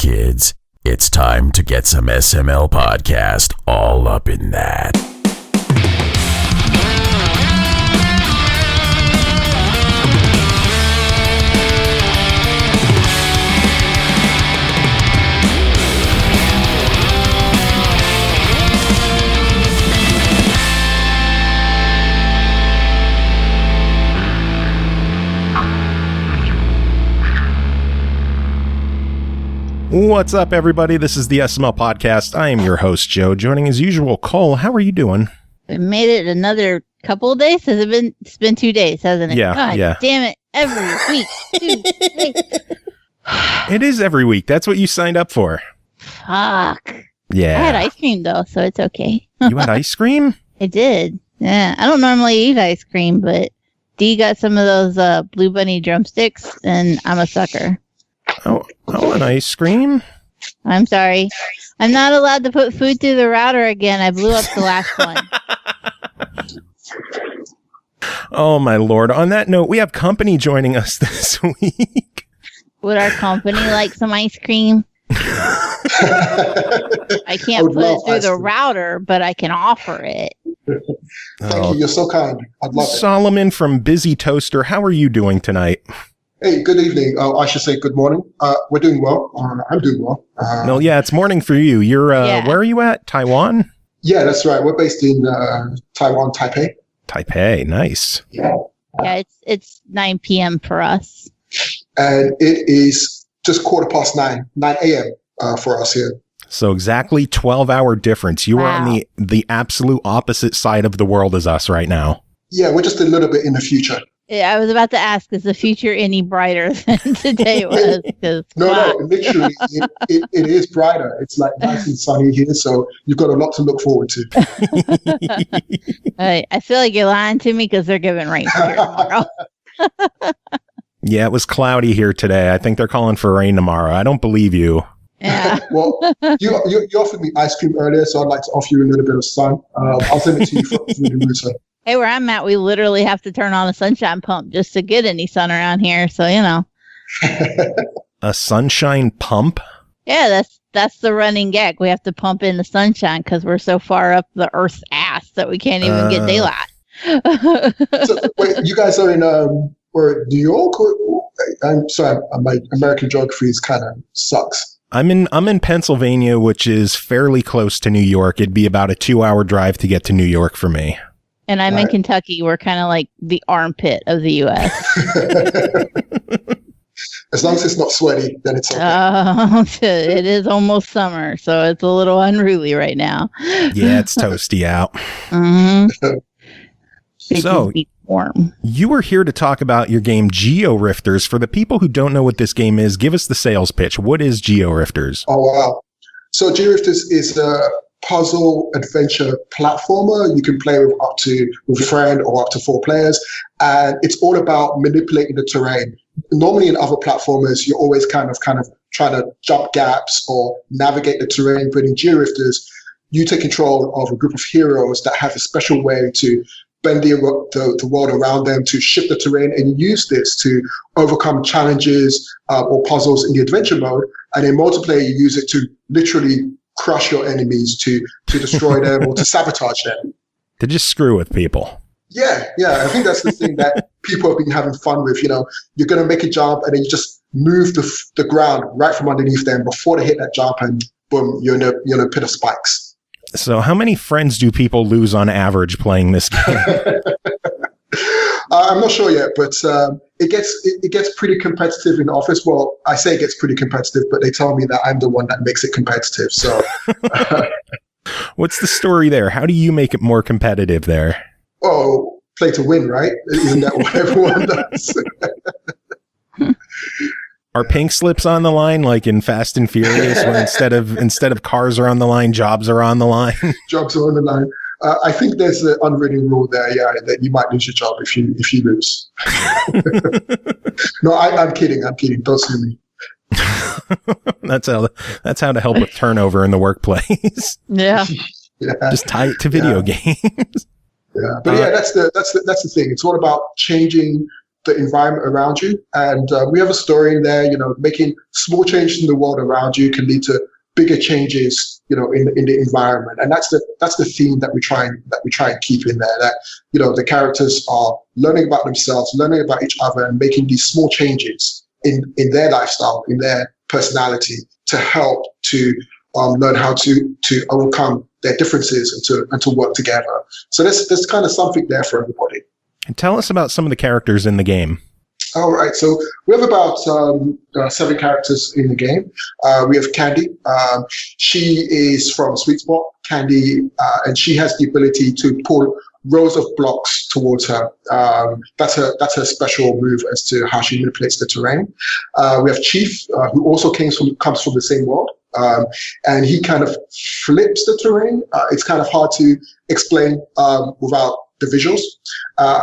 kids. It's time to get some SML podcast all up in that. What's up, everybody? This is the SML podcast. I am your host, Joe. Joining as usual, Cole. How are you doing? We made it another couple of days. It's been 2 days, hasn't it? Yeah, God yeah. Damn it! Every week. 2 days. It is every week. That's what you signed up for. Fuck. Yeah. I had ice cream though, so it's okay. You had ice cream? I did. Yeah. I don't normally eat ice cream, but Dee got some of those Blue Bunny drumsticks, and I'm a sucker. Oh, an ice cream? I'm sorry. I'm not allowed to put food through the router again. I blew up the last one. Oh, my Lord. On that note, we have company joining us this week. Would our company like some ice cream? I can't put it through the router, but I can offer it. Thank you. You're so kind. I'd love it. Solomon from Busy Toaster, how are you doing tonight? Hey, good evening. I should say good morning. We're doing well. I'm doing well. Well, yeah, it's morning for you. You're, Where are you at? Taiwan? Yeah, that's right. We're based in Taiwan, Taipei. Taipei, nice. Yeah, it's 9 p.m. for us. And it is just 9 a.m. For us here. So exactly 12-hour difference. You are on the absolute opposite side of the world as us right now. Yeah, we're just a little bit in the future. Yeah, I was about to ask, is the future any brighter than today was? No, literally, it is brighter. It's like nice and sunny here, so you've got a lot to look forward to. I feel like you're lying to me because they're giving rain for here tomorrow. Yeah, it was cloudy here today. I think they're calling for rain tomorrow. I don't believe you. Yeah. Well, you offered me ice cream earlier, so I'd like to offer you a little bit of sun. I'll send it to you through the router. Hey, where I'm at, we literally have to turn on a sunshine pump just to get any sun around here. So, you know. A sunshine pump? Yeah, that's the running gag. We have to pump in the sunshine because we're so far up the Earth's ass that we can't even get daylight. So, wait, you guys are in New York? I'm sorry, my American geography is kind of sucks. I'm in Pennsylvania, which is fairly close to New York. It'd be about a 2-hour drive to get to New York for me. And I'm in Kentucky. We're kind of like the armpit of the U.S. As long as it's not sweaty, then it's okay. It is almost summer, so it's a little unruly right now. Yeah, it's toasty out. Mm-hmm. So, warm. You were here to talk about your game Georifters. For the people who don't know what this game is, give us the sales pitch. What is Georifters? Oh, wow. So Georifters is a puzzle adventure platformer. You can play with a friend or up to 4 players, and it's all about manipulating the terrain. Normally in other platformers, you're always kind of trying to jump gaps or navigate the terrain, but in Georifters, you take control of a group of heroes that have a special way to bend the world around them, to shift the terrain, and use this to overcome challenges or puzzles in the adventure mode. And in multiplayer, you use it to literally crush your enemies, to destroy them or to sabotage them. To just screw with people. Yeah. I think that's the thing that people have been having fun with. You know, you're going to make a jump and then you just move the ground right from underneath them before they hit that jump, and boom, you're in a pit of spikes. So how many friends do people lose on average playing this game? I'm not sure yet, but it gets pretty competitive in the office. Well, I say it gets pretty competitive, but they tell me that I'm the one that makes it competitive. So, what's the story there? How do you make it more competitive there? Oh, play to win, right? Isn't that what everyone does? Are pink slips on the line like in Fast and Furious, where instead of cars are on the line, jobs are on the line? Jobs are on the line. I think there's an unwritten rule there, that you might lose your job if you lose. No, I'm kidding. Don't sue me. That's how to help with turnover in the workplace. Yeah. Just tie it to video games. Yeah, but that's the thing. It's all about changing the environment around you. And we have a story in there, making small changes in the world around you can lead to bigger changes, in the environment. And that's the theme that we try and keep in there, that, the characters are learning about themselves, learning about each other, and making these small changes in their lifestyle, in their personality, to help to learn how to overcome their differences and to work together. So there's kind of something there for everybody. And tell us about some of the characters in the game. All right, so we have about 7 characters in the game. We have Candy. She is from Sweet Spot, Candy, and she has the ability to pull rows of blocks towards her. That's her special move as to how she manipulates the terrain. We have Chief, who also comes from the same world, and he kind of flips the terrain. It's kind of hard to explain without the visuals,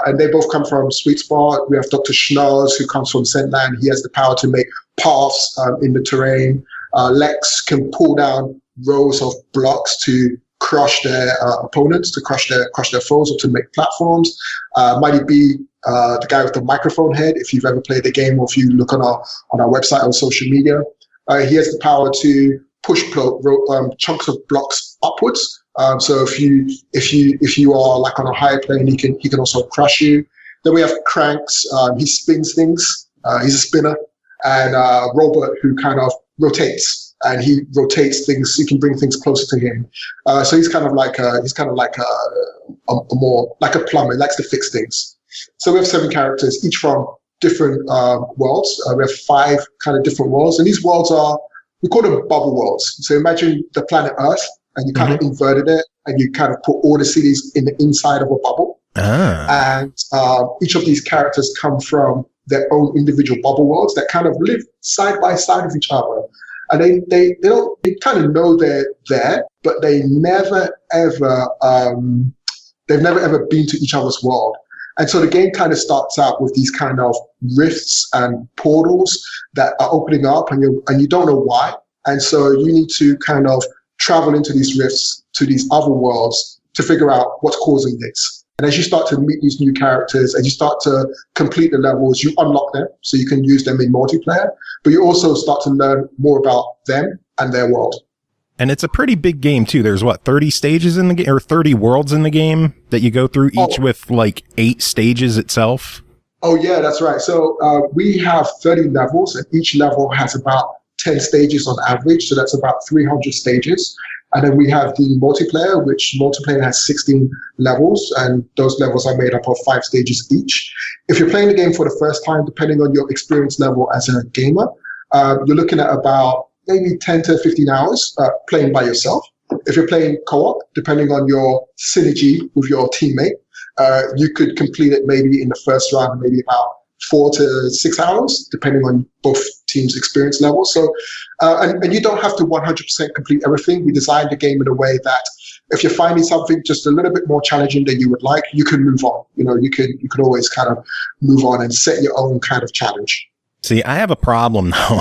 and they both come from Sweet Spot. We have Dr. Schnoz, who comes from Scentland. He has the power to make paths in the terrain. Lex can pull down rows of blocks to crush their opponents, to crush their foes, or to make platforms. Mighty B, the guy with the microphone head, if you've ever played the game, or if you look on our website or social media, he has the power to push chunks of blocks upwards. So if you are like on a higher plane, he can also crush you. Then we have Cranks. He spins things. He's a spinner. And Robert, who kind of rotates, and he rotates things. He can bring things closer to him. So he's kind of like a more like a plumber. He likes to fix things. So we have 7 characters, each from different worlds. We have 5 kind of different worlds, and these worlds we call them bubble worlds. So imagine the planet Earth, and you kind of inverted it, and you kind of put all the cities in the inside of a bubble. And each of these characters come from their own individual bubble worlds that kind of live side by side of each other. And they kind of know they're there, but they never ever been to each other's world. And so the game kind of starts out with these kind of rifts and portals that are opening up, and you don't know why. And so you need to kind of travel into these rifts to these other worlds to figure out what's causing this. And as you start to meet these new characters, and you start to complete the levels, you unlock them so you can use them in multiplayer, but you also start to learn more about them and their world. And it's a pretty big game too. There's 30 stages in the game, or 30 worlds in the game that you go through, each with like 8 stages itself. Oh yeah, that's right. So we have 30 levels, and each level has about 10 stages on average. So that's about 300 stages. And then we have the multiplayer, which multiplayer has 16 levels, and those levels are made up of 5 stages each. If you're playing the game for the first time, depending on your experience level as a gamer, you're looking at about maybe 10 to 15 hours playing by yourself. If you're playing co-op, depending on your synergy with your teammate, you could complete it maybe in the first round, maybe about 4 to 6 hours, depending on both teams' experience level. So, and you don't have to 100% complete everything. We designed the game in a way that if you're finding something just a little bit more challenging than you would like, you can move on. You could always kind of move on and set your own kind of challenge. See, I have a problem though.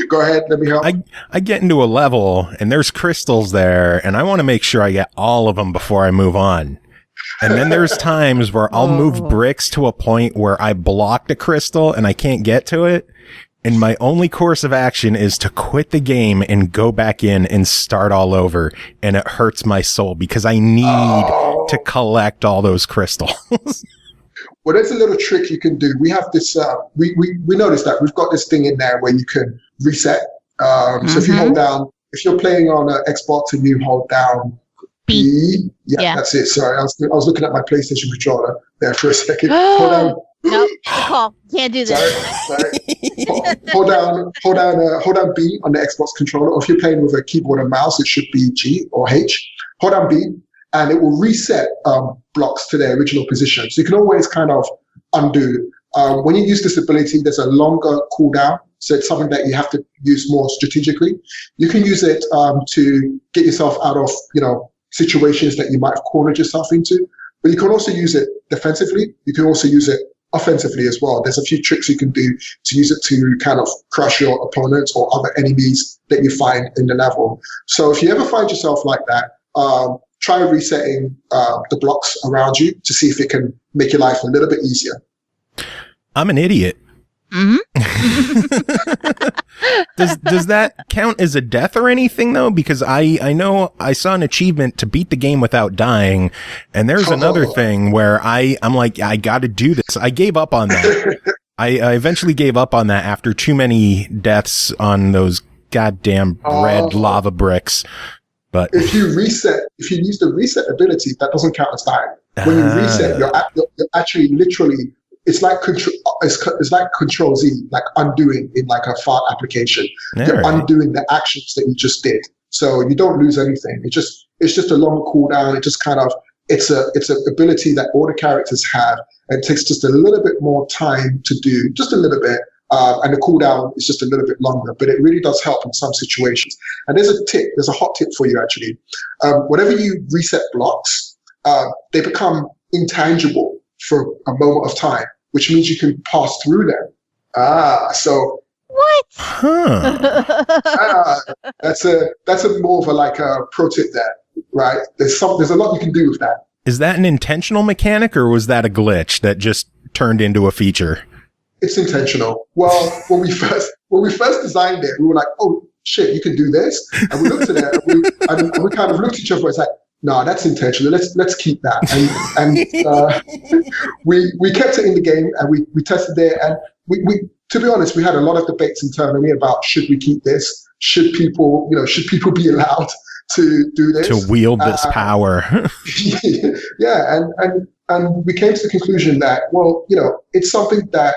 Go ahead, let me help. I get into a level and there's crystals there, and I want to make sure I get all of them before I move on. And then there's times where I'll move bricks to a point where I blocked a crystal and I can't get to it. And my only course of action is to quit the game and go back in and start all over. And it hurts my soul because I need to collect all those crystals. Well, there's a little trick you can do. We have this, we noticed that we've got this thing in there where you can reset. So if you hold down, if you're playing on an Xbox and you hold down B. Yeah, that's it. Sorry, I was looking at my PlayStation controller there for a second. Hold down. Nope, call. Can't do this. Sorry. Hold down B on the Xbox controller. Or if you're playing with a keyboard and mouse, it should be G or H. Hold down B, and it will reset blocks to their original position. So you can always kind of undo. When you use this ability, there's a longer cooldown. So it's something that you have to use more strategically. You can use it to get yourself out of, situations that you might have cornered yourself into. But you can also use it defensively. You can also use it offensively as well. There's a few tricks you can do to use it to kind of crush your opponents or other enemies that you find in the level. So if you ever find yourself like that, try resetting the blocks around you to see if it can make your life a little bit easier. I'm an idiot. Does that count as a death or anything though? Because I know I saw an achievement to beat the game without dying, and there's another thing where I'm like, I got to do this. I gave up on that. I eventually gave up on that after too many deaths on those goddamn red lava bricks. But if you use the reset ability, that doesn't count as dying. When you reset, you're actually literally. It's like Control Z, like undoing in like a file application. You're undoing the actions that you just did, so you don't lose anything. It's just a longer cooldown. It just kind of it's an ability that all the characters have, and it takes just a little bit more time to do, just a little bit, and the cooldown is just a little bit longer. But it really does help in some situations. And there's a hot tip for you actually. Whenever you reset blocks, they become intangible for a moment of time, which means you can pass through them. So what? That's a more of a pro tip there, right? There's a lot you can do with that. Is that an intentional mechanic, or was that a glitch that just turned into a feature? It's intentional. Well, when we first designed it, we were like, oh shit, you can do this, and we looked at it and we kind of looked at each other. It's like, no, that's intentional. Let's keep that. And we kept it in the game, and we tested it. And we to be honest, we had a lot of debates internally about should we keep this? Should people be allowed to do this? To wield this power. Yeah, and we came to the conclusion that, well, it's something that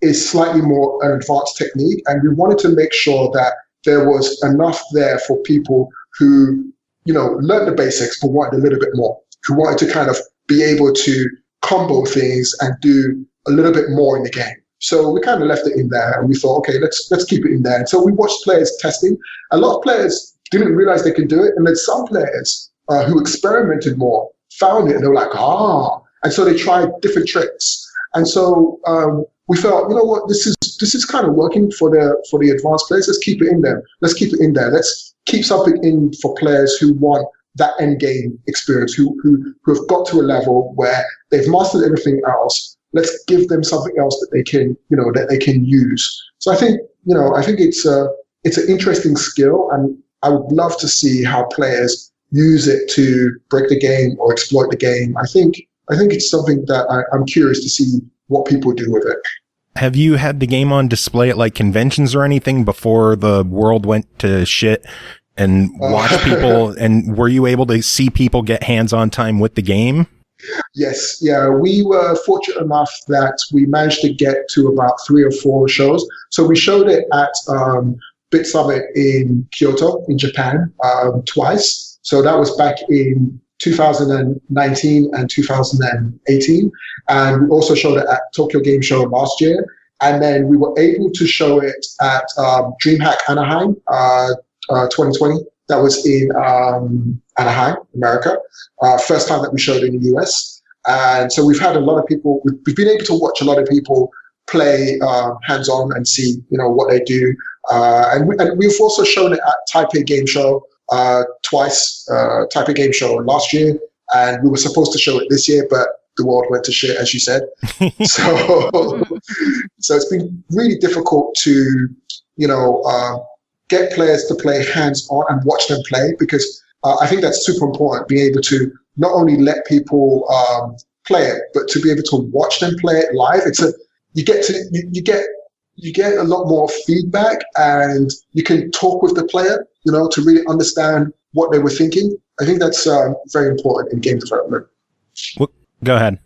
is slightly more an advanced technique, and we wanted to make sure that there was enough there for people who learn the basics, but wanted a little bit more, who wanted to kind of be able to combo things and do a little bit more in the game. So we kind of left it in there, and we thought, okay, let's keep it in there. And so we watched players testing. A lot of players didn't realize they could do it, and then some players who experimented more found it, and they were like, and so they tried different tricks. And so we felt, you know what, this is kind of working for the advanced players. Let's keep it in there. Let's keep something in for players who want that end game experience, who have got to a level where they've mastered everything else. Let's give them something else that they can use. So I think it's an interesting skill, and I would love to see how players use it to break the game or exploit the game. I think it's something that I'm curious to see what people do with it. Have you had the game on display at like conventions or anything before the world went to shit, and watch people? And were you able to see people get hands-on time with the game? Yes. Yeah. We were fortunate enough that we managed to get to about 3 or 4 shows. So we showed it at Bit Summit in Kyoto in Japan twice. So that was back in 2019 and 2018. And we also showed it at Tokyo Game Show last year. And then we were able to show it at DreamHack Anaheim 2020. That was in Anaheim, America. First time that we showed in the US. And so we've had a lot of people, we've been able to watch a lot of people play hands-on and see, what they do. And we've also shown it at Taipei Game Show twice, Taipei Game Show last year. And we were supposed to show it this year, but the world went to shit, as you said. So it's been really difficult to, get players to play hands-on and watch them play, because I think that's super important, being able to not only let people play it, but to be able to watch them play it live. You get a lot more feedback, and you can talk with the player, to really understand what they were thinking. I think that's very important in game development. Well, go ahead.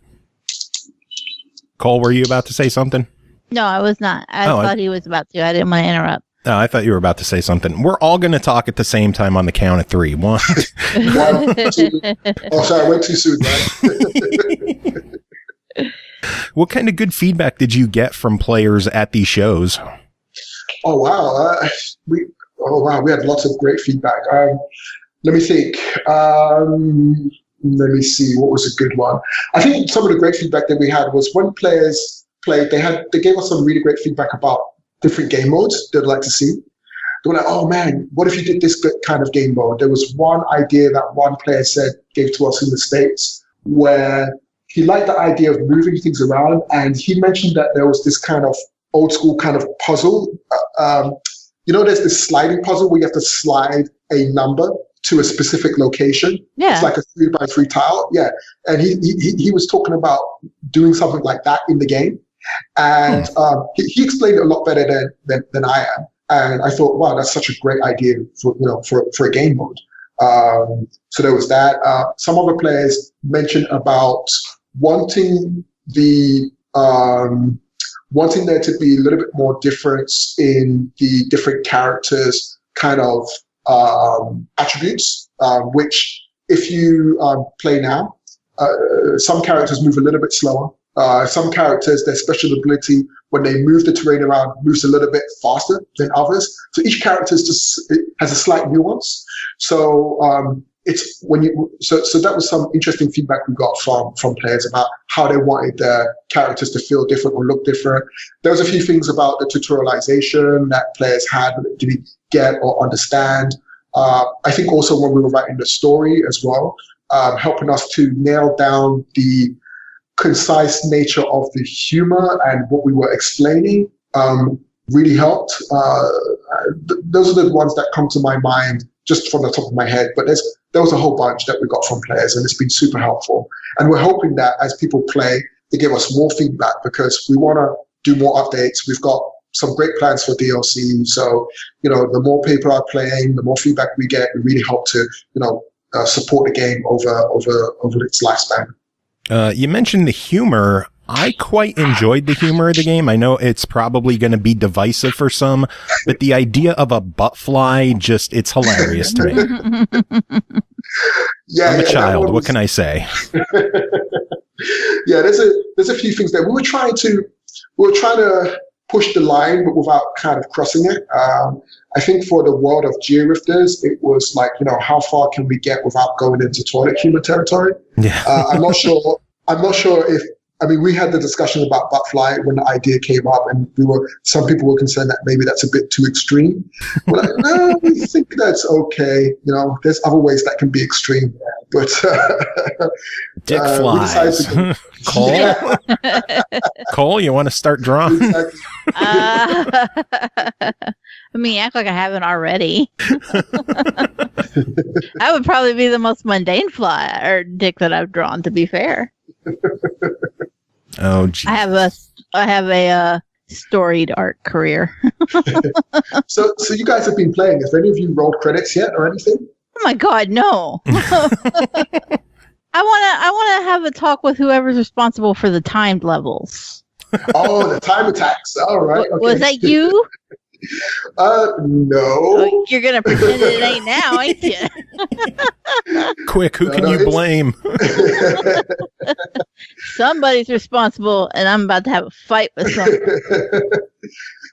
Cole, were you about to say something? No, I was not. I thought he was about to. I didn't want to interrupt. Oh, I thought you were about to say something. We're all going to talk at the same time on the count of 3. 1. 1, 2. Oh, sorry, I went too soon, right? What kind of good feedback did you get from players at these shows? Oh, wow. We had lots of great feedback. Let me think. Let me see. What was a good one? I think some of the great feedback that we had was when players played, they gave us some really great feedback about different game modes they'd like to see. they were like, oh man, what if you did this kind of game mode? There was one idea that one player gave to us in the States where he liked the idea of moving things around, and he mentioned that there was this kind of old school kind of puzzle. There's this sliding puzzle where you have to slide a number to a specific location. Yeah. It's like a 3x3 tile. Yeah. And he was talking about doing something like that in the game. And he explained it a lot better than I am. And I thought, wow, that's such a great idea for a game mode. So there was that. Some other players mentioned about wanting there to be a little bit more difference in the different characters' kind of attributes, which if you play now, some characters move a little bit slower. Some characters, their special ability, when they move the terrain around, moves a little bit faster than others. So each character has a slight nuance. So so that was some interesting feedback we got from players about how they wanted their characters to feel different or look different. There was a few things about the tutorialization that players had that they didn't get or understand. I think also when we were writing the story as well, helping us to nail down the concise nature of the humor and what we were explaining really helped. Those are the ones that come to my mind just from the top of my head, but there was a whole bunch that we got from players, and it's been super helpful. And we're hoping that as people play, they give us more feedback, because we want to do more updates. We've got some great plans for DLC. So, the more people are playing, the more feedback we get, we really help to, support the game over its lifespan. You mentioned the humor. I quite enjoyed the humor of the game. I know it's probably going to be divisive for some, but the idea of a butt fly, it's hilarious to me. I'm a child. What can I say? Yeah, there's a few things there. We were trying to push the line, but without kind of crossing it. I think for the world of Georifters, it was like, how far can we get without going into toilet humor territory? Yeah. I'm not sure if, we had the discussion about Buttfly when the idea came up, and some people were concerned that maybe that's a bit too extreme. We're like, no, we think that's okay. There's other ways that can be extreme, but dick flies. Cole, yeah. Cole, you want to start drawing? Exactly. Act like I haven't already. That would probably be the most mundane fly or dick that I've drawn, to be fair. Oh, geez. I have a storied art career. So you guys have been playing. Have any of you rolled credits yet or anything? Oh my God, no. I want to have a talk with whoever's responsible for the timed levels. Oh, the time attacks. All right. Okay. Was that you? No. Oh, you're gonna pretend it ain't now, ain't you? Quick, who can you blame? Somebody's responsible, and I'm about to have a fight with someone.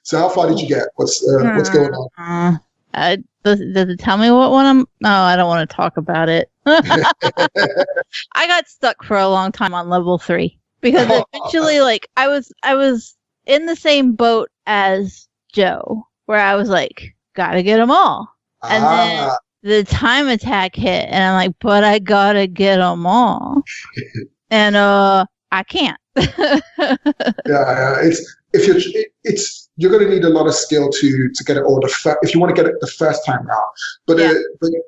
So how far did you get? What's going on? Does it tell me what one I'm? No, I don't want to talk about it. I got stuck for a long time on level 3 because eventually, I was in the same boat as Joe, where I was like, gotta get them all. And then the time attack hit, and I'm like, but I gotta get them all. And I can't. Yeah, you're going to need a lot of skill to get it all if you want to get it the first time out. But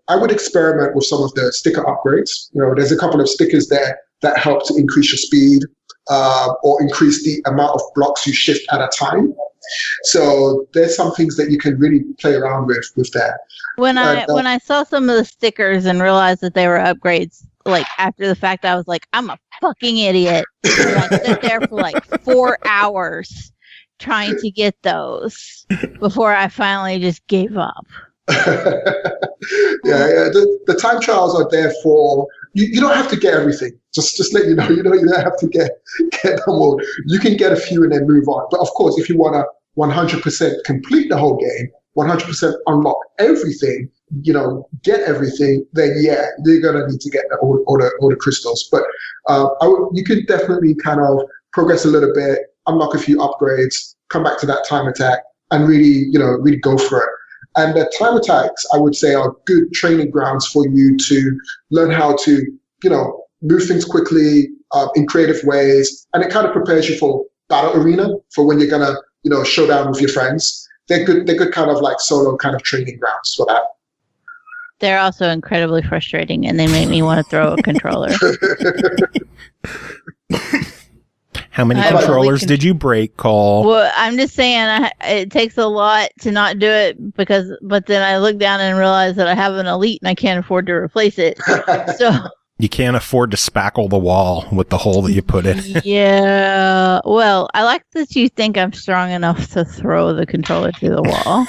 I would experiment with some of the sticker upgrades. There's a couple of stickers there that help to increase your speed or increase the amount of blocks you shift at a time. So there's some things that you can really play around with that. When I saw some of the stickers and realized that they were upgrades, after the fact, I was like, I'm a fucking idiot. And I sat there for 4 hours trying to get those before I finally just gave up. Yeah. The time trials are there for you. Don't have to get everything. Just let you know. You don't have to get them all. You can get a few and then move on. But of course, if you want to 100% complete the whole game, 100% unlock everything, get everything, then yeah, you're gonna need to get all the crystals. But you can definitely kind of progress a little bit, unlock a few upgrades, come back to that time attack, and really go for it. And the time attacks, I would say, are good training grounds for you to learn how to, move things quickly in creative ways. And it kind of prepares you for battle arena, for when you're going to, showdown with your friends. They're good kind of like solo kind of training grounds for that. They're also incredibly frustrating, and they make me want to throw a controller. How many controllers did you break, Cole? Well, I'm just saying it takes a lot to not do it but then I look down and realize that I have an Elite and I can't afford to replace it. So you can't afford to spackle the wall with the hole that you put in. Yeah. Well, I like that you think I'm strong enough to throw the controller through the wall.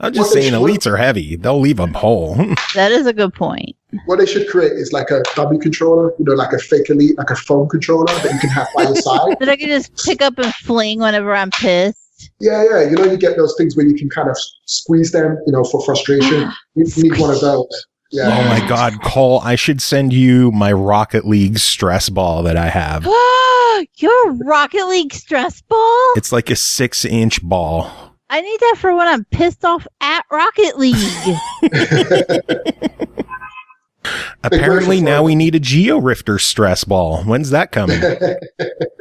I'm just saying, Elites are heavy. They'll leave a hole. That is a good point. What they should create is like a dummy controller, like a fake Elite, like a foam controller that you can have by your side. That I can just pick up and fling whenever I'm pissed. Yeah. You get those things where you can kind of squeeze them, for frustration. You need one of those. Yeah. Oh my God, Cole, I should send you my Rocket League stress ball that I have. Your Rocket League stress ball? It's like a 6-inch ball. I need that for when I'm pissed off at Rocket League. Apparently now we need a Georifter stress ball. When's that coming?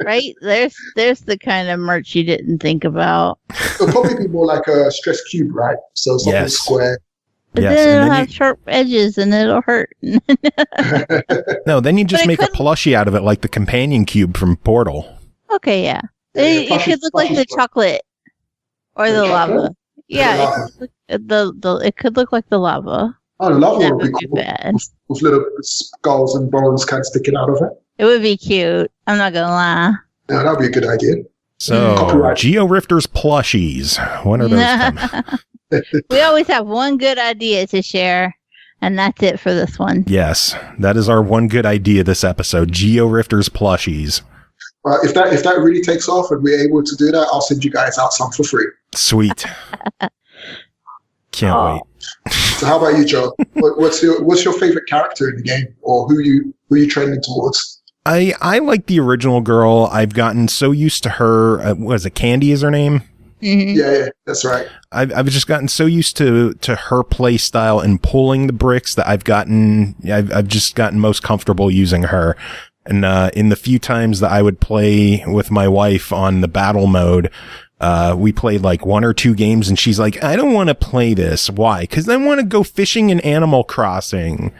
Right? There's the kind of merch you didn't think about. It'll probably be more like a stress cube, right? So something square. But then it'll have sharp edges and it'll hurt. No, then you just make a plushie out of it like the companion cube from Portal. Okay, yeah. It could look like the chocolate or the lava. Yeah, it could look like the lava. Oh, the lava would be cool. Bad. With little skulls and bones kind of sticking out of it. It would be cute. I'm not going to lie. Yeah, that would be a good idea. So, Georifters plushies. When are those coming? We always have one good idea to share, and that's it for this one. Yes, that is our one good idea this episode. Georifters plushies. If that really takes off and we're able to do that, I'll send you guys out some for free. Sweet. Can't wait. So how about you, Joe? What's your favorite character in the game, or who you training towards? I like the original girl. I've gotten so used to her. Was it Candy? Is her name? Mm-hmm. Yeah, that's right. I've just gotten so used to her play style and pulling the bricks that I've just gotten most comfortable using her. And in the few times that I would play with my wife on the battle mode, we played like 1 or 2 games, and she's like, "I don't want to play this. Why? Because I want to go fishing in Animal Crossing."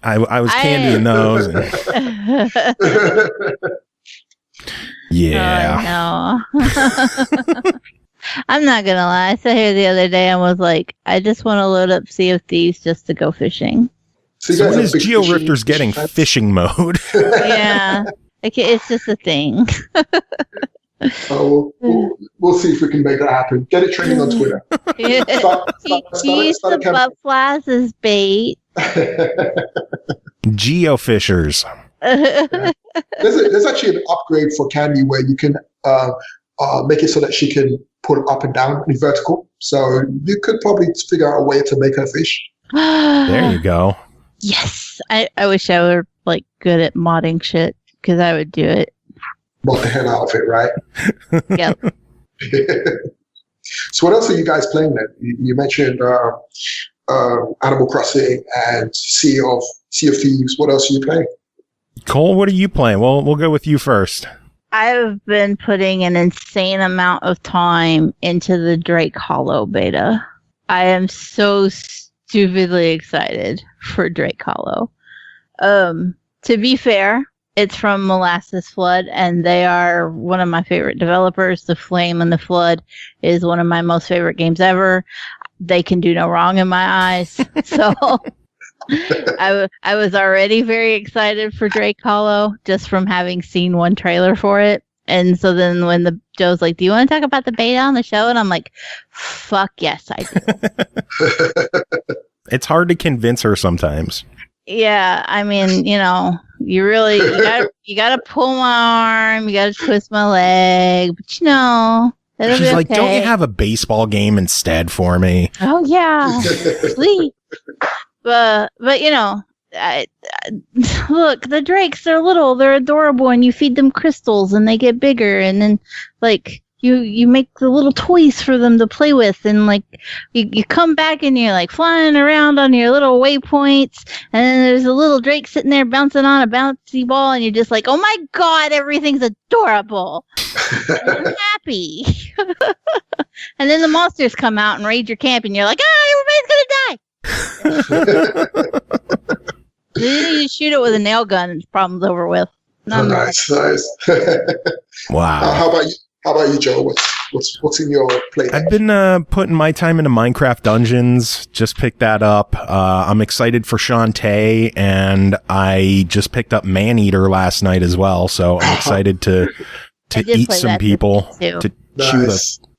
I was Candy in those. Yeah. No. I'm not gonna lie. I sat here the other day and was like, I just want to load up Sea of Thieves just to go fishing. So when is Georifters getting fishing mode? Yeah. It's just a thing. Oh, we'll see if we can make that happen. Get it training on Twitter. He used the butt flies as bait. Geofishers. There's actually an upgrade for Candy where you can make it so that she can pull up and down in vertical. So you could probably figure out a way to make her fish. There you go. Yes. I wish I were like good at modding shit, because I would do it. Mod the hell out of it, right? Yep. So what else are you guys playing then? You mentioned Animal Crossing and Sea of Thieves. What else are you playing? Cole, what are you playing? Well, we'll go with you first. I've been putting an insane amount of time into the Drake Hollow beta. I am so stupidly excited for Drake Hollow. To be fair, it's from Molasses Flood, and they are one of my favorite developers. The Flame and the Flood is one of my most favorite games ever. They can do no wrong in my eyes. So I was already very excited for Drake Hollow just from having seen one trailer for it. And so then when Joe's like, "Do you want to talk about the beta on the show?" And I'm like, "Fuck yes, I do." It's hard to convince her sometimes. Yeah, I mean, you gotta pull my arm, you gotta twist my leg, but she's like, "Don't you have a baseball game instead for me?" Oh yeah, please. But look, the drakes, they're little, they're adorable, and you feed them crystals and they get bigger, and then like you make the little toys for them to play with, and like you come back and you're like flying around on your little waypoints, and then there's a little Drake sitting there bouncing on a bouncy ball, and you're just like, oh my god, everything's adorable. I'm happy. And then the monsters come out and raid your camp, and you're like, everybody's gonna die. You shoot it with a nail gun, and the problem's over with. Nice. Wow. How about you, Joe? What's in your play? I've been putting my time into Minecraft Dungeons. Just picked that up. I'm excited for Shantae, and I just picked up Maneater last night as well. So I'm excited to eat some people, to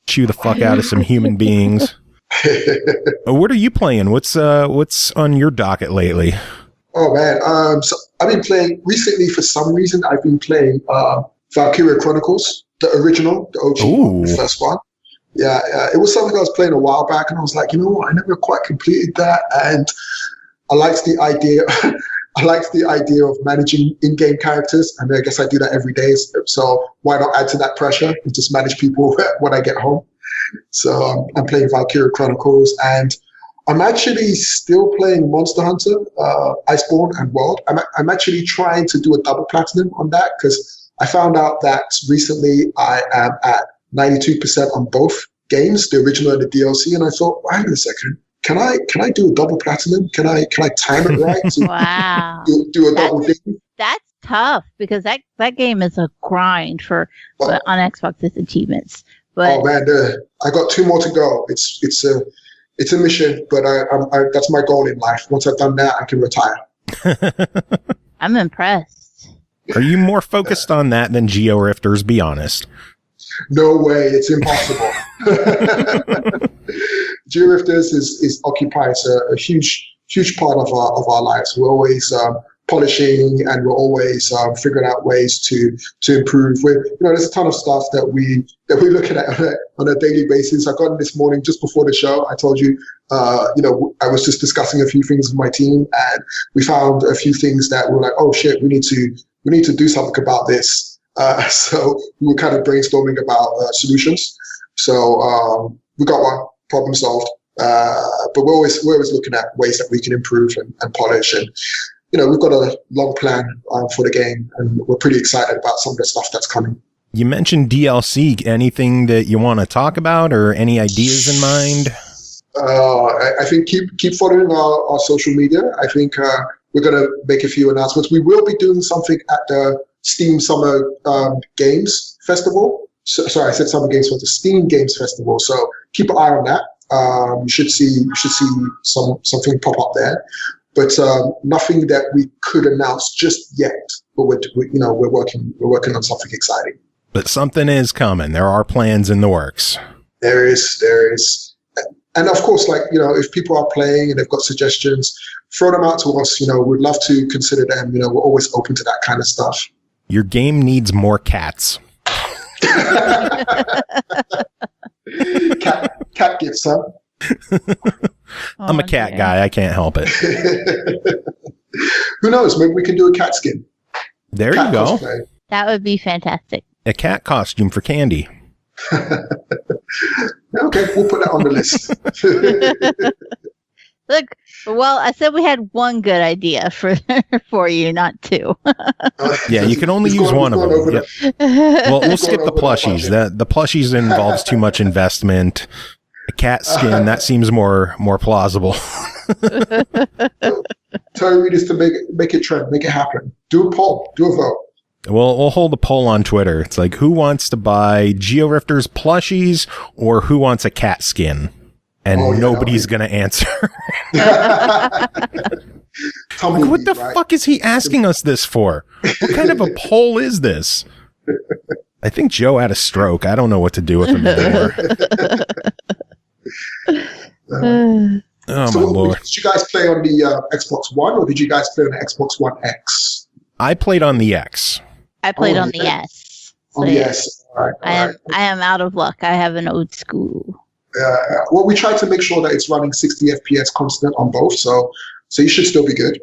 chew the fuck out of some human beings. What are you playing? What's on your docket lately? Oh man, so I've been playing recently. For some reason, I've been playing Valkyria Chronicles, the original, the OG, the first one. Yeah, it was something I was playing a while back, and I was like, you know what, I never quite completed that, and I liked the idea. I liked the idea of managing in-game characters, and I guess I do that every day. So why not add to that pressure and just manage people when I get home? So I'm playing Valkyria Chronicles, and I'm actually still playing Monster Hunter, Iceborne and World. I'm actually trying to do a double platinum on that because I found out that recently I am at 92% on both games, the original and the DLC, and I thought, wait a second, can I do a double platinum? Can I time it right? Wow. do a double ding? That's tough because that game is a grind for on Xbox's achievements. But oh man, I got 2 more to go. It's a mission, but I that's my goal in life. Once I've done that, I can retire. I'm impressed. Are you more focused on that than Georifters? Be honest. No way, it's impossible. Georifters is occupies a huge part of our lives. We're always polishing, and we're always figuring out ways to improve. There's a ton of stuff that we're looking at on a daily basis. I got in this morning just before the show. I told you, I was just discussing a few things with my team, and we found a few things that were like, oh shit, we need to do something about this. So we were kind of brainstorming about solutions. So we got one problem solved, but we're always looking at ways that we can improve and polish. And we've got a long plan for the game, and we're pretty excited about some of the stuff that's coming. You mentioned DLC. Anything that you want to talk about, or any ideas in mind? I think keep following our social media. I think we're going to make a few announcements. We will be doing something at the Steam Summer Games Festival. Sorry, I said Summer Games for the Steam Games Festival. So keep an eye on that. You should see something pop up there. But nothing that we could announce just yet. But we're working on something exciting. But something is coming. There are plans in the works. There is, and of course, if people are playing and they've got suggestions, throw them out to us. We'd love to consider them. We're always open to that kind of stuff. Your game needs more cats. Cat gifts, huh? I'm a cat guy. I can't help it. Who knows? Maybe we can do a cat skin. There you go. Cosplay. That would be fantastic. A cat costume for Candy. Okay, we'll put that on the list. Look, well, I said we had one good idea for you, not 2. Yeah, you can only use one of them. Yep. Well, we'll skip the plushies. The plushies involves too much investment. A cat skin, that seems more plausible. Tell your readers to make it trend, make it happen. Do a poll, do a vote. We'll hold a poll on Twitter. It's like, who wants to buy Georifters plushies or who wants a cat skin? And nobody's going to answer. What the fuck is he asking us this for? What kind of a poll is this? I think Joe had a stroke. I don't know what to do with him anymore. So my Lord. Did you guys play on the Xbox One, or did you guys play on the Xbox One X? I played on the X. I played on the S. So on the S. All right. I am out of luck. I have an old school. Well, we try to make sure that it's running 60 FPS constant on both, so you should still be good.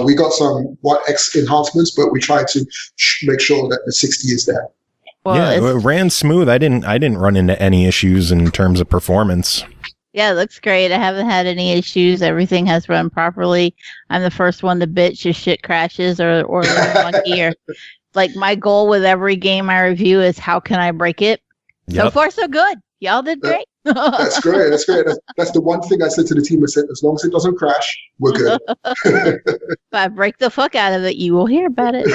We got some One X enhancements, but we try to make sure that the 60 is there. It ran smooth. I didn't run into any issues in terms of performance. Yeah, it looks great. I haven't had any issues. Everything has run properly. I'm the first one to bitch if shit crashes or monkey or like my goal with every game I review is how can I break it? Yep. So far, so good. Y'all did great. That's great. That's the one thing I said to the team. I said, as long as it doesn't crash, we're good. If I break the fuck out of it, you will hear about it.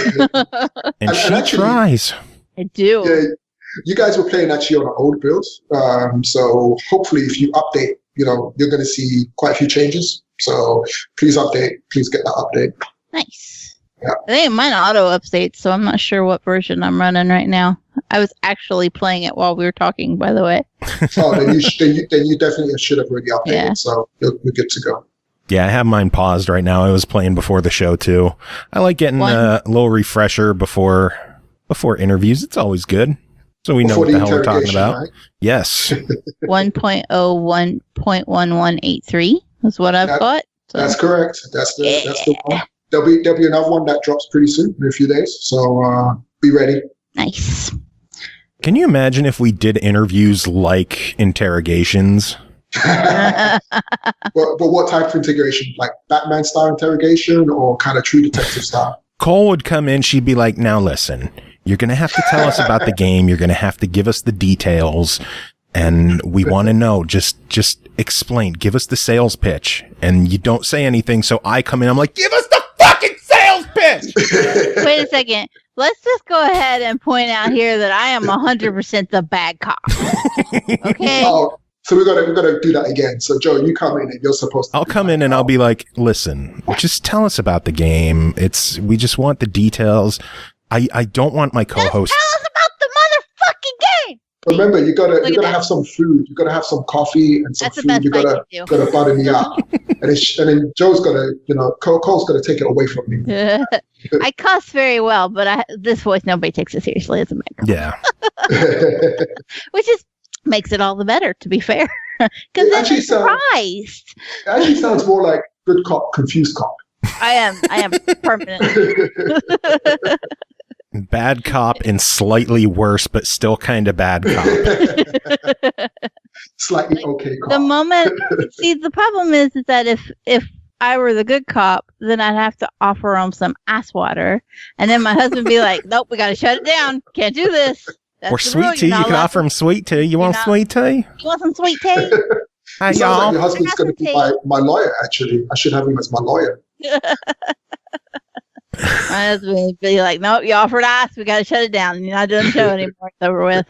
and she actually tries. I do. Yeah, you guys were playing actually on an old build. So hopefully if you update, you're going to see quite a few changes. So please update. Please get that update. Nice. Yeah. I think mine auto updates, so I'm not sure what version I'm running right now. I was actually playing it while we were talking, by the way. Oh, then you definitely should have already updated. Yeah. So you're good to go. Yeah, I have mine paused right now. I was playing before the show too. I like getting a little refresher before interviews. It's always good. So we know what the hell we're talking about. Right? Yes. 1.01.1183 is what I've got. So. That's correct. That's the one. There'll be another one that drops pretty soon in a few days. So be ready. Nice. Can you imagine if we did interviews like interrogations? but what type of interrogation? Like Batman style interrogation or kind of True Detective style? Cole would come in. She'd be like, now listen, you're going to have to tell us about the game. You're going to have to give us the details. And we want to know, just explain, give us the sales pitch. And you don't say anything. So I come in, I'm like, give us the fucking sales pitch. Wait a second. Let's just go ahead and point out here that I am 100% the bad cop. Okay. Oh, so we're gonna do that again. So Joe, you come in and you're supposed to. I'll come in and I'll be like, listen, just tell us about the game. We just want the details. I don't want my co-host. Just tell us about the motherfucking game. Remember, you gotta have some food. You gotta have some coffee and some That's food. You gotta butter me up, and then Joe's gonna, Cole's gonna take it away from me. I cuss very well, but this voice nobody takes it seriously as a man. Yeah, which makes it all the better, to be fair, because then you're surprised. It actually sounds more like good cop, confused cop. I am permanent. Bad cop and slightly worse, but still kind of bad cop. Slightly okay cop. The moment, the problem is that if I were the good cop, then I'd have to offer him some ass water, and then my husband would be like, "Nope, we got to shut it down. Can't do this." Or sweet tea. You can offer him sweet tea. You want sweet tea? You want some sweet tea? Hi, y'all. Like your husband's going to be my lawyer. Actually, I should have him as my lawyer. My husband would be like, "Nope, you offered ice. We got to shut it down. You're not doing the show anymore. It's over with."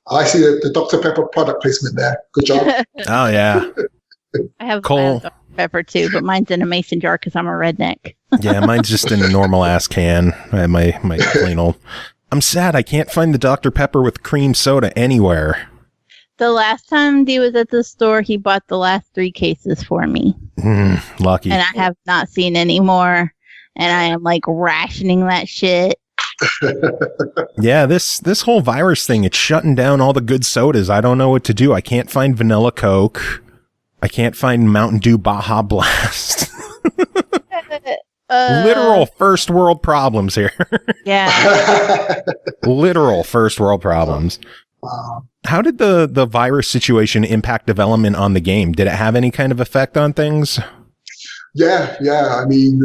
I see the Dr. Pepper product placement there. Good job. Oh yeah. I have Dr. Pepper too, but mine's in a mason jar because I'm a redneck. Yeah, mine's just in a normal ass can. I have my plain old. I'm sad I can't find the Dr. Pepper with cream soda anywhere. The last time D was at the store, he bought the last 3 cases for me. Lucky. And I have not seen any more. And I am like rationing that shit. Yeah, this whole virus thing, it's shutting down all the good sodas. I don't know what to do. I can't find vanilla Coke. I can't find Mountain Dew Baja Blast. Literal first world problems here. Yeah. Literal first world problems. How did the virus situation impact development on the game? Did it have any kind of effect on things? Yeah. I mean,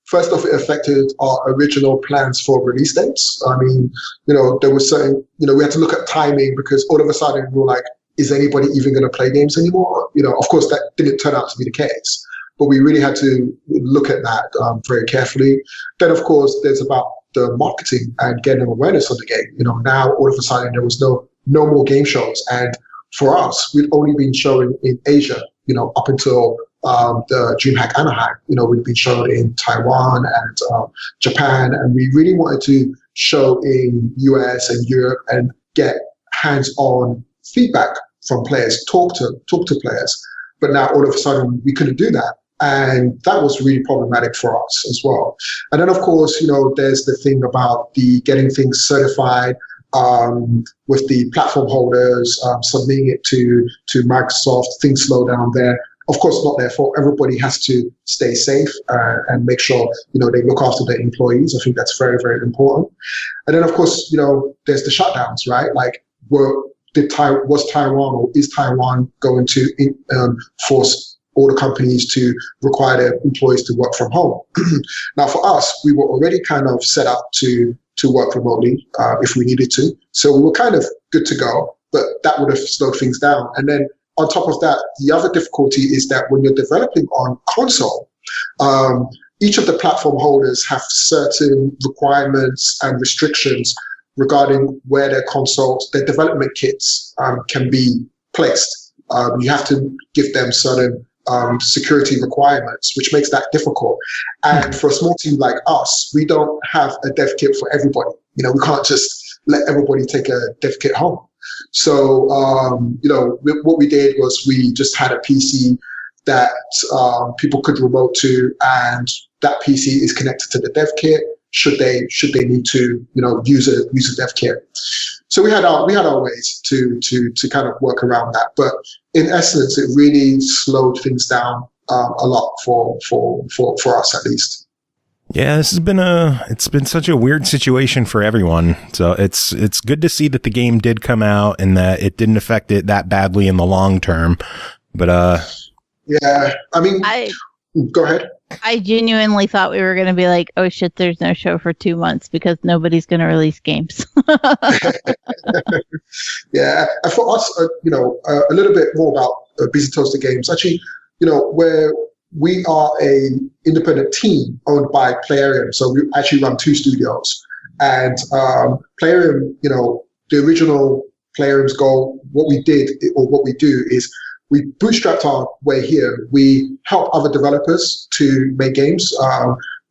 first off, it affected our original plans for release dates. I mean, there was certain, we had to look at timing because all of a sudden we were like, is anybody even going to play games anymore? Of course, that didn't turn out to be the case, but we really had to look at that very carefully. Then, of course, there's about the marketing and getting awareness of the game. Now all of a sudden there was no more game shows, and for us, we'd only been showing in Asia. Up until the DreamHack Anaheim. We'd been shown in Taiwan and Japan, and we really wanted to show in US and Europe and get hands-on feedback from players, talk to players. But now all of a sudden we couldn't do that. And that was really problematic for us as well. And then of course, there's the thing about the getting things certified with the platform holders, submitting it to Microsoft, things slow down there. of course, not their fault. Everybody has to stay safe and make sure, they look after their employees. I think that's very, very important. And then, of course, there's the shutdowns, right? Like, was Taiwan or is Taiwan going to force all the companies to require their employees to work from home? Now, for us, we were already kind of set up to work remotely if we needed to. So we were kind of good to go, but that would have slowed things down. And then on top of that, the other difficulty is that when you're developing on console, each of the platform holders have certain requirements and restrictions regarding where their development kits can be placed. You have to give them certain security requirements, which makes that difficult. And for a small team like us, we don't have a dev kit for everybody. We can't just let everybody take a dev kit home. So, what we did was we just had a PC that people could remote to, and that PC is connected to the dev kit should they need to, use a dev kit. So we had our ways to kind of work around that. But in essence, it really slowed things down a lot for us, at least. Yeah, it's been such a weird situation for everyone. So it's good to see that the game did come out and that it didn't affect it that badly in the long term. But yeah, I mean, go ahead. I genuinely thought we were going to be like, oh shit, there's no show for 2 months because nobody's going to release games. Yeah, and for us, a little bit more about Busy Toaster Games. Actually, where we are a independent team owned by Playarium, so we actually run 2 studios. And Playarium, the original Playarium's goal, what we did or what we do is we bootstrapped our way here. We help other developers to make games. I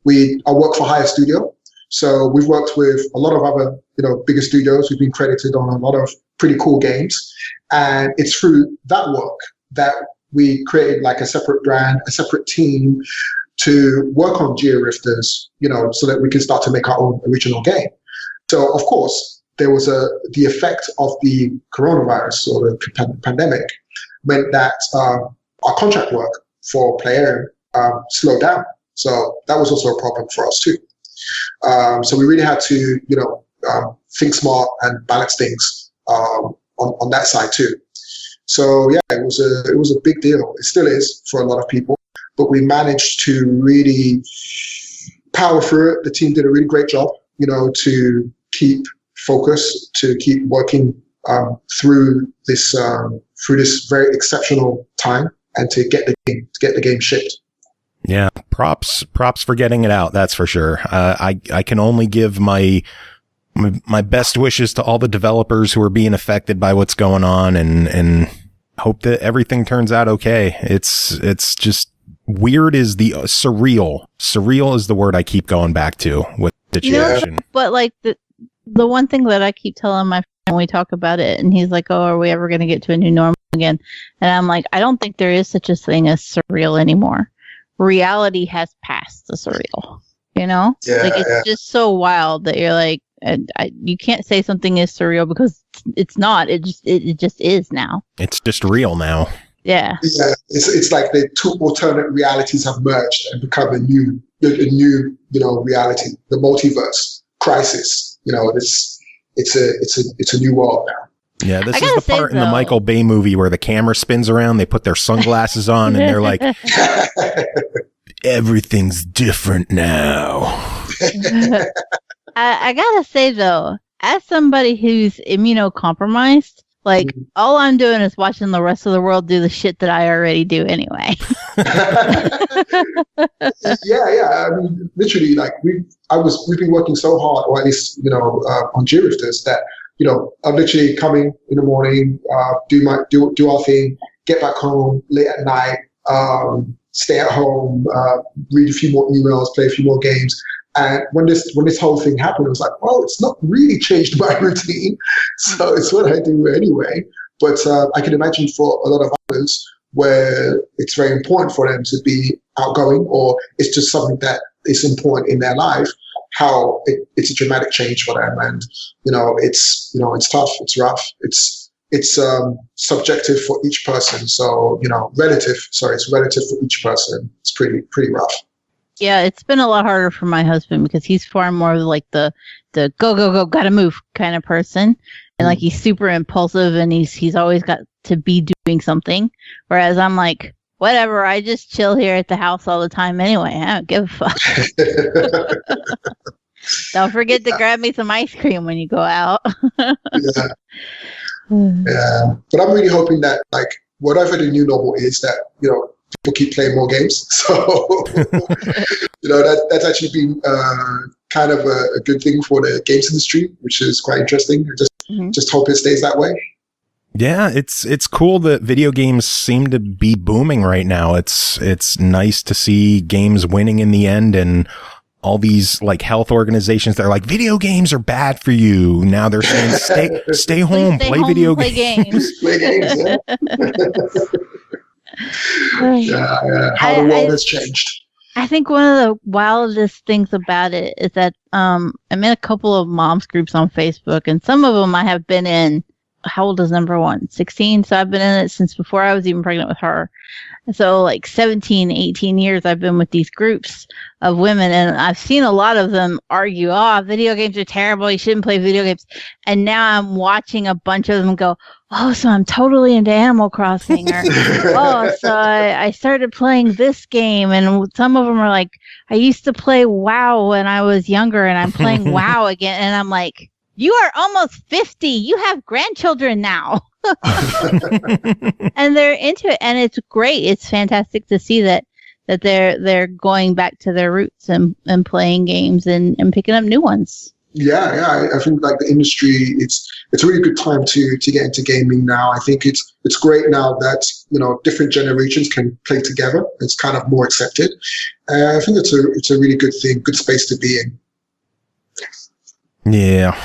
work for Hire Studio. So we've worked with a lot of other, bigger studios. We've been credited on a lot of pretty cool games. And it's through that work that we created like a separate brand, a separate team to work on Georifters, so that we can start to make our own original game. So of course, there was the effect of the coronavirus or the pandemic meant that our contract work for Playarium slowed down. So that was also a problem for us too. So we really had to, think smart and balance things on that side too. So yeah, it was a big deal. It still is for a lot of people, but we managed to really power through it. The team did a really great job, to keep focus, to keep working through this very exceptional time, and to get the game shipped. Yeah, props for getting it out. That's for sure. I can only give my best wishes to all the developers who are being affected by what's going on, and hope that everything turns out okay. It's just weird is the surreal. Surreal is the word I keep going back to with the situation. But like the one thing that I keep telling my friend when we talk about it, and he's like, "Oh, are we ever going to get to a new normal again?" And I'm like, I don't think there is such a thing as surreal anymore. Reality has passed the surreal. Yeah, it's just so wild that you're like, you can't say something is surreal because it's not. It just is now. It's just real now. Yeah. Yeah, it's like the 2 alternate realities have merged and become a new reality. The multiverse crisis. It's a new world now. Yeah, this is the part in the Michael Bay movie where the camera spins around, they put their sunglasses on, and they're like, everything's different now. I gotta say, though, as somebody who's immunocompromised, like, all I'm doing is watching the rest of the world do the shit that I already do anyway. Yeah. I mean, literally, like, we've been working so hard, or at least, on Georifters, that, I'm literally coming in the morning, do our thing, get back home late at night, stay at home, read a few more emails, play a few more games. And when this whole thing happened, it was like, well, it's not really changed my routine, so it's what I do anyway. But I can imagine for a lot of others where it's very important for them to be outgoing, or it's just something that is important in their life, how it's a dramatic change for them. And it's tough, it's rough, it's it's subjective for each person. So, it's relative for each person. It's pretty rough. Yeah, it's been a lot harder for my husband because he's far more like the go, gotta move kind of person. And like he's super impulsive and he's always got to be doing something. Whereas I'm like, whatever, I just chill here at the house all the time anyway. I don't give a fuck. Don't forget to grab me some ice cream when you go out. Yeah. But I'm really hoping that like whatever the new normal is, that people keep playing more games. So that's actually been kind of a good thing for the games industry, which is quite interesting. Just hope it stays that way. Yeah, it's cool that video games seem to be booming right now. It's nice to see games winning in the end, and all these like health organizations that are like, video games are bad for you. Now they're saying stay home, play video games. Play games, yeah. Yeah. How the world has changed. I think one of the wildest things about it is that I'm in a couple of moms groups on Facebook, and some of them I have been in. How old is number one? 16. So I've been in it since before I was even pregnant with her. So like 17, 18 years I've been with these groups of women, and I've seen a lot of them argue, video games are terrible, you shouldn't play video games. And now I'm watching a bunch of them go, so I'm totally into Animal Crossing, or so I started playing this game. And some of them are like, I used to play WoW when I was younger and I'm playing WoW again. And I'm like, you are almost 50. You have grandchildren now. And they're into it, and it's great. It's fantastic to see that they're going back to their roots and playing games and picking up new ones. Yeah. I think like the industry, it's a really good time to get into gaming now. I think it's great now that different generations can play together. It's kind of more accepted. I think it's a really good thing, good space to be in. Yeah.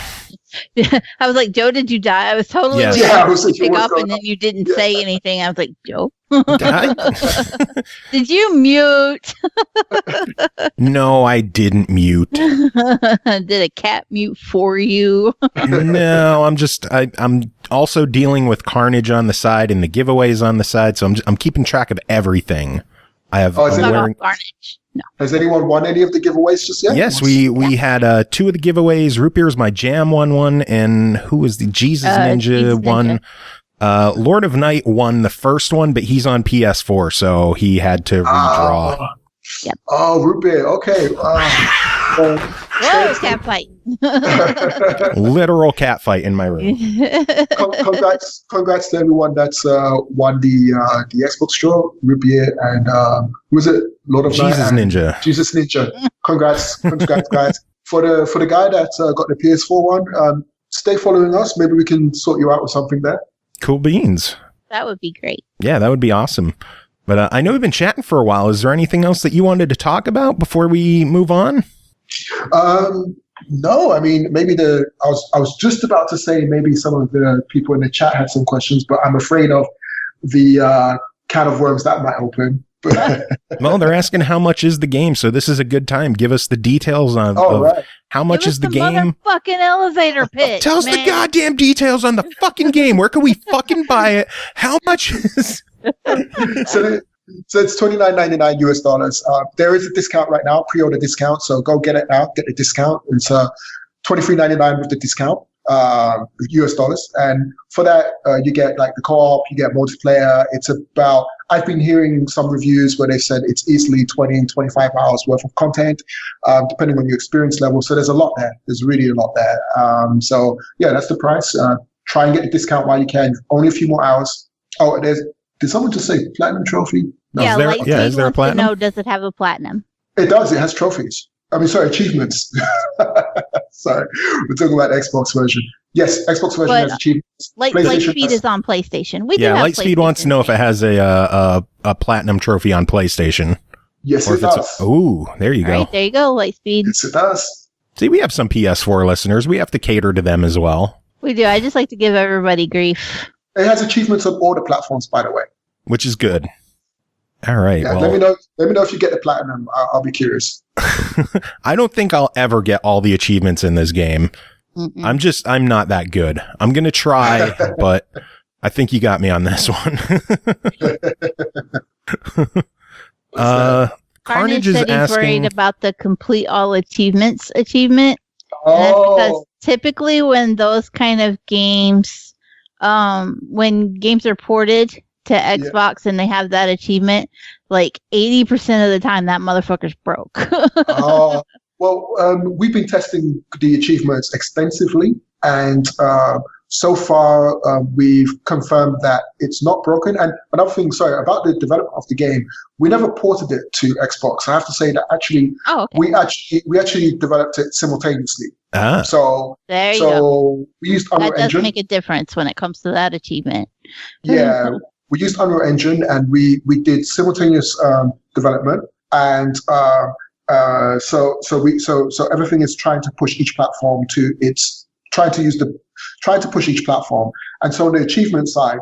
I was like, Joe, did you die? I was totally I was like, pick up, and then you didn't say anything. I was like, Joe, did you mute? No, I didn't mute. Did a cat mute for you? No, I'm also dealing with Carnage on the side and the giveaways on the side, so I'm keeping track of everything. I have. Carnage. No. Has anyone won any of the giveaways just yet? Yes, we had 2 of the giveaways. Root Beer's My Jam won one, and who was the Jesus Ninja one? Lord of Night won the first one, but he's on PS4, so he had to redraw. Yep. Oh, Root Beer. Okay. Whoa, cat fight. Literal cat fight in my room. Congrats to everyone that's won the Xbox draw. Root Beer and who was it? Lord of Jesus Night Ninja. Jesus Ninja. Congrats guys. For the guy that got the PS4 one, stay following us. Maybe we can sort you out with something there. Cool beans. That would be great. Yeah, that would be awesome. But I know we've been chatting for a while. Is there anything else that you wanted to talk about before we move on? No, I mean, maybe I was just about to say maybe some of the people in the chat had some questions, but I'm afraid of the can of worms that might open. Well, they're asking how much is the game, so this is a good time. Give us the details of how much is the game. Fucking elevator pitch. Tell us the goddamn details on the fucking game. Where can we fucking buy it? How much is? So it's $29.99 US. There is a discount right now, pre-order discount. So go get it now. Get the discount. It's $23.99 with the discount, US dollars. And for that, you get like the co-op, you get multiplayer. It's about. I've been hearing some reviews where they said it's easily 20 and 25 hours worth of content, depending on your experience level. So there's a lot there. There's really a lot there. So yeah, that's the price. Try and get the discount while you can. Only a few more hours. Oh, did someone just say platinum trophy? No. Yeah, is there a platinum? No, does it have a platinum? It does. It has trophies. I mean, sorry, achievements. Sorry, we're talking about the Xbox version. Yes, Xbox version has achievements. Lightspeed is on PlayStation. Lightspeed wants to know if it has a platinum trophy on PlayStation. Yes, it does. Oh, there you go. Right, there you go, Lightspeed. Yes, it does. See, we have some PS4 listeners. We have to cater to them as well. We do. I just like to give everybody grief. It has achievements on all the platforms, by the way. Which is good. All right. Yeah, let me know if you get the platinum. I'll be curious. I don't think I'll ever get all the achievements in this game. I'm not that good. I'm going to try, but I think you got me on this one. Carnage is said he's asking worried about the complete all achievements achievement. Oh, And that's because typically when those kind of games, when games are ported to Xbox and they have that achievement, like 80% of the time that motherfucker's broke. Well, we've been testing the achievements extensively, and so far we've confirmed that it's not broken. And another thing, sorry, about the development of the game, we never ported it to Xbox. I have to say that actually, we actually developed it simultaneously. So there you go. We used Unreal Engine. That does make a difference when it comes to that achievement. Yeah, we used Unreal Engine, and we did simultaneous development, and so everything is trying to push each platform to its trying to push each platform. And so on the achievement side,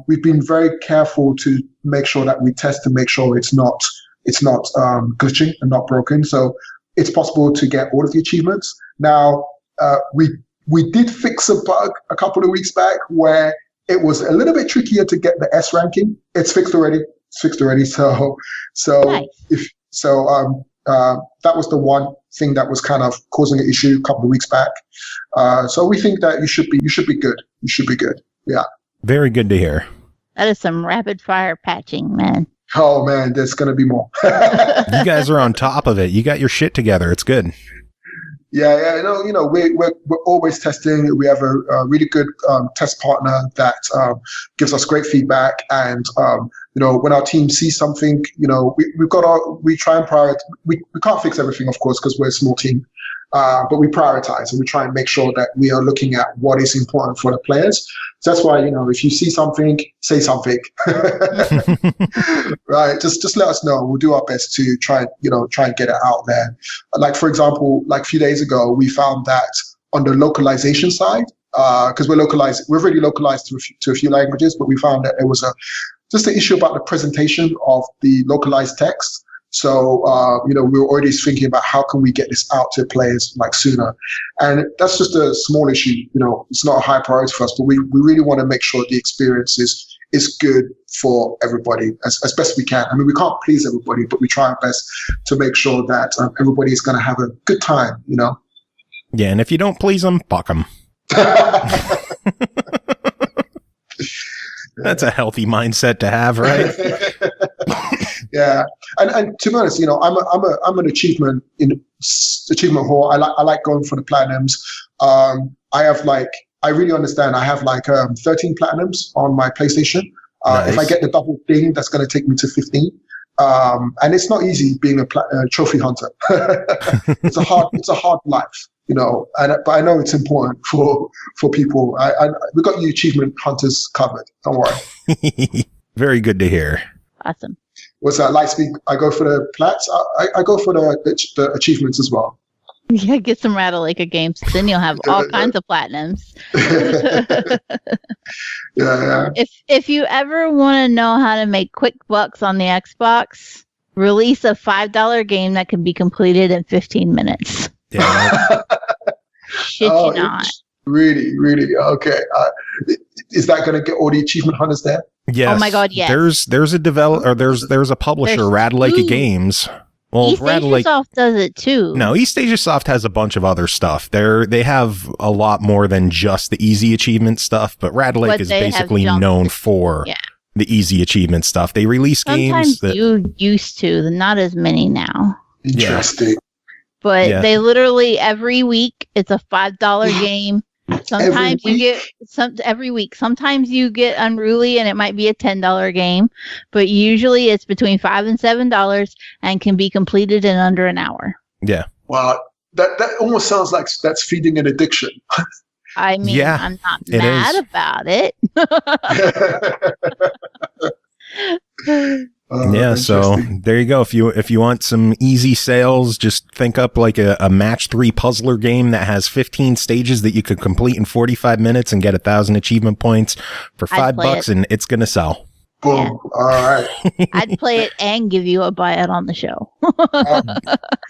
we've been very careful to make sure that we test to make sure it's not glitching and not broken. So it's possible to get all of the achievements. Now, we did fix a bug a couple of weeks back where it was a little bit trickier to get the S ranking. It's fixed already. So that was the one thing that was kind of causing an issue a couple of weeks back. So we think that you should be good. You should be good. Yeah. Very good to hear. That is some rapid fire patching, man. Oh man, there's going to be more. You guys are on top of it. You got your shit together. It's good. Yeah. We're always testing. We have a really good test partner that gives us great feedback. And when our team sees something, we try and prioritize. We can't fix everything, of course, because we're a small team. But we prioritize and we try and make sure that we are looking at what is important for the players. So that's why, if you see something, say something. Right? Just let us know. We'll do our best to try and get it out there. Like, for example, like a few days ago, we found that on the localization side, because we're already localized to a few languages, but we found that there was just an issue about the presentation of the localized text. So, we were already thinking about how can we get this out to players like sooner. And that's just a small issue. It's not a high priority for us, but we really want to make sure the experience is good for everybody as best we can. I mean, we can't please everybody, but we try our best to make sure that everybody is going to have a good time, Yeah, and if you don't please them, fuck them. That's a healthy mindset to have, right? Yeah, and to be honest, I'm an achievement whore. I like going for the platinums. I really understand. I have 13 platinums on my PlayStation. Nice. If I get the double thing, that's going to take me to 15. And it's not easy being a trophy hunter. It's a hard life, but I know it's important for people. We got you achievement hunters covered. Don't worry. Very good to hear. Awesome. What's that? Lightspeed. I go for the plats. I go for the achievements as well. Yeah, get some Ratalaika games. Then you'll have all kinds of platinums. Yeah. If you ever want to know how to make quick bucks on the Xbox, release a $5 game that can be completed in 15 minutes. Yeah. Shit you not. Really, really? Okay. Is that going to get all the achievement hunters there? Yes. Oh my God, yes. There's a there's a publisher, Ratalaika Games. Well, East Asia Soft does it too. No, East Asia Soft has a bunch of other stuff. They have a lot more than just the easy achievement stuff, but Ratalaika is basically known for the easy achievement stuff. They release games that you used to, not as many now. Interesting. But they literally every week it's a $5 game. Sometimes you get every week. Sometimes you get Unruly and it might be a $10 game, but usually it's between $5 and $7 and can be completed in under an hour. Yeah. Wow, that almost sounds like that's feeding an addiction. I mean, I'm not mad about it. So there you go. If you want some easy sales, just think up like a match 3 puzzler game that has 15 stages that you could complete in 45 minutes and get 1,000 achievement points for $5, and it's gonna sell. Boom! Yeah. All right. I'd play it and give you a buyout on the show. All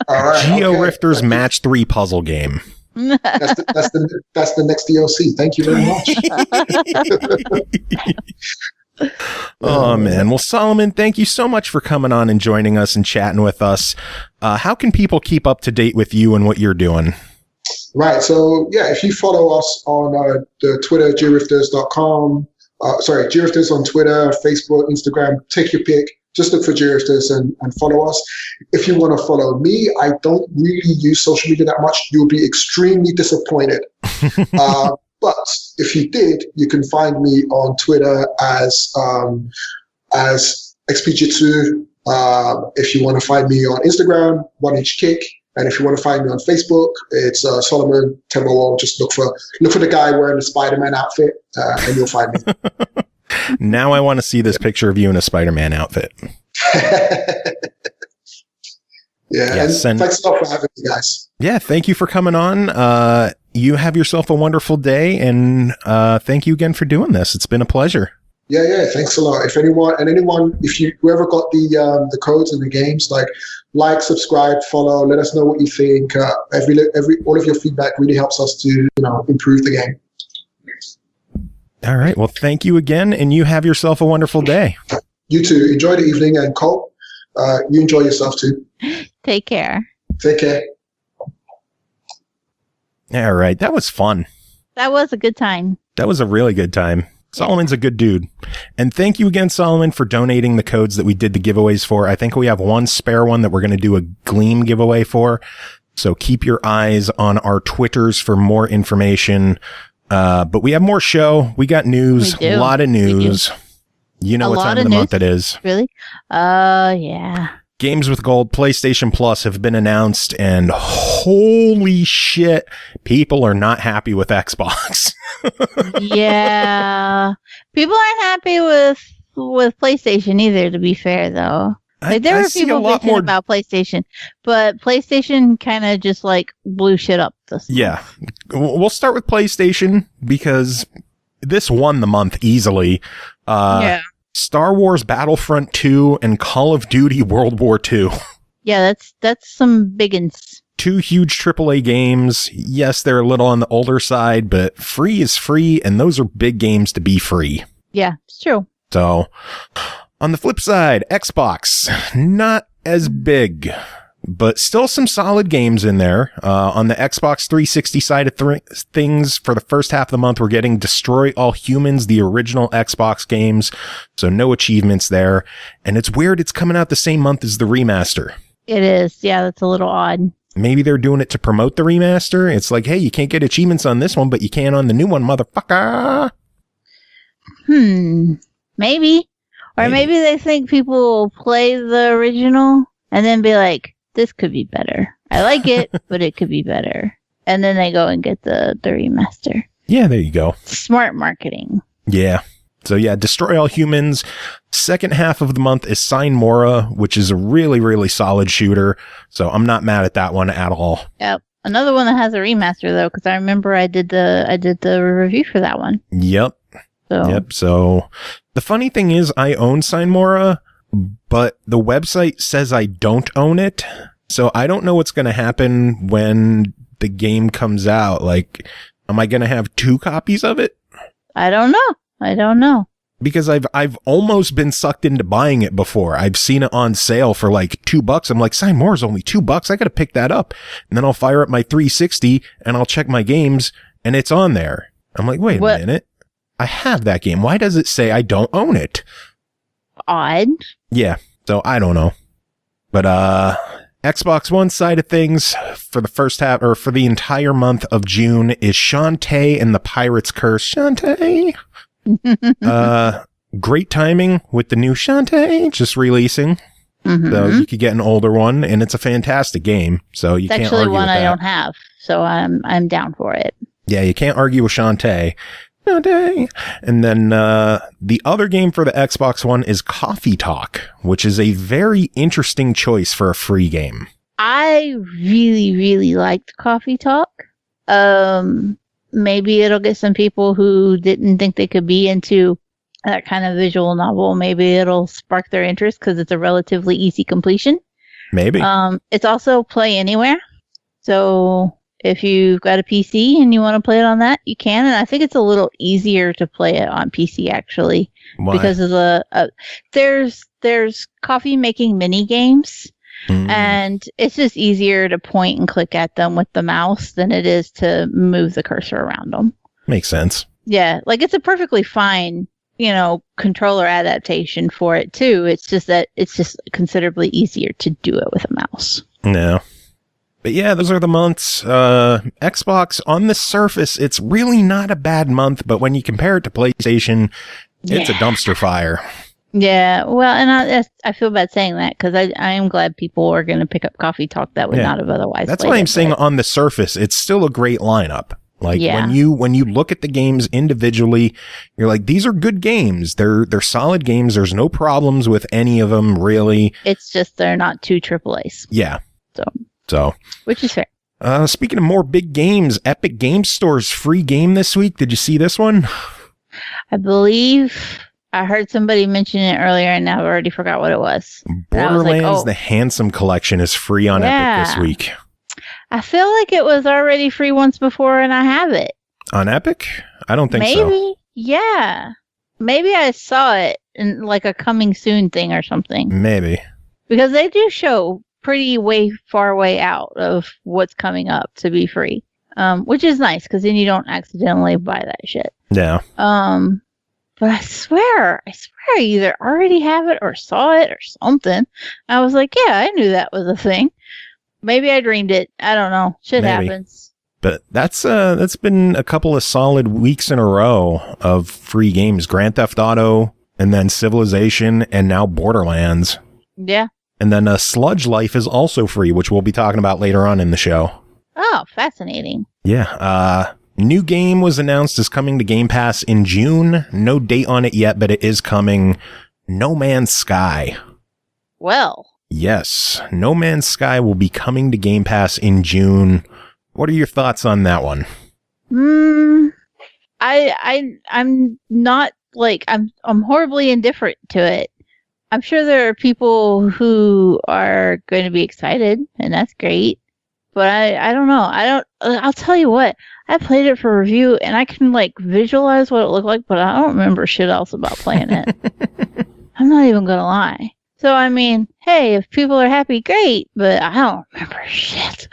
right. Georifters match 3 puzzle game. That's the next DLC. Thank you very much. Oh, man. Well, Solomon, thank you so much for coming on and joining us and chatting with us. How can people keep up to date with you and what you're doing? Right. So, yeah, if you follow us on the Twitter, georifters.com, Georifters on Twitter, Facebook, Instagram, take your pick. Just look for Georifters and follow us. If you want to follow me, I don't really use social media that much. You'll be extremely disappointed. But if you did, you can find me on Twitter as XPG2. If you want to find me on Instagram, 1HKick. And if you want to find me on Facebook, it's Solomon Temowo. Just look for the guy wearing the Spider-Man outfit, and you'll find me. Now I want to see this picture of you in a Spider-Man outfit. Yes, and thanks a lot for having me, guys. Yeah, thank you for coming on. You have yourself a wonderful day, and thank you again for doing this. It's been a pleasure. Yeah, thanks a lot. If anyone, whoever got the codes and the games, like, subscribe, follow, let us know what you think. All of your feedback really helps us to improve the game. All right. Well, thank you again, and you have yourself a wonderful day. You too. Enjoy the evening, and Cole, you enjoy yourself too. Take care. Take care. All right. That was fun. That was a good time. That was a really good time. Solomon's a good dude. And thank you again, Solomon, for donating the codes that we did the giveaways for. I think we have one spare one that we're going to do a Gleam giveaway for. So keep your eyes on our Twitters for more information. But we have more show. We got news, a lot of news. You know what time of the month it is. Really? Yeah. Games with Gold, PlayStation Plus have been announced, and holy shit, people are not happy with Xbox. Yeah. People aren't happy with PlayStation either, to be fair, though. There were people bitching about PlayStation, but PlayStation kind of just blew shit up this month. Yeah. We'll start with PlayStation because this won the month easily. Yeah. Star Wars Battlefront 2 and Call of Duty World War II. Yeah, that's some biggins. Two huge AAA games. Yes, they're a little on the older side, but free is free, and those are big games to be free. Yeah, it's true. So, on the flip side, Xbox, not as big, but still some solid games in there. On the Xbox 360 side of things, for the first half of the month, we're getting Destroy All Humans, the original Xbox games. So no achievements there. And it's weird, it's coming out the same month as the remaster. It is. Yeah, that's a little odd. Maybe they're doing it to promote the remaster. It's like, hey, you can't get achievements on this one, but you can on the new one, motherfucker. Maybe. Or maybe they think people will play the original and then be like, this could be better. I like it, but it could be better. And then they go and get the remaster. Yeah, there you go. Smart marketing. Yeah. So yeah, Destroy All Humans. Second half of the month is Sign Mora, which is a really, really solid shooter. So I'm not mad at that one at all. Yep. Another one that has a remaster though, because I remember I did the review for that one. Yep. So the funny thing is I own Sign Mora, but the website says I don't own it. So I don't know what's going to happen when the game comes out. Like, am I going to have 2 copies of it? I don't know. Because I've almost been sucked into buying it before. I've seen it on sale for $2. I'm like, Sign Mora's only $2. I got to pick that up. And then I'll fire up my 360 and I'll check my games and it's on there. I'm like, wait a minute. I have that game. Why does it say I don't own it? Odd. Yeah. So I don't know. But, Xbox One side of things for the first half or for the entire month of June is Shantae and the Pirate's Curse. Shantae. Great timing with the new Shantae just releasing. Mm-hmm. So you could get an older one and it's a fantastic game. So you can't argue with that. It's actually one I don't have. So I'm down for it. Yeah, you can't argue with Shantae. And then the other game for the Xbox One is Coffee Talk, which is a very interesting choice for a free game. I really, really liked Coffee Talk. Maybe it'll get some people who didn't think they could be into that kind of visual novel. Maybe it'll spark their interest because it's a relatively easy completion. Maybe. It's also play anywhere. So If you've got a PC and you want to play it on that, you can. And I think it's a little easier to play it on PC actually. Why? Because of there's coffee making mini games. And it's just easier to point and click at them with the mouse than it is to move the cursor around them. Makes sense. Yeah, like it's a perfectly fine, controller adaptation for it too. It's just that it's just considerably easier to do it with a mouse. No. But yeah, those are the months. Xbox on the surface, it's really not a bad month, but when you compare it to PlayStation, it's a dumpster fire. Yeah, well, and I feel bad saying that because I am glad people are going to pick up Coffee Talk that would not have otherwise. That's why I'm saying on the surface, it's still a great lineup. Like when you look at the games individually, you're like, these are good games. They're solid games. There's no problems with any of them really. It's just they're not two AAAs. Yeah. So which is fair. Speaking of more big games, Epic Game Store's free game this week. Did you see this one? I believe I heard somebody mention it earlier, and now I've already forgot what it was. Borderlands: The Handsome Collection is free on Epic this week. I feel like it was already free once before, and I have it. On Epic? I don't think so. Maybe. Yeah. Maybe I saw it in like a coming soon thing or something. Maybe. Because they do show pretty far way out of what's coming up to be free. Which is nice, because then you don't accidentally buy that shit. Yeah. But I swear I either already have it or saw it or something. I was like, yeah, I knew that was a thing. Maybe I dreamed it. I don't know. Shit happens. But that's been a couple of solid weeks in a row of free games. Grand Theft Auto, and then Civilization, and now Borderlands. Yeah. And then Sludge Life is also free, which we'll be talking about later on in the show. Oh, fascinating. Yeah. New game was announced as coming to Game Pass in June. No date on it yet, but it is coming. No Man's Sky. Well. Yes. No Man's Sky will be coming to Game Pass in June. What are your thoughts on that one? I'm not like I'm horribly indifferent to it. I'm sure there are people who are going to be excited, and that's great. But I don't know. I'll tell you what. I played it for review, and I can like visualize what it looked like, but I don't remember shit else about playing it. I'm not even gonna lie. So I mean, hey, if people are happy, great. But I don't remember shit.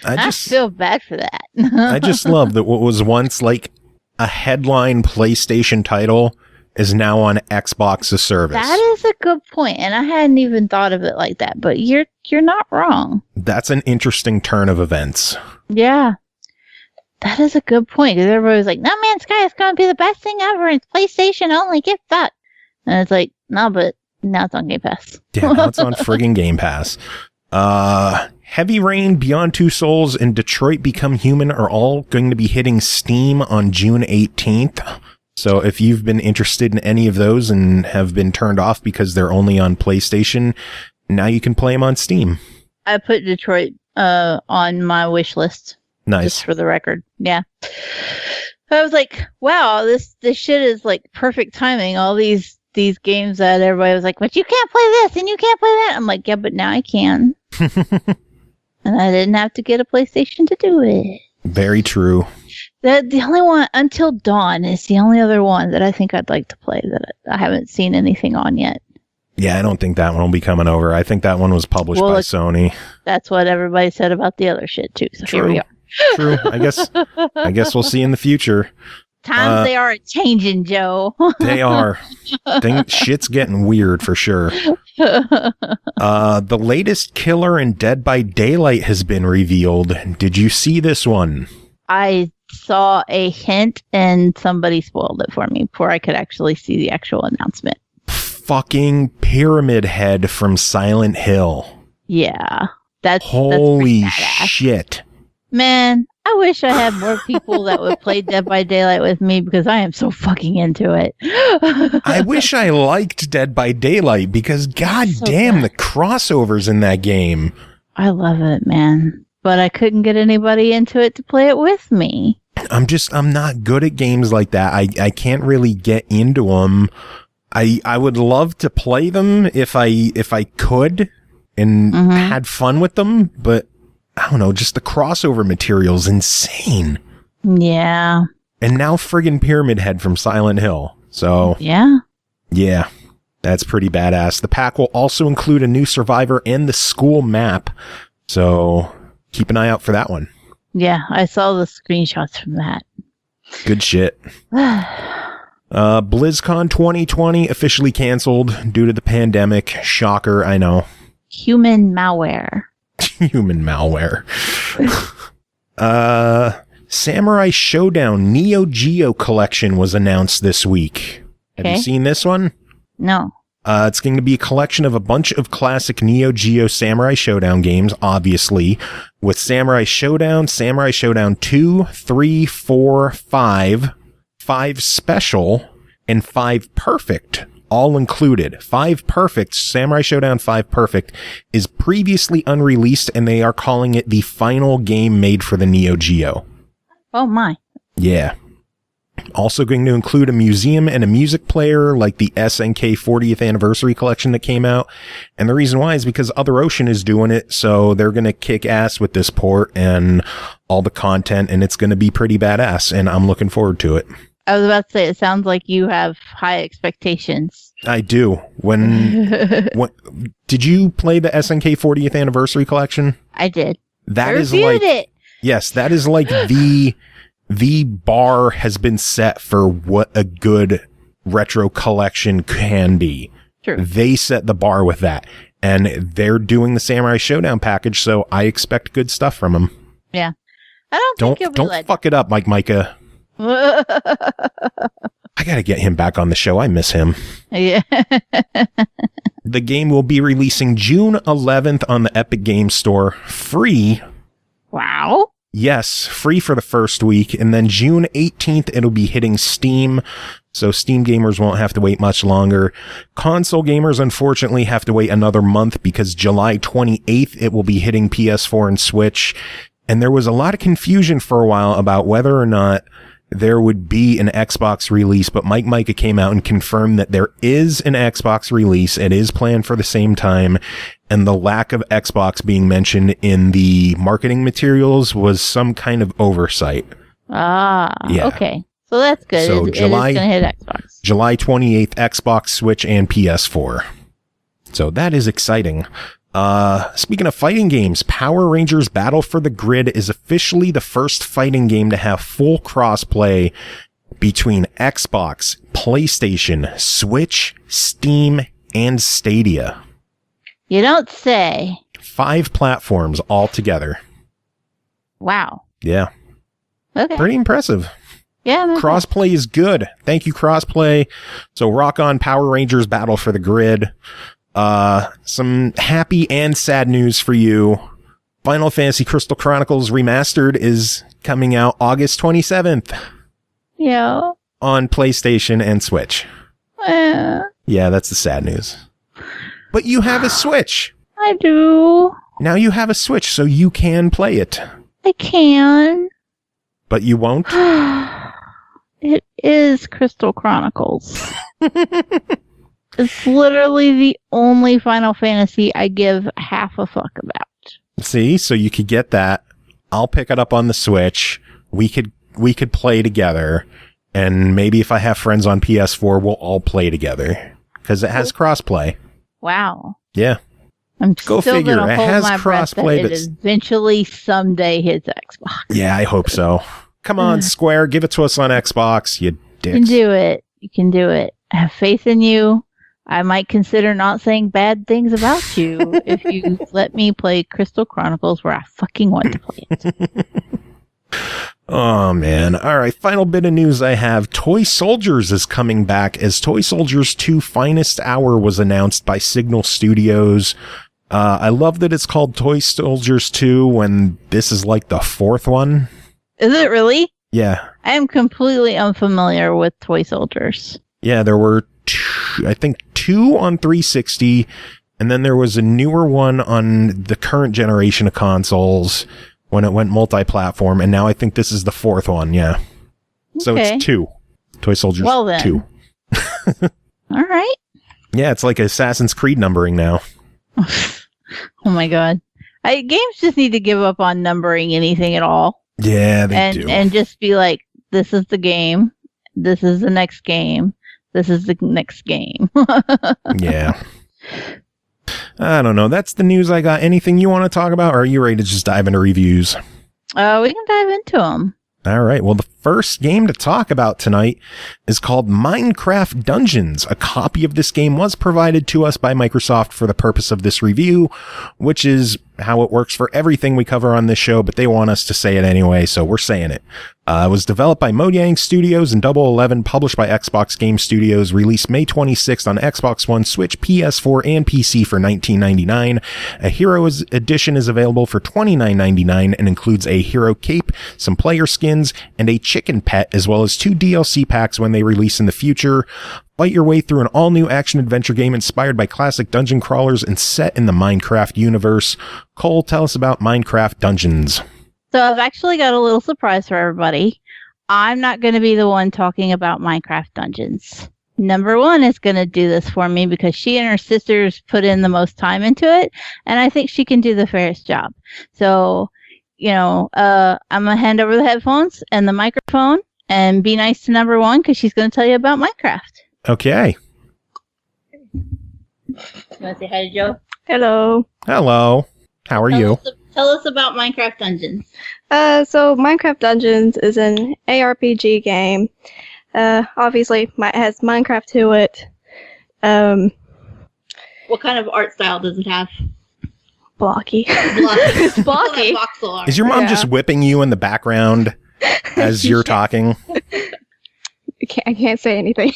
I feel bad for that. I just love that what was once like a headline PlayStation title is now on Xbox's service. That is a good point, and I hadn't even thought of it like that. But you're not wrong. That's an interesting turn of events. Yeah, that is a good point. Because everybody was like, "No Man's Sky is going to be the best thing ever. It's PlayStation only. Get fucked." And it's like, no, but now it's on Game Pass. Yeah, now it's on friggin' Game Pass. Heavy Rain, Beyond Two Souls, and Detroit Become Human are all going to be hitting Steam on June 18th. So if you've been interested in any of those and have been turned off because they're only on PlayStation, now you can play them on Steam. I put Detroit on my wish list. Nice. Just for the record. Yeah. I was like, wow, this shit is like perfect timing. All these games that everybody was like, but you can't play this and you can't play that. I'm like, yeah, but now I can. And I didn't have to get a PlayStation to do it. Very true. The only one, Until Dawn, is the only other one that I think I'd like to play that I haven't seen anything on yet. Yeah, I don't think that one will be coming over. I think that one was published by Sony. That's what everybody said about the other shit too. So here we are. True. I guess we'll see in the future. Times they are changing, Joe. They are. Shit's getting weird for sure. The latest killer in Dead by Daylight has been revealed. Did you see this one? I saw a hint and somebody spoiled it for me before I could actually see the actual announcement. Fucking Pyramidhead from Silent Hill. Yeah. That's holy shit. Man, I wish I had more people that would play Dead by Daylight with me because I am so fucking into it. I wish I liked Dead by Daylight because goddamn the crossovers in that game. I love it, man. But I couldn't get anybody into it to play it with me. I'm not good at games like that. I can't really get into them. I would love to play them if I could, and had fun with them, but I don't know, just the crossover material is insane. Yeah. And now friggin' Pyramidhead from Silent Hill. So, yeah, that's pretty badass. The pack will also include a new survivor and the school map. So, keep an eye out for that one. Yeah, I saw the screenshots from that. Good shit. BlizzCon 2020 officially canceled due to the pandemic. Shocker, I know. Human malware. Human malware. Samurai Shodown Neo Geo collection was announced this week. Have you seen this one? No. It's going to be a collection of a bunch of classic Neo Geo Samurai Shodown games, obviously, with Samurai Shodown 2, 3, 4, 5, 5 Special, and 5 Perfect, all included. 5 Perfect, Samurai Shodown 5 Perfect, is previously unreleased, and they are calling it the final game made for the Neo Geo. Oh my. Yeah. Also going to include a museum and a music player like the SNK 40th anniversary collection that came out. And the reason why is because Other Ocean is doing it. So they're going to kick ass with this port and all the content. And it's going to be pretty badass. And I'm looking forward to it. I was about to say, it sounds like you have high expectations. I do. When did you play the SNK 40th anniversary collection? I did. That is like it. Yes, that is like the bar has been set for what a good retro collection can be. True. They set the bar with that, and they're doing the Samurai Shodown package, so I expect good stuff from them. Yeah, I don't fuck it up, Micah. I gotta get him back on the show. I miss him. Yeah. The game will be releasing June 11th on the Epic Games Store, free. Wow. Yes, free for the first week, and then June 18th, it'll be hitting Steam, so Steam gamers won't have to wait much longer. Console gamers, unfortunately, have to wait another month because July 28th, it will be hitting PS4 and Switch, and there was a lot of confusion for a while about whether or not there would be an Xbox release, but Micah came out and confirmed that there is an Xbox release. It is planned for the same time, and the lack of Xbox being mentioned in the marketing materials was some kind of oversight. Okay. So that's good. So it is going to hit Xbox. July 28th, Xbox, Switch, and PS4. So that is exciting. Speaking of fighting games, Power Rangers Battle for the Grid is officially the first fighting game to have full crossplay between Xbox, PlayStation, Switch, Steam, and Stadia. You don't say. 5 platforms all together. Wow. Yeah. Okay. Pretty impressive. Yeah. Crossplay is good. Thank you, Crossplay. So rock on Power Rangers Battle for the Grid. Some happy and sad news for you. Final Fantasy Crystal Chronicles Remastered is coming out August 27th. Yeah. On PlayStation and Switch. Yeah, that's the sad news. But you have a Switch. I do. Now you have a Switch, so you can play it. I can. But you won't? It is Crystal Chronicles. It's literally the only Final Fantasy I give half a fuck about. See, so you could get that. I'll pick it up on the Switch. We could play together, and maybe if I have friends on PS4, we'll all play together because it has crossplay. Wow. Yeah. I'm Go still figure. Gonna it hold has my breath crossplay. that it eventually someday hits Xbox. Yeah, I hope so. Come on, Square, give it to us on Xbox, you dicks. You can do it. You can do it. I have faith in you. I might consider not saying bad things about you if you let me play Crystal Chronicles where I fucking want to play it. Oh, man. All right, final bit of news I have. Toy Soldiers is coming back as Toy Soldiers 2 Finest Hour was announced by Signal Studios. I love that it's called Toy Soldiers 2 when this is like the 4th one. Is it really? Yeah. I am completely unfamiliar with Toy Soldiers. Yeah, there were I think 2 on 360, and then there was a newer one on the current generation of consoles when it went multi-platform, and now I think this is the 4th one, yeah. So it's 2. Toy Soldiers 2. All right. Yeah, it's like Assassin's Creed numbering now. Oh my god. Games just need to give up on numbering anything at all. Yeah, they do. And just be like, this is the game. This is the next game. This is the next game. Yeah. I don't know. That's the news I got. Anything you want to talk about, or are you ready to just dive into reviews? We can dive into them. All right. Well, the first game to talk about tonight is called Minecraft Dungeons. A copy of this game was provided to us by Microsoft for the purpose of this review, which is how it works for everything we cover on this show, but they want us to say it anyway, so we're saying it. It was developed by Mojang Studios and Double 11, published by Xbox Game Studios, released May 26th on Xbox One, Switch, PS4, and PC for $19.99. A Heroes Edition is available for $29.99 and includes a hero cape, some player skins, and a chicken pet, as well as 2 DLC packs when they release in the future. Fight your way through an all-new action-adventure game inspired by classic dungeon crawlers and set in the Minecraft universe. Cole, tell us about Minecraft Dungeons. So I've actually got a little surprise for everybody. I'm not going to be the one talking about Minecraft Dungeons. Number one is going to do this for me because she and her sisters put in the most time into it, and I think she can do the fairest job. So, I'm going to hand over the headphones and the microphone and be nice to number one because she's going to tell you about Minecraft. Okay. You want to say hi to Joe? Hello. Hello. How are you? Tell us about Minecraft Dungeons. So Minecraft Dungeons is an ARPG game. Obviously, it has Minecraft to it. What kind of art style does it have? Blocky. It's blocky. Voxel art. Is your mom just whipping you in the background as you're talking? I can't say anything.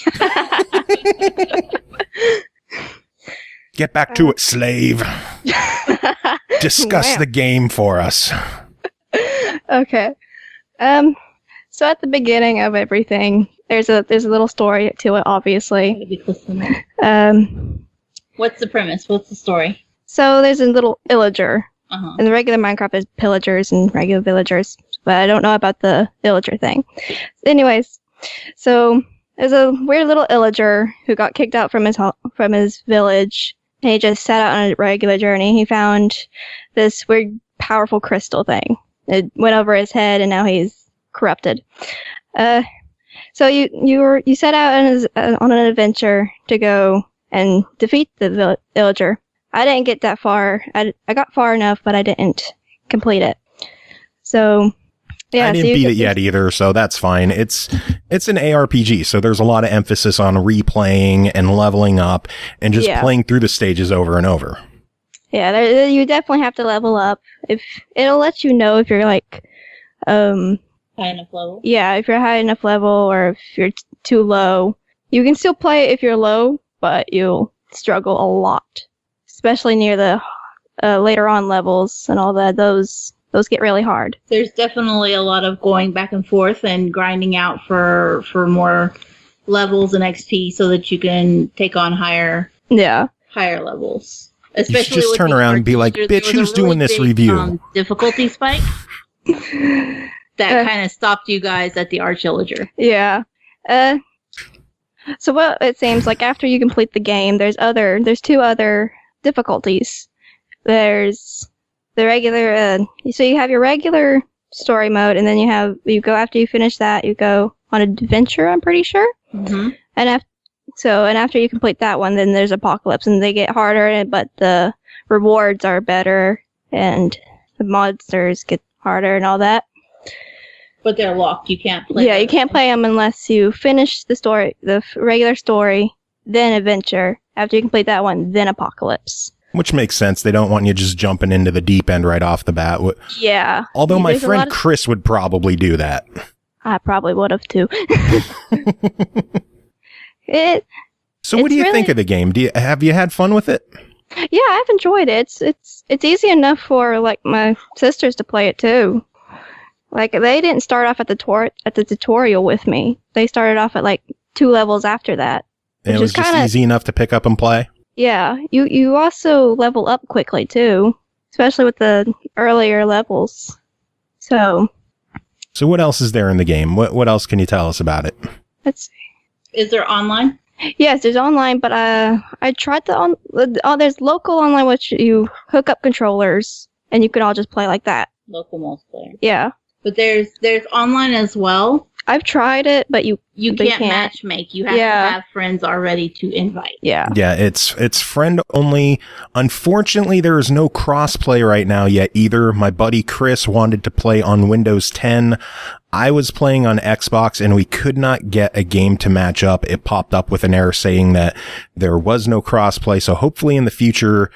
Get back to it, slave. Discuss the game for us. Okay. So at the beginning of everything, there's a little story to it, obviously. What's the premise? What's the story? So there's a little villager. Uh-huh. In the regular Minecraft, there's pillagers and regular villagers, but I don't know about the villager thing. Anyways, so there's a weird little villager who got kicked out from his village, and he just set out on a regular journey. He found this weird, powerful crystal thing. It went over his head, and now he's corrupted. So you set out on an adventure to go and defeat the villager. I didn't get that far. I got far enough, but I didn't complete it. So yeah, I didn't beat it yet either, so that's fine. It's an ARPG, so there's a lot of emphasis on replaying and leveling up and just playing through the stages over and over. Yeah, you definitely have to level up. If it'll let you know if you're like high enough level. Yeah, if you're high enough level or if you're too low. You can still play it if you're low, but you'll struggle a lot, especially near the later on levels and all that. Those get really hard. There's definitely a lot of going back and forth and grinding out for more levels and XP so that you can take on higher levels. Especially you should just turn around and be like, bitch, who's doing this review? Difficulty spike that kind of stopped you guys at the Arch-Illager. Yeah. So what it seems like after you complete the game, there's 2 other difficulties. There's the regular, so you have your regular story mode, and then you go after you finish that, you go on an adventure, I'm pretty sure. Mm-hmm. And after you complete that one, then there's Apocalypse, and they get harder, but the rewards are better, and the monsters get harder and all that. But they're locked. You can't play. Yeah, you can't play them unless you finish the story, the regular story, then adventure. After you complete that one, then Apocalypse. Which makes sense. They don't want you just jumping into the deep end right off the bat. Yeah. Although my friend Chris would probably do that. I probably would have too. So what do you think of the game? Have you had fun with it? Yeah, I've enjoyed it. It's easy enough for like my sisters to play it too. Like they didn't start off at the tutorial with me. They started off at like 2 levels after that. And it was just easy enough to pick up and play? Yeah, you also level up quickly too, especially with the earlier levels. So what else is there in the game? What else can you tell us about it? Let's see. Is there online? Yes, there's online, but I tried there's local online, which you hook up controllers and you can all just play like that. Local multiplayer. Yeah. But there's online as well. I've tried it, but you can't match make. You have to have friends already to invite. Yeah. Yeah, it's friend only. Unfortunately, there is no crossplay right now yet either. My buddy Chris wanted to play on Windows 10. I was playing on Xbox and we could not get a game to match up. It popped up with an error saying that there was no crossplay. So hopefully in the future,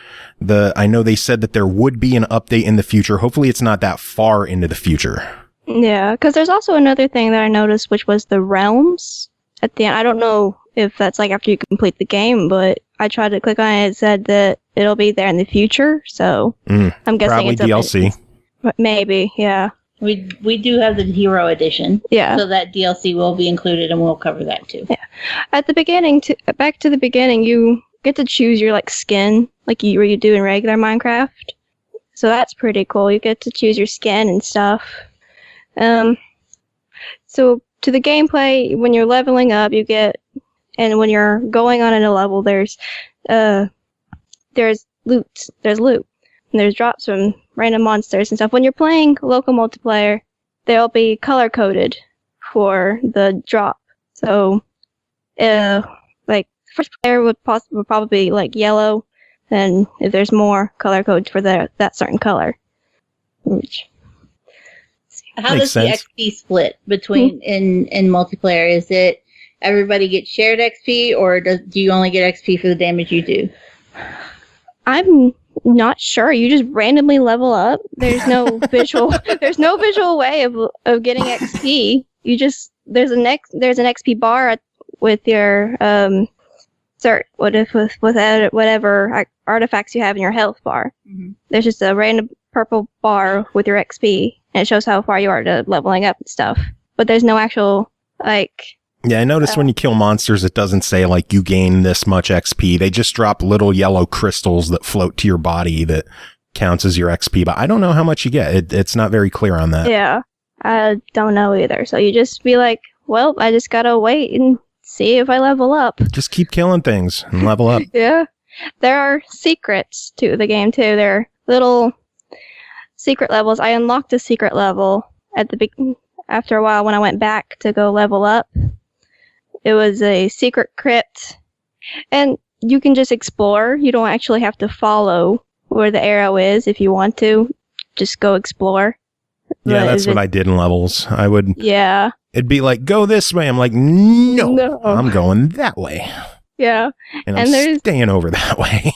I know they said that there would be an update in the future. Hopefully it's not that far into the future. Yeah, because there's also another thing that I noticed, which was the realms at the end. I don't know if that's like after you complete the game, but I tried to click on it. It said that it'll be there in the future, so I'm guessing probably it's DLC. Maybe, yeah. We do have the Hero Edition, yeah. So that DLC will be included, and we'll cover that too. Yeah, at the beginning, back to the beginning, you get to choose your like skin, like you do in regular Minecraft. So that's pretty cool. You get to choose your skin and stuff. So to the gameplay, when you're leveling up, and when you're going on in a level, there's loot, and there's drops from random monsters and stuff. When you're playing local multiplayer, they'll be color coded for the drop. So, like first player would probably be like yellow, and if there's more color codes for that certain color. How does the XP split between in multiplayer? Is it everybody gets shared XP, or do you only get XP for the damage you do? I'm not sure. You just randomly level up. There's no visual way of getting XP. You just there's an XP bar with your whatever artifacts you have in your health bar. Mm-hmm. There's just a random purple bar with your XP, and it shows how far you are to leveling up and stuff. But there's no actual, like... Yeah, I noticed when you kill monsters, it doesn't say, like, you gain this much XP. They just drop little yellow crystals that float to your body that counts as your XP. But I don't know how much you get. It's not very clear on that. Yeah, I don't know either. So you just be like, well, I just gotta wait and see if I level up. Just keep killing things and level up. Yeah. There are secrets to the game, too. There are little... secret levels. I unlocked a secret level after a while when I went back to go level up. It was a secret crypt, and you can just explore. You don't actually have to follow where the arrow is if you want to. Just go explore. Yeah, that's what I did in levels. I would. Yeah. It'd be like, go this way. I'm like, no. I'm going that way. Yeah. And I'm staying over that way.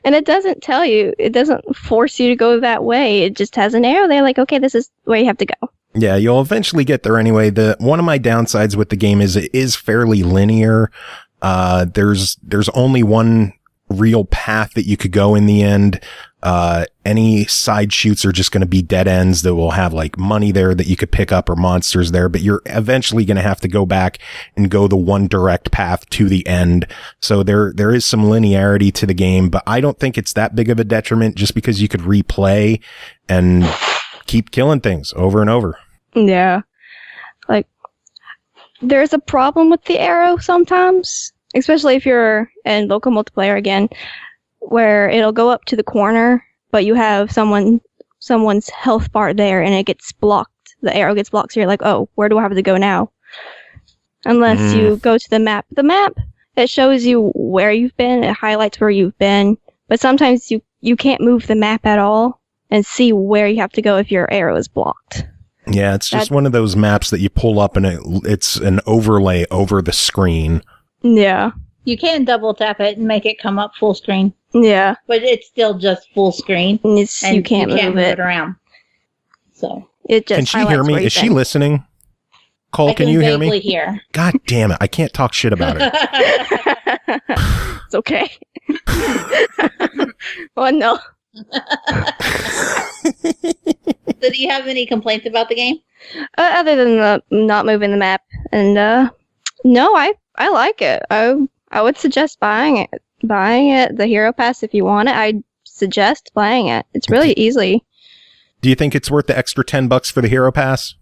And it doesn't tell you. It doesn't force you to go that way. It just has an arrow there like, okay, this is where you have to go. Yeah, you'll eventually get there anyway. One of my downsides with the game is it is fairly linear. There's only one real path that you could go in the end. Any side shoots are just going to be dead ends that will have like money there that you could pick up or monsters there, but you're eventually going to have to go back and go the one direct path to the end. So there is some linearity to the game, but I don't think it's that big of a detriment just because you could replay and keep killing things over and over. Yeah. Like, there's a problem with the arrow sometimes, especially if you're in local multiplayer again, where it'll go up to the corner, but you have someone's health bar there and it gets blocked. The arrow gets blocked, so you're like, oh, where do I have to go now? Unless you go to the map. The map, it shows you where you've been, it highlights where you've been, but sometimes you can't move the map at all and see where you have to go if your arrow is blocked. Yeah, it's just one of those maps that you pull up and it's an overlay over the screen. Yeah. You can double tap it and make it come up full screen. Yeah. But it's still just full screen. And you can't move it around. So it just Can she hear me? Is she listening? Cole, can you hear me? Hear. God damn it. I can't talk shit about her. It's okay. Oh, no. So do you have any complaints about the game? Other than not moving the map. And no, I like it. I would suggest buying it. The Hero Pass, if you want it, I'd suggest buying it. It's really easy. Do you think it's worth the extra $10 for the Hero Pass?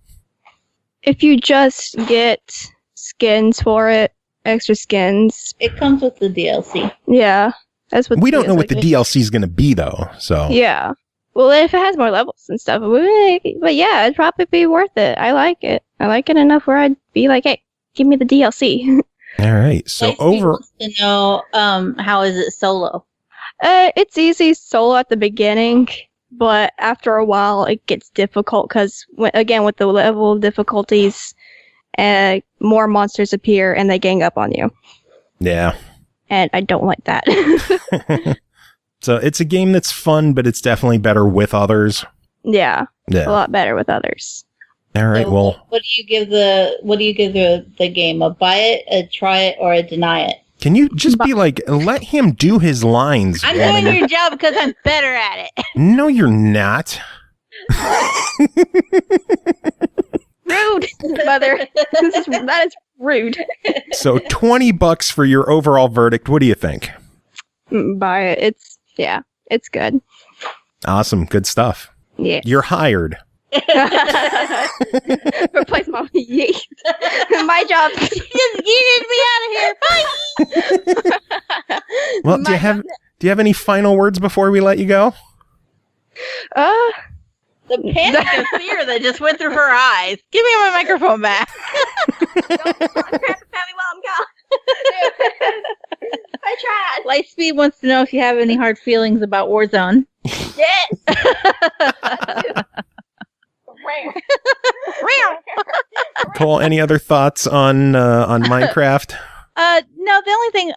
If you just get skins for it extra skins. It comes with the DLC. Yeah, that's what We don't know what the DLC is going to be, though. So Yeah. Well, if it has more levels and stuff, but yeah, it'd probably be worth it. I like it. I like it enough where I'd be like, hey, give me the DLC. All right. So wants to know, how is it solo? It's easy solo at the beginning, but after a while it gets difficult because, again, with the level of difficulties, more monsters appear and they gang up on you. Yeah. And I don't like that. So it's a game that's fun, but it's definitely better with others. Yeah. Yeah. A lot better with others. All right. So Well, what do you give the game? A buy it, a try it, or a deny it? can you just be like, let him do his lines? I'm woman. doing your job because I'm better at it. No, you're not. Rude, mother. That is rude. So $20 for your overall verdict. What do you think? Buy it. It's good. Awesome. Good stuff. Yeah. You're hired. Replace my yeet. My job. Just get me out of here. Bye. Well, do you have any final words before we let you go? The panic of fear that just went through her eyes. Give me my microphone back. Don't pat me while I'm gone. I tried. Lightspeed wants to know if you have any hard feelings about Warzone. Yes. Cole, any other thoughts on Minecraft? No, the only thing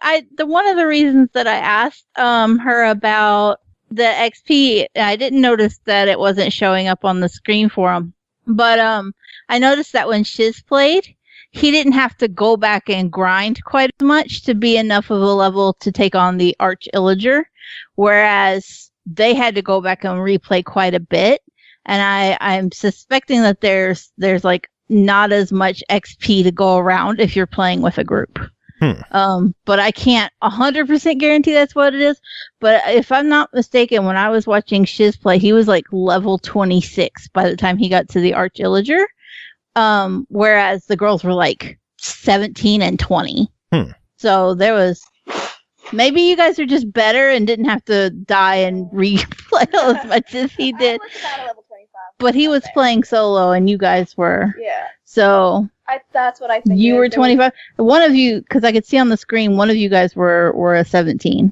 one of the reasons that I asked her about the XP, I didn't notice that it wasn't showing up on the screen for him. But I noticed that when Shiz played, he didn't have to go back and grind quite as much to be enough of a level to take on the Arch Illager, whereas they had to go back and replay quite a bit. And I'm suspecting that there's like not as much XP to go around if you're playing with a group. But I can't 100% guarantee that's what it is. But if I'm not mistaken, when I was watching Shiz play, he was like level 26 by the time he got to the Arch Illager. Whereas the girls were like 17 and 20. So there was, maybe you guys are just better and didn't have to die and replay as much as he did. But he was playing solo and you guys were. Yeah. So that's what I think. you were 25. One of you, because I could see on the screen, one of you guys were a 17.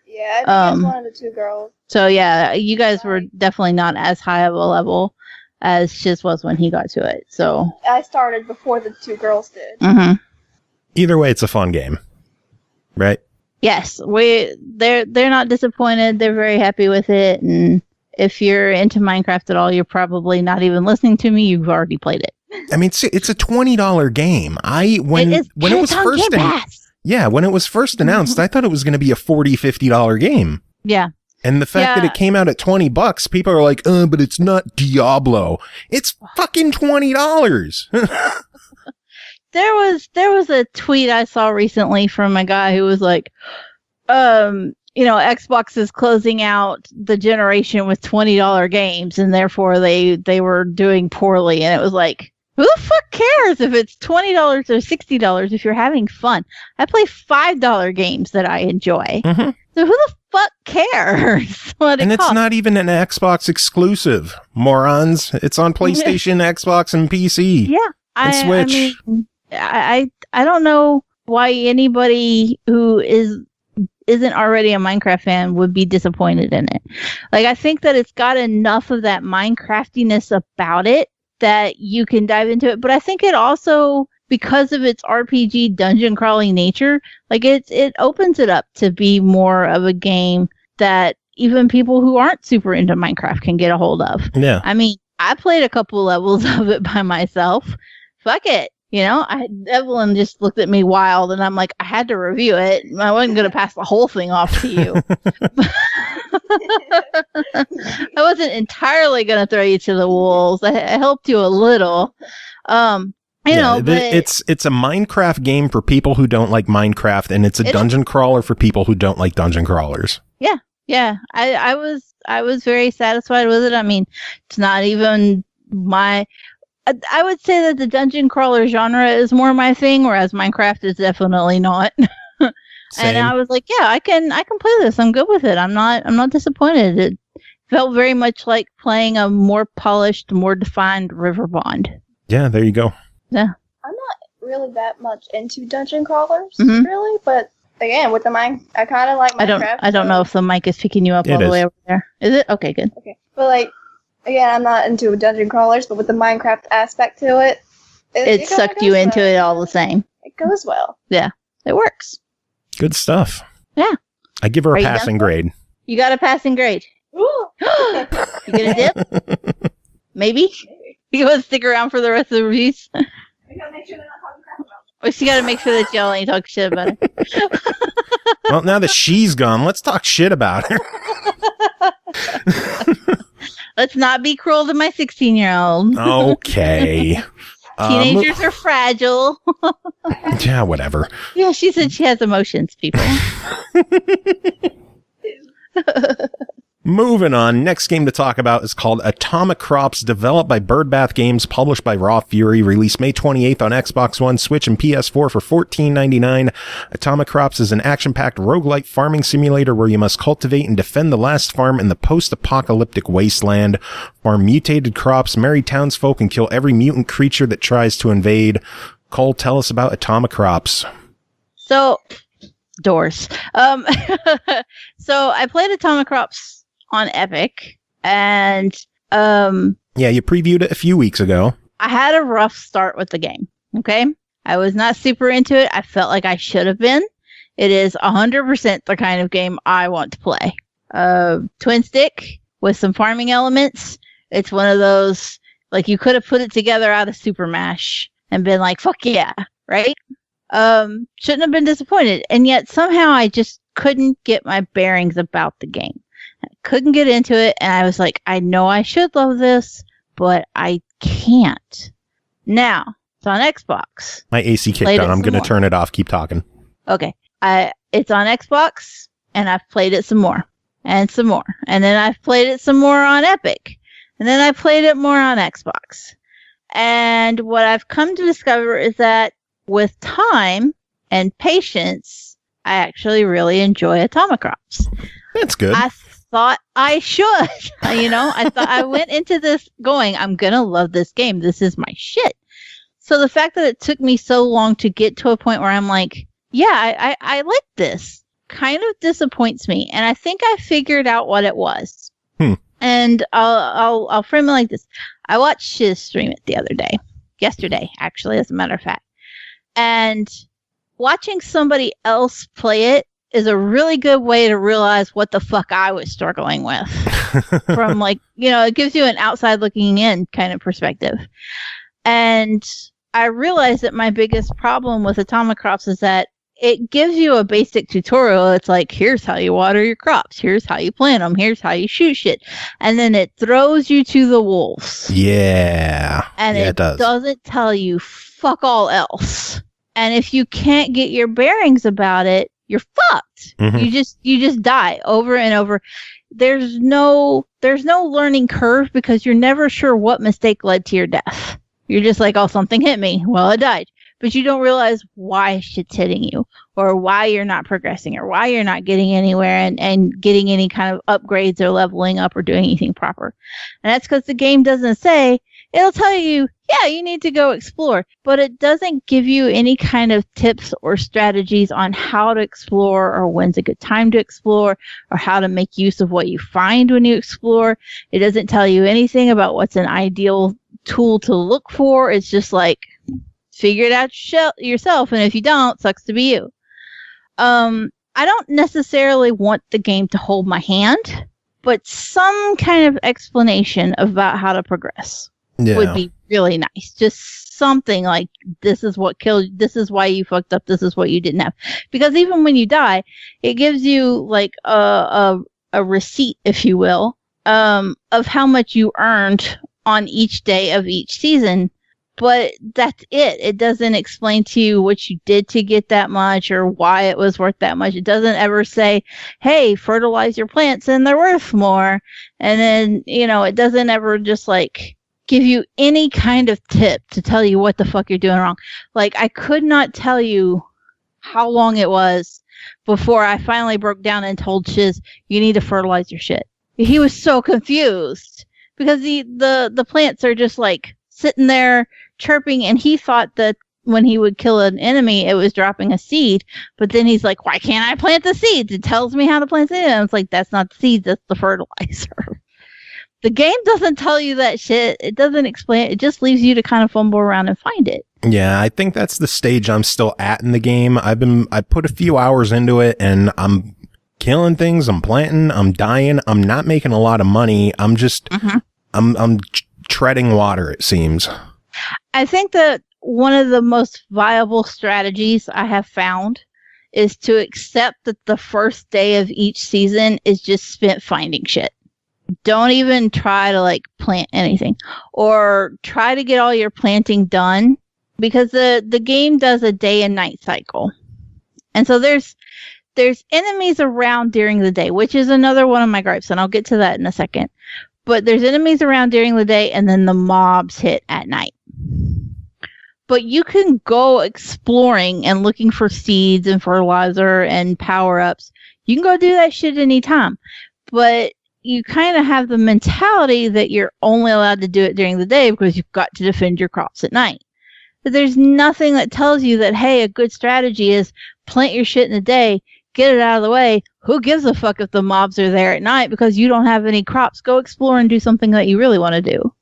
Yeah, I think one of the two girls. So yeah, you guys were definitely not as high of a level as Shiz was when he got to it. So I started before the two girls did. Mm-hmm. Either way, it's a fun game, right? Yes, they're not disappointed. They're very happy with it. And if you're into Minecraft at all, you're probably not even listening to me. You've already played it. I mean, it's a $20 game. When it was first when it was first announced, I thought it was going to be a $40, $50 game. Yeah. And the fact that it came out at $20, people are like, but it's not Diablo. It's fucking $20. There was a tweet I saw recently from a guy who was like, Xbox is closing out the generation with $20 games, and therefore they were doing poorly. And it was like, who the fuck cares if it's $20 or $60 if you're having fun? I play $5 games that I enjoy. Mm-hmm. So who the fuck cares what it costs? It's not even an Xbox exclusive, morons. It's on PlayStation, Xbox, and PC. Yeah. And Switch. I don't know why anybody who isn't already a Minecraft fan would be disappointed in it. Like, I think that it's got enough of that Minecraftiness about it that you can dive into it. But I think it also, because of its RPG dungeon crawling nature, like it opens it up to be more of a game that even people who aren't super into Minecraft can get a hold of. Yeah. I mean, I played a couple levels of it by myself. Fuck it. Evelyn just looked at me wild, and I'm like, I had to review it. I wasn't going to pass the whole thing off to you. I wasn't entirely going to throw you to the wolves. I helped you a little. But it's a Minecraft game for people who don't like Minecraft, and it's a dungeon crawler for people who don't like dungeon crawlers. Yeah. Yeah. I was very satisfied with it. I mean, it's not even I would say that the dungeon crawler genre is more my thing, whereas Minecraft is definitely not. And I was like, yeah, I can play this. I'm good with it. I'm not disappointed. It felt very much like playing a more polished, more defined River Bond. Yeah, there you go. Yeah. I'm not really that much into dungeon crawlers, really, but again, with the I kind of like Minecraft. I don't know if the mic is picking you up all the way over there. Is it? Okay, good. Okay. But like, again, I'm not into dungeon crawlers, but with the Minecraft aspect to it, it sucked you into it all the same. It goes well. Yeah, it works. Good stuff. Yeah. I give her a passing grade. You got a passing grade. Ooh. You get a dip? Maybe? You want to stick around for the rest of the reviews? We gotta make sure they're not talking crap about it. We just gotta make sure that y'all ain't talking shit about her. Well, now that she's gone, let's talk shit about her. Let's not be cruel to my 16-year-old. Okay. Teenagers are fragile. Yeah, whatever. Yeah, she said she has emotions, people. Moving on, next game to talk about is called Atomic Crops, developed by Birdbath Games, published by Raw Fury, released May 28th on Xbox One, Switch, and PS4 for $14.99. Atomic Crops is an action-packed roguelike farming simulator where you must cultivate and defend the last farm in the post-apocalyptic wasteland, farm mutated crops, marry townsfolk, and kill every mutant creature that tries to invade. Cole, tell us about Atomic Crops. So, doors. So I played Atomic Crops on Epic, and yeah, you previewed it a few weeks ago. I had a rough start with the game. Okay, I was not super into it. I felt like I should have been. It is 100% the kind of game I want to play. Twin stick with some farming elements. It's one of those, like, you could have put it together out of Super Mash and been like, fuck yeah, right? Shouldn't have been disappointed, and yet somehow I just couldn't get my bearings about the game. I couldn't get into it, and I was like, I know I should love this, but I can't. Now, it's on Xbox. My AC kicked on. I'm going to turn it off. Keep talking. Okay. It's on Xbox, and I've played it some more, and some more. And then I've played it some more on Epic. And then I played it more on Xbox. And what I've come to discover is that with time and patience, I actually really enjoy Atomic Crops. That's good. I thought I should. I thought I went into this going, I'm going to love this game. This is my shit. So the fact that it took me so long to get to a point where I'm like, yeah, I like this, kind of disappoints me. And I think I figured out what it was. And I'll frame it like this. I watched Shiz stream it the other day. Yesterday, actually, as a matter of fact. And watching somebody else play it is a really good way to realize what the fuck I was struggling with. From it gives you an outside looking in kind of perspective. And I realized that my biggest problem with Atomic Crops is that it gives you a basic tutorial. It's like, here's how you water your crops. Here's how you plant them. Here's how you shoot shit. And then it throws you to the wolves. Yeah. And it doesn't tell you fuck all else. And if you can't get your bearings about it, you're fucked. Mm-hmm. You just die over and over. There's no learning curve because you're never sure what mistake led to your death. You're just like, oh, something hit me. Well, I died. But you don't realize why shit's hitting you, or why you're not progressing, or why you're not getting anywhere and getting any kind of upgrades or leveling up or doing anything proper. And that's because the game doesn't say, it'll tell you, yeah, you need to go explore, but it doesn't give you any kind of tips or strategies on how to explore, or when's a good time to explore, or how to make use of what you find when you explore. It doesn't tell you anything about what's an ideal tool to look for. It's just like, figure it out yourself, and if you don't, sucks to be you. I don't necessarily want the game to hold my hand, but some kind of explanation about how to progress would be really nice. Just something like, this is what killed, this is why you fucked up, this is what you didn't have. Because even when you die, it gives you like a receipt, if you will, of how much you earned on each day of each season. But that's it. It doesn't explain to you what you did to get that much or why it was worth that much. It doesn't ever say, hey, fertilize your plants and they're worth more. And then, it doesn't ever just like give you any kind of tip to tell you what the fuck you're doing wrong. Like, I could not tell you how long it was before I finally broke down and told Shiz, you need to fertilize your shit. He was so confused because the plants are just like sitting there chirping, and he thought that when he would kill an enemy, it was dropping a seed. But then he's like, why can't I plant the seeds? It tells me how to plant it. And it's like, that's not the seeds, that's the fertilizer. The game doesn't tell you that shit. It doesn't explain it. It just leaves you to kind of fumble around and find it. Yeah, I think that's the stage I'm still at in the game. I put a few hours into it, and I'm killing things. I'm planting. I'm dying. I'm not making a lot of money. I'm just, I'm treading water, it seems. I think that one of the most viable strategies I have found is to accept that the first day of each season is just spent finding shit. Don't even try to like plant anything or try to get all your planting done, because the game does a day and night cycle. And so there's enemies around during the day, which is another one of my gripes, and I'll get to that in a second. But there's enemies around during the day, and then the mobs hit at night. But you can go exploring and looking for seeds and fertilizer and power-ups. You can go do that shit anytime. But you kind of have the mentality that you're only allowed to do it during the day because you've got to defend your crops at night. But there's nothing that tells you that, hey, a good strategy is plant your shit in the day, get it out of the way. Who gives a fuck if the mobs are there at night because you don't have any crops? Go explore and do something that you really want to do.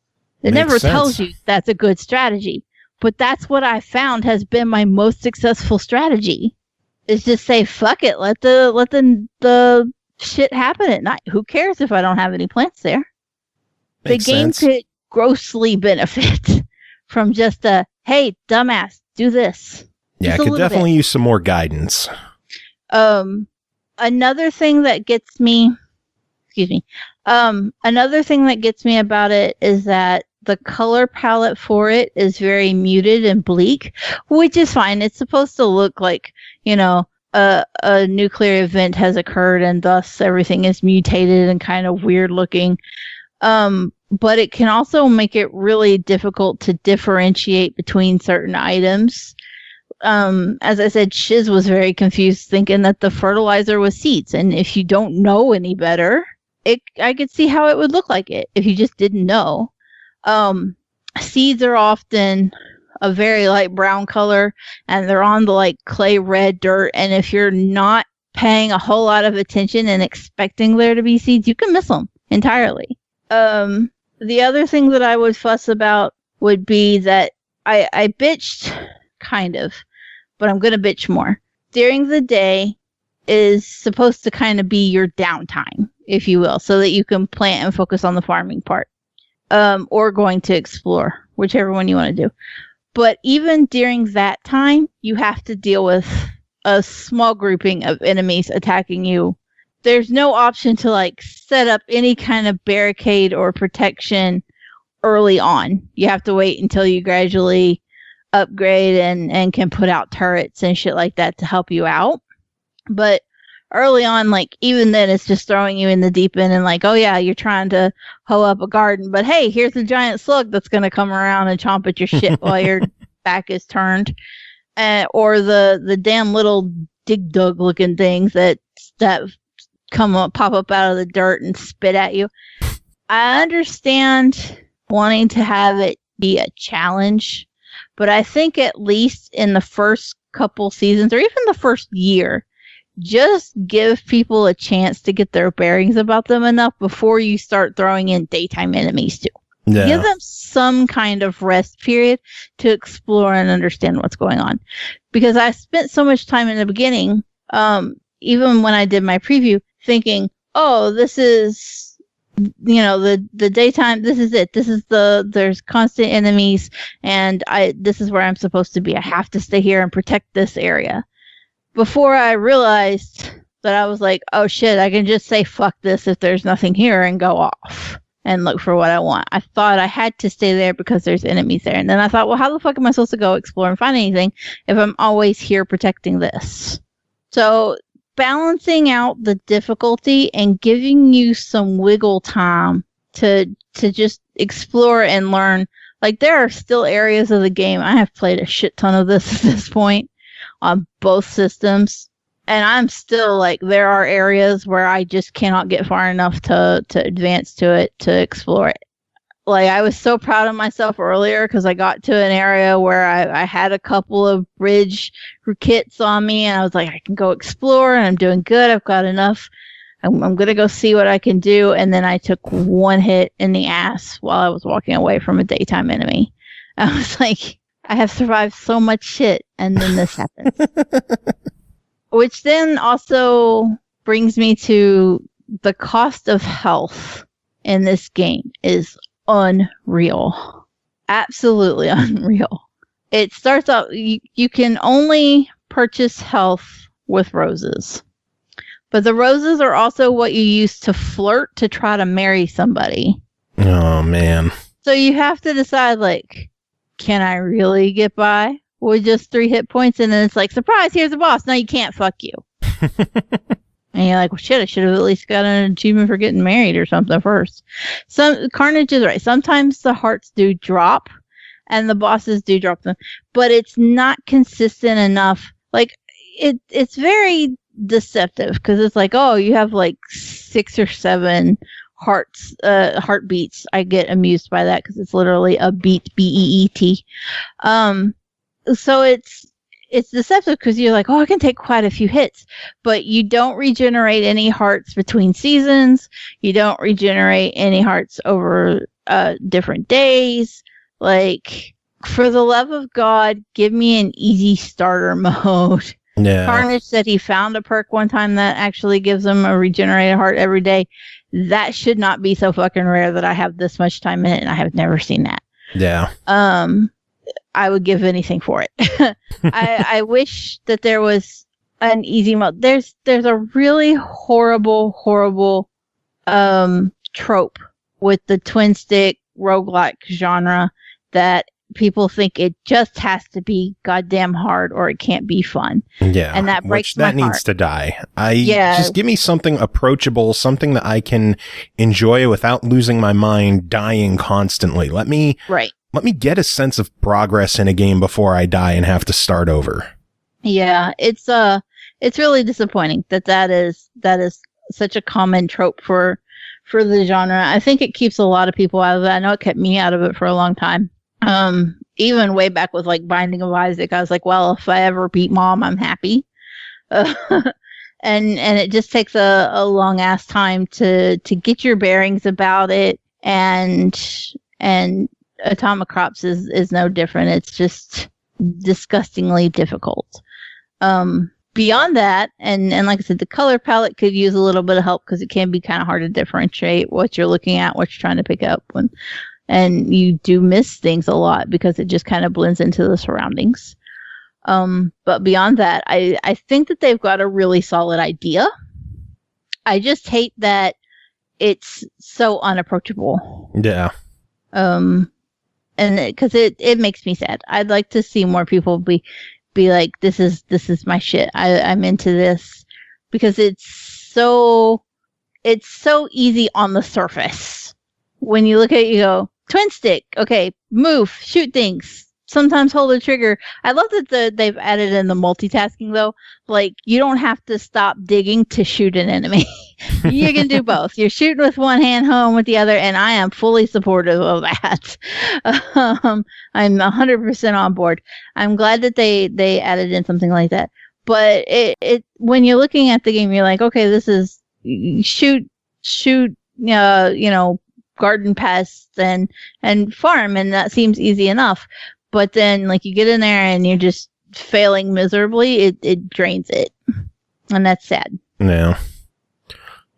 It never tells you that's a good strategy. But that's what I found has been my most successful strategy. Is just say, fuck it, let the shit happen at night. Who cares if I don't have any plants there? Makes the game sense. could grossly benefit from just a, hey, dumbass, do this. Yeah, I could definitely use some more guidance. Another thing that gets me, another thing that gets me about it is that the color palette for it is very muted and bleak, which is fine. It's supposed to look like, a nuclear event has occurred and thus everything is mutated and kind of weird looking. But it can also make it really difficult to differentiate between certain items. As I said, Shiz was very confused thinking that the fertilizer was seeds. And if you don't know any better, I could see how it would look like it if you just didn't know. Seeds are often a very light brown color, and they're on the like clay red dirt. And if you're not paying a whole lot of attention and expecting there to be seeds, you can miss them entirely. The other thing that I would fuss about would be that I bitched kind of, but I'm going to bitch more. During the day is supposed to kind of be your downtime, if you will, so that you can plant and focus on the farming part. Or going to explore, whichever one you want to do. But even during that time, you have to deal with a small grouping of enemies attacking you. There's no option to like set up any kind of barricade or protection early on. You have to wait until you gradually upgrade and can put out turrets and shit like that to help you out. But early on, like, even then, it's just throwing you in the deep end and like, oh yeah, you're trying to hoe up a garden, but hey, here's a giant slug that's going to come around and chomp at your shit while your back is turned. Or the damn little dig dug looking things that pop up out of the dirt and spit at you. I understand wanting to have it be a challenge, but I think at least in the first couple seasons or even the first year, just give people a chance to get their bearings about them enough before you start throwing in daytime enemies too. Yeah. Give them some kind of rest period to explore and understand what's going on. Because I spent so much time in the beginning, even when I did my preview, thinking, oh, this is, the daytime, this is it. There's constant enemies and this is where I'm supposed to be. I have to stay here and protect this area. Before I realized that I was like, oh shit, I can just say fuck this if there's nothing here and go off and look for what I want. I thought I had to stay there because there's enemies there. And then I thought, well, how the fuck am I supposed to go explore and find anything if I'm always here protecting this? So balancing out the difficulty and giving you some wiggle time to just explore and learn. Like, there are still areas of the game. I have played a shit ton of this at this point on both systems. And I'm still like, there are areas where I just cannot get far enough to advance to it, to explore it. Like, I was so proud of myself earlier because I got to an area where I had a couple of bridge kits on me, and I was like, I can go explore, and I'm doing good. I've got enough. I'm going to go see what I can do. And then I took one hit in the ass while I was walking away from a daytime enemy. I was like, I have survived so much shit, and then this happens. Which then also brings me to the cost of health in this game is unreal. Absolutely unreal. It starts out, you can only purchase health with roses. But the roses are also what you use to flirt to try to marry somebody. Oh, man. So you have to decide, like, can I really get by with just 3 hit points? And then it's like, surprise, here's the boss. No, you can't. Fuck you. And you're like, well, shit, I should have at least got an achievement for getting married or something first. Carnage is right. Sometimes the hearts do drop and the bosses do drop them. But it's not consistent enough. Like, it's very deceptive because it's like, oh, you have like 6 or 7 heartbeats. I get amused by that because it's literally a beat, B-E-E-T. So it's deceptive because you're like, oh, I can take quite a few hits, but you don't regenerate any hearts between seasons. You don't regenerate any hearts over different days. Like, for the love of God, give me an easy starter mode. Yeah. Carnage said he found a perk one time that actually gives him a regenerated heart every day. That should not be so fucking rare that I have this much time in it, and I have never seen that. Yeah. I would give anything for it. I wish that there was an easy mode. There's a really horrible trope with the twin stick roguelike genre that people think it just has to be goddamn hard or it can't be fun. Yeah. And that breaks my heart. That needs to die. Just give me something approachable, something that I can enjoy without losing my mind, dying constantly. Let me get a sense of progress in a game before I die and have to start over. Yeah, it's really disappointing that is such a common trope for the genre. I think it keeps a lot of people out of it. I know it kept me out of it for a long time. Even way back with like Binding of Isaac, I was like, well, if I ever beat Mom, I'm happy. And it just takes a long ass time to get your bearings about it, and Atomic Crops is no different. It's just disgustingly difficult. Beyond that, and like I said, the color palette could use a little bit of help because it can be kind of hard to differentiate what you're looking at, what you're trying to pick up, and you do miss things a lot because it just kind of blends into the surroundings. But beyond that, I think that they've got a really solid idea. I just hate that it's so unapproachable. Yeah. And because it makes me sad. I'd like to see more people be like, this is my shit. I'm into this because it's so easy on the surface. When you look at it, you go, twin stick, okay, move, shoot things. Sometimes hold the trigger. I love that they've added in the multitasking though. Like, you don't have to stop digging to shoot an enemy. You can do both. You're shooting with one hand, home with the other, and I am fully supportive of that. I'm 100% on board. I'm glad that they added in something like that. But it when you're looking at the game, you're like, okay, this is shoot, garden pests and farm, and that seems easy enough. But then, like, you get in there and you're just failing miserably. It drains it, and that's sad. Yeah.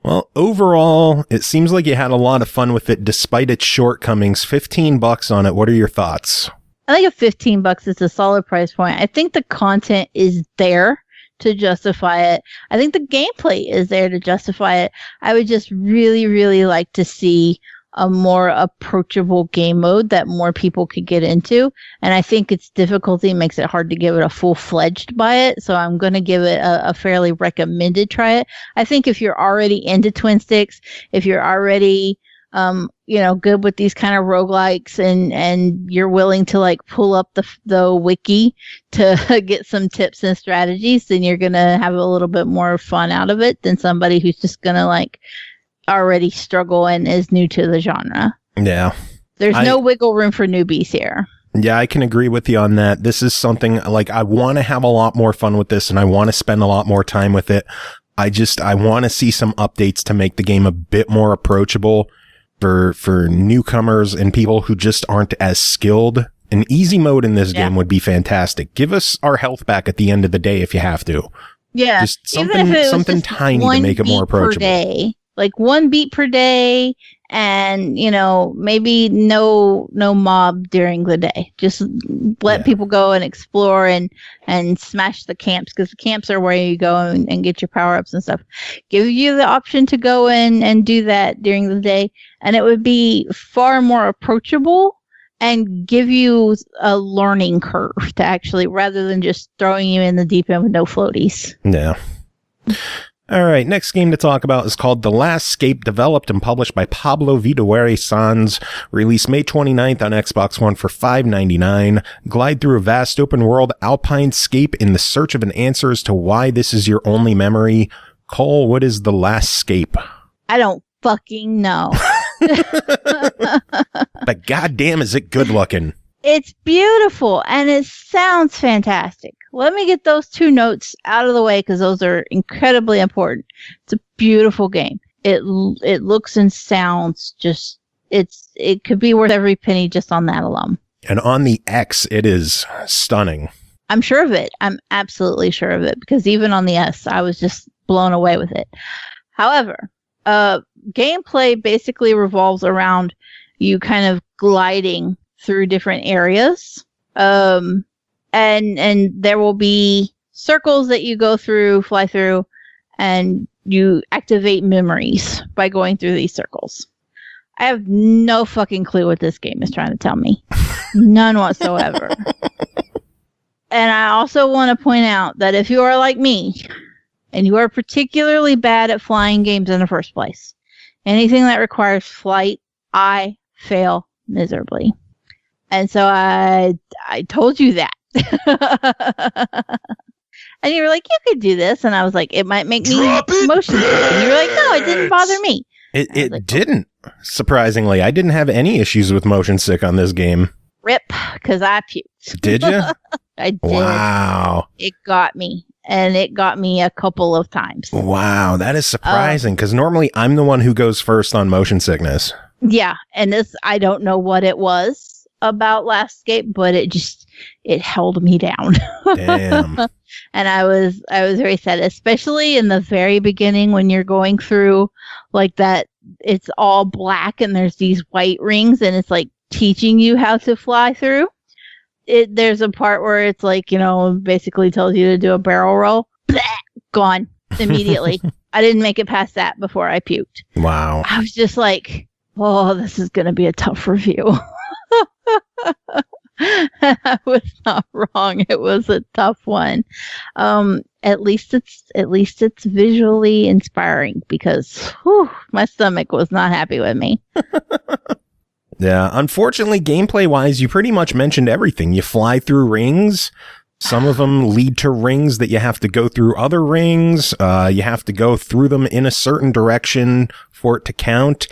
Well, overall, it seems like you had a lot of fun with it, despite its shortcomings. $15 on it. What are your thoughts? I think $15 is a solid price point. I think the content is there to justify it. I think the gameplay is there to justify it. I would just really, really like to see a more approachable game mode that more people could get into. And I think its difficulty makes it hard to give it a full-fledged buy it. So I'm going to give it a fairly recommended try it. I think if you're already into twin sticks, if you're already good with these kind of roguelikes and you're willing to like pull up the wiki to get some tips and strategies, then you're going to have a little bit more fun out of it than somebody who's just going to like already struggle and is new to the genre. Yeah. There's no wiggle room for newbies here. Yeah, I can agree with you on that. This is something like I want to have a lot more fun with this and I want to spend a lot more time with it. I want to see some updates to make the game a bit more approachable for newcomers and people who just aren't as skilled. An easy mode in this game would be fantastic. Give us our health back at the end of the day if you have to. Yeah. Just something tiny to make it more approachable. Day, like 1 beat per day and, maybe no mob during the day. Just let people go and explore and smash the camps, because the camps are where you go and get your power-ups and stuff. Give you the option to go in and do that during the day, and it would be far more approachable and give you a learning curve to actually, rather than just throwing you in the deep end with no floaties. Yeah. All right, next game to talk about is called The Last Scape, developed and published by Pablo Vidaurre Sans, released May 29th on Xbox One for $5.99. Glide through a vast open-world alpine scape in the search of an answer as to why this is your only memory. Cole, what is The Last Scape? I don't fucking know. But goddamn, is it good looking? It's beautiful, and it sounds fantastic. Let me get those 2 notes out of the way, because those are incredibly important. It's a beautiful game. It looks and sounds just, it could be worth every penny just on that alone. And on the X, it is stunning. I'm sure of it. I'm absolutely sure of it, because even on the S, I was just blown away with it. However, gameplay basically revolves around you kind of gliding through different areas. And there will be circles that you go through, fly through, and you activate memories by going through these circles. I have no fucking clue what this game is trying to tell me. None whatsoever. And I also want to point out that if you are like me, and you are particularly bad at flying games in the first place, anything that requires flight, I fail miserably. And so I told you that. And you were like, you could do this. And I was like, it might make me motion sick. And you were like, no, it didn't bother me. It didn't. Surprisingly, I didn't have any issues with motion sick on this game. Rip, because I puked. Did you? I did. Wow. It got me. And it got me a couple of times. Wow, that is surprising, because normally I'm the one who goes first on motion sickness. Yeah, and I don't know what it was about Last Scape, but it held me down. Damn. And I was very sad, especially in the very beginning when you're going through like that. It's all black and there's these white rings, and it's like teaching you how to fly through. There's a part where it's like, basically tells you to do a barrel roll. Blah, gone immediately. I didn't make it past that before I puked. Wow. I was just like, oh, this is going to be a tough review. I was not wrong. It was a tough one. At least it's visually inspiring, because my stomach was not happy with me. Yeah, unfortunately, gameplay-wise, you pretty much mentioned everything. You fly through rings. Some of them lead to rings that you have to go through other rings. You have to go through them in a certain direction for it to count.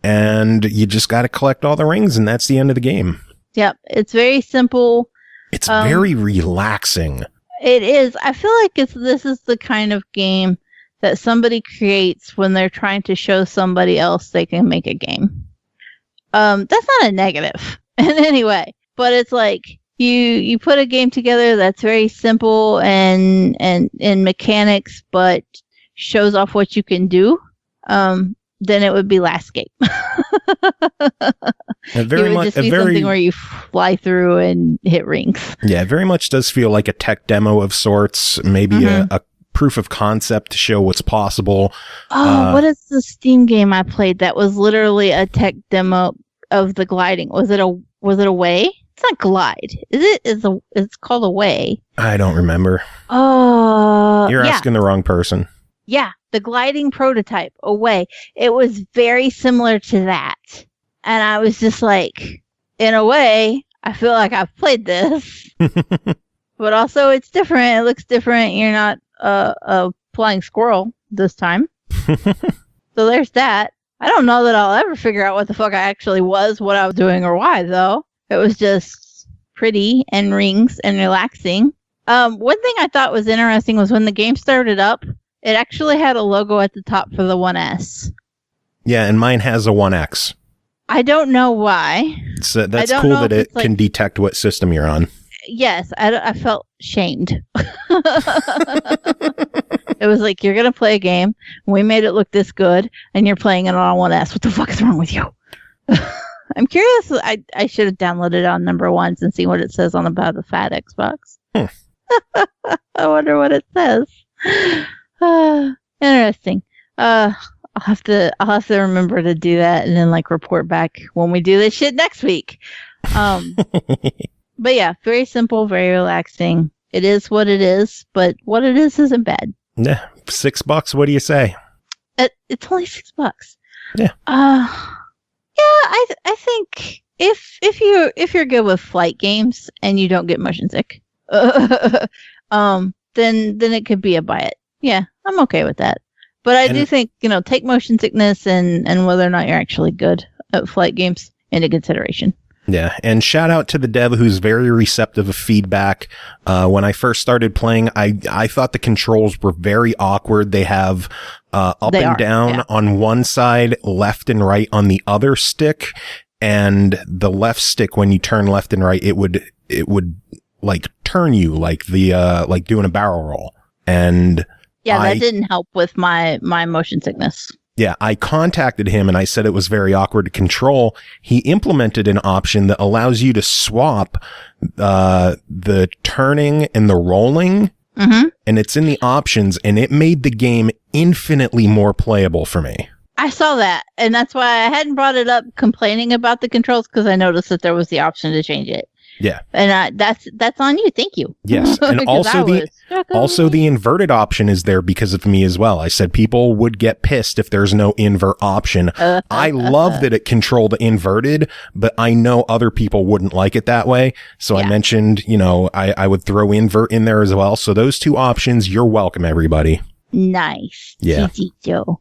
And you just got to collect all the rings, and that's the end of the game. Yep, it's very simple. It's very relaxing. It is. I feel like this is the kind of game that somebody creates when they're trying to show somebody else they can make a game. That's not a negative in any way, but it's like you put a game together that's very simple and in mechanics, but shows off what you can do. Then it would be Last Scape. It would just be something where you fly through and hit rings. Yeah, it very much does feel like a tech demo of sorts, maybe a proof of concept to show what's possible. Oh, what is the Steam game I played that was literally a tech demo of the gliding? Was it a Way? It's not Glide. It's called a Way. I don't remember. Oh, You're asking the wrong person. Yeah, the gliding prototype away. It was very similar to that. And I was just like, in a way, I feel like I've played this. But also it's different. It looks different. You're not a flying squirrel this time. So there's that. I don't know that I'll ever figure out what the fuck I actually was, what I was doing, or why, though. It was just pretty and rings and relaxing. One thing I thought was interesting was when the game started up, it actually had a logo at the top for the 1S. Yeah, and mine has a 1X. I don't know why. So that's cool that it can detect what system you're on. Yes, I felt shamed. It was like, you're going to play a game, we made it look this good, and you're playing it on 1S. What the fuck is wrong with you? I'm curious. I should have downloaded it on number ones and seen what it says on about the fat Xbox. I wonder what it says. Interesting. I'll have to remember to do that and then like report back when we do this shit next week. But yeah, very simple, very relaxing. It is what it is, but what it is isn't bad. Yeah, $6. What do you say? It's only $6. Yeah. I think if you're good with flight games and you don't get motion sick, then it could be a buy it. Yeah, I'm okay with that. But I do think, take motion sickness and whether or not you're actually good at flight games into consideration. Yeah, and shout out to the dev who's very receptive of feedback. When I first started playing, I thought the controls were very awkward. They have up and down on one side, left and right on the other stick, and the left stick, when you turn left and right, it would like turn you like like doing a barrel roll. And yeah, that didn't help with my motion sickness. Yeah, I contacted him and I said it was very awkward to control. He implemented an option that allows you to swap the turning and the rolling, and it's in the options, and it made the game infinitely more playable for me. I saw that, and that's why I hadn't brought it up complaining about the controls, because I noticed that there was the option to change it. Yeah. And that's on you. Thank you. Yes. And also the inverted option is there because of me as well. I said people would get pissed if there's no invert option. I love that it controlled inverted, but I know other people wouldn't like it that way. So I mentioned, I would throw invert in there as well. So those two options, you're welcome, everybody. Nice. Yeah. Joe.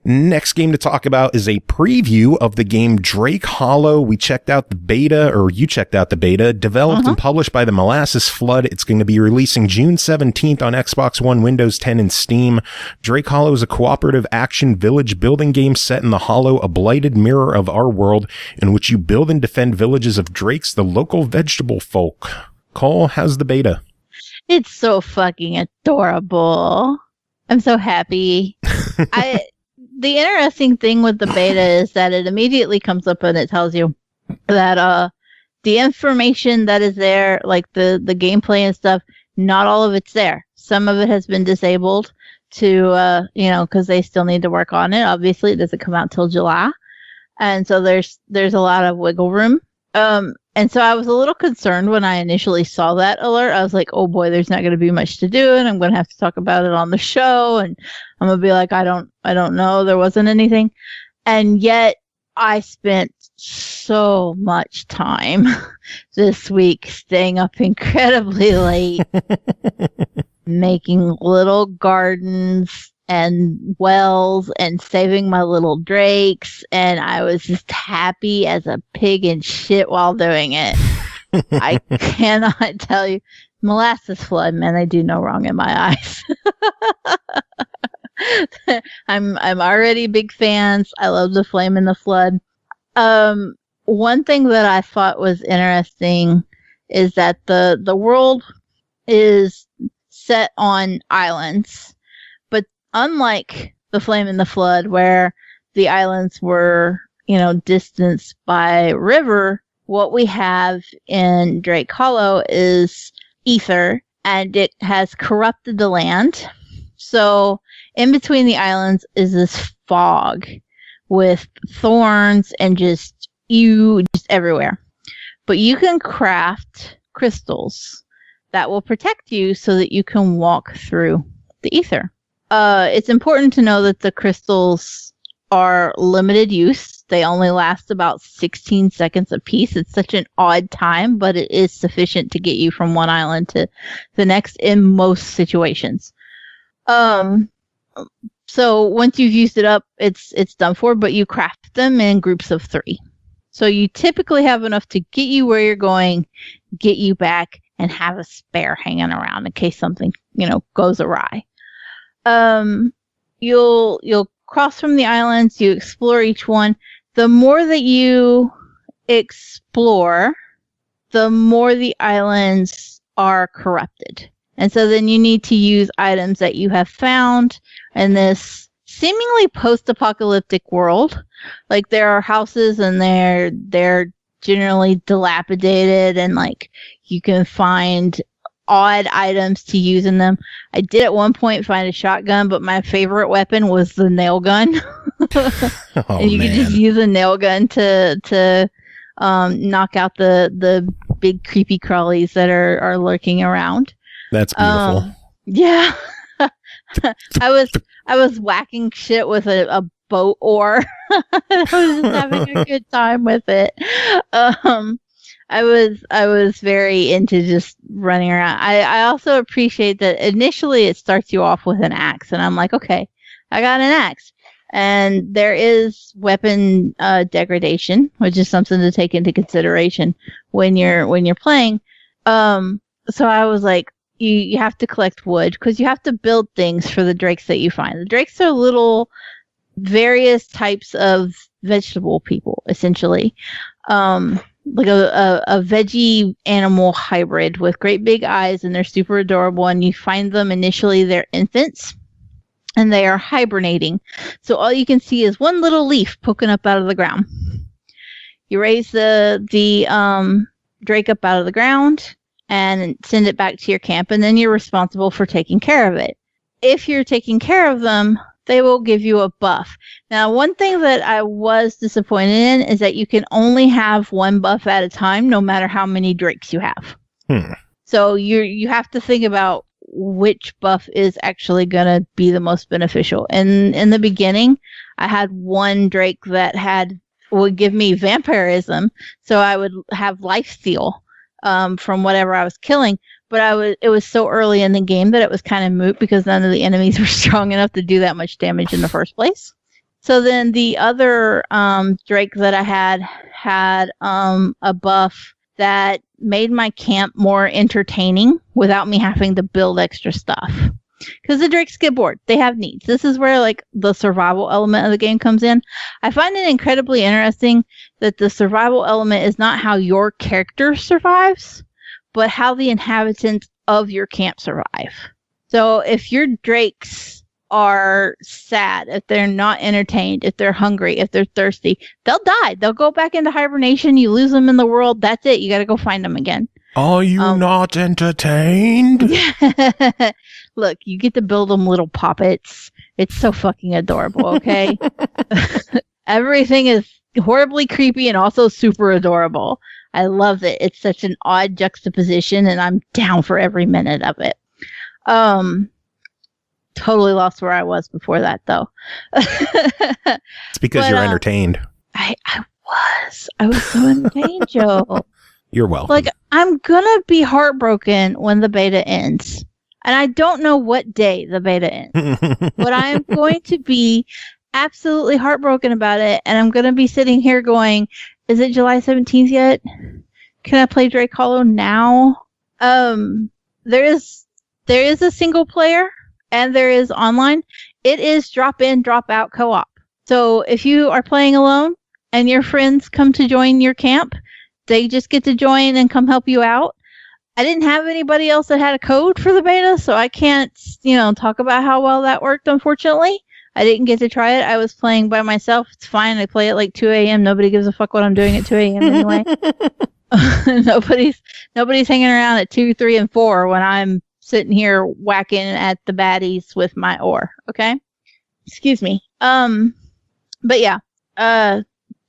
Next game to talk about is a preview of the game Drake Hollow. We checked out the beta, or you checked out the beta, developed and published by the Molasses Flood. It's going to be releasing June 17th on Xbox One, Windows 10, and Steam. Drake Hollow is a cooperative action village building game set in the Hollow, a blighted mirror of our world, in which you build and defend villages of Drakes, the local vegetable folk. Cole, how's the beta? It's so fucking adorable. I'm so happy. The interesting thing with the beta is that it immediately comes up and it tells you that the information that is there, like the gameplay and stuff, not all of it's there. Some of it has been disabled to, because they still need to work on it. Obviously, it doesn't come out till July. And so there's a lot of wiggle room. And so I was a little concerned when I initially saw that alert. I was like, oh boy, there's not going to be much to do, and I'm going to have to talk about it on the show, and I'm going to be like, I don't know, there wasn't anything. And yet I spent so much time this week staying up incredibly late, making little gardens and wells and saving my little drakes, and I was just happy as a pig in shit while doing it. I cannot tell you. Molasses Flood, man, they do no wrong in my eyes. I'm already big fans. I love the Flame in the Flood. One thing that I thought was interesting is that the world is set on islands. Unlike the Flame in the Flood, where the islands were, distanced by river, what we have in Drake Hollow is ether, and it has corrupted the land. So in between the islands is this fog with thorns and just everywhere. But you can craft crystals that will protect you so that you can walk through the ether. it's important to know that the crystals are limited use. They only last about 16 seconds a piece. It's such an odd time, but it is sufficient to get you from one island to the next in most situations. So once you've used it up, it's done for, but you craft them in groups of 3. So you typically have enough to get you where you're going, get you back, and have a spare hanging around in case something, goes awry. You'll cross from the islands, you explore each one. The more that you explore, the more the islands are corrupted. And so then you need to use items that you have found in this seemingly post-apocalyptic world. Like there are houses and they're generally dilapidated, and like you can find odd items to use in them. I did at one point find a shotgun, but my favorite weapon was the nail gun. And you can just use a nail gun to knock out the big creepy crawlies that are lurking around. That's beautiful. Yeah. I was whacking shit with a boat oar. I was just having a good time with it. I was very into just running around. I also appreciate that initially it starts you off with an axe, and I'm like, okay, I got an axe. And there is weapon degradation, which is something to take into consideration when you're playing. So I was like, you have to collect wood because you have to build things for the drakes that you find. The drakes are little various types of vegetable people, essentially. Like a veggie animal hybrid with great big eyes, and they're super adorable. And you find them initially, they're infants, and they are hibernating. So all you can see is one little leaf poking up out of the ground. You raise the drake up out of the ground and send it back to your camp, and then you're responsible for taking care of it. If you're taking care of them, they will give you a buff. Now, one thing that I was disappointed in is that you can only have one buff at a time, no matter how many drakes you have. So you have to think about which buff is actually going to be the most beneficial. And in the beginning, I had one drake that would give me vampirism, so I would have lifesteal from whatever I was killing. But it was so early in the game that it was kind of moot because none of the enemies were strong enough to do that much damage in the first place. So then the other drake that I had a buff that made my camp more entertaining without me having to build extra stuff. Because the drakes get bored. They have needs. This is where like the survival element of the game comes in. I find it incredibly interesting that the survival element is not how your character survives, but how the inhabitants of your camp survive. So if your drakes are sad, if they're not entertained, if they're hungry, if they're thirsty, they'll die. They'll go back into hibernation. You lose them in the world. That's it. You got to go find them again. Are you not entertained? Look, you get to build them little puppets. It's so fucking adorable, okay? Everything is horribly creepy and also super adorable. I love it. It's such an odd juxtaposition, and I'm down for every minute of it. Totally lost where I was before that, though. It's because you're entertained. I was so entertained, Joe. You're welcome. Like, I'm gonna be heartbroken when the beta ends. And I don't know what day the beta ends. But I am going to be absolutely heartbroken about it. And I'm going to be sitting here going, is it July 17th yet? Can I play Drake Hollow now? There is a single player and there is online. It is drop in, drop out co-op. So if you are playing alone and your friends come to join your camp, they just get to join and come help you out. I didn't have anybody else that had a code for the beta, so I can't, talk about how well that worked, unfortunately. I didn't get to try it. I was playing by myself. It's fine. I play at like 2 a.m. Nobody gives a fuck what I'm doing at 2 a.m. anyway. Nobody's hanging around at 2, 3, and 4 when I'm sitting here whacking at the baddies with my oar. Okay? Excuse me. But yeah.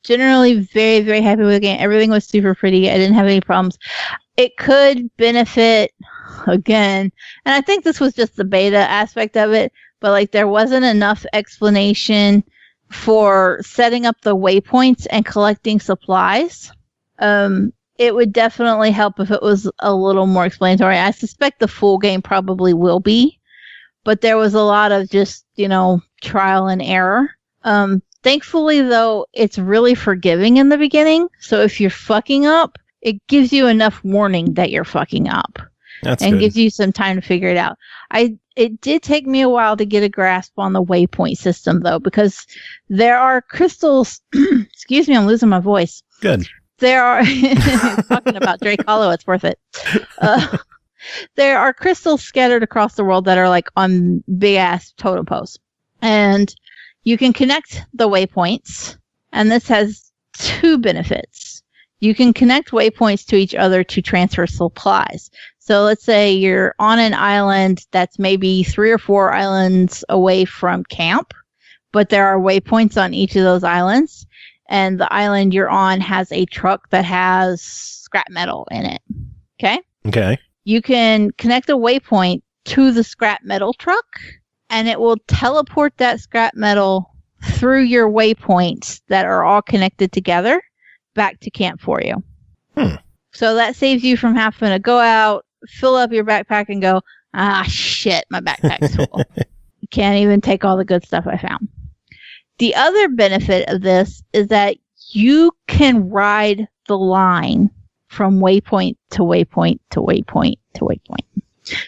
Generally very, very happy with the game. Everything was super pretty. I didn't have any problems. It could benefit, again, and I think this was just the beta aspect of it, but like there wasn't enough explanation for setting up the waypoints and collecting supplies. It would definitely help if it was a little more explanatory. I suspect the full game probably will be, but there was a lot of just, trial and error. Thankfully, though, it's really forgiving in the beginning. So if you're fucking up, it gives you enough warning that you're fucking up. That's and good. gives you some time to figure it out. It did take me a while to get a grasp on the waypoint system, though, because there are crystals. Excuse me, I'm losing my voice. Good. There are talking about Drake Hollow. It's worth it. There are crystals scattered across the world that are like on big ass totem poles, and you can connect the waypoints. And this has two benefits. You can connect waypoints to each other to transfer supplies. So let's say you're on an island that's maybe 3 or 4 islands away from camp, but there are waypoints on each of those islands, and the island you're on has a truck that has scrap metal in it. Okay? You can connect a waypoint to the scrap metal truck, and it will teleport that scrap metal through your waypoints that are all connected together back to camp for you. So that saves you from having to go out, fill up your backpack, and go, shit, my backpack's full. You can't even take all the good stuff I found. The other benefit of this is that you can ride the line from waypoint to waypoint to waypoint to waypoint.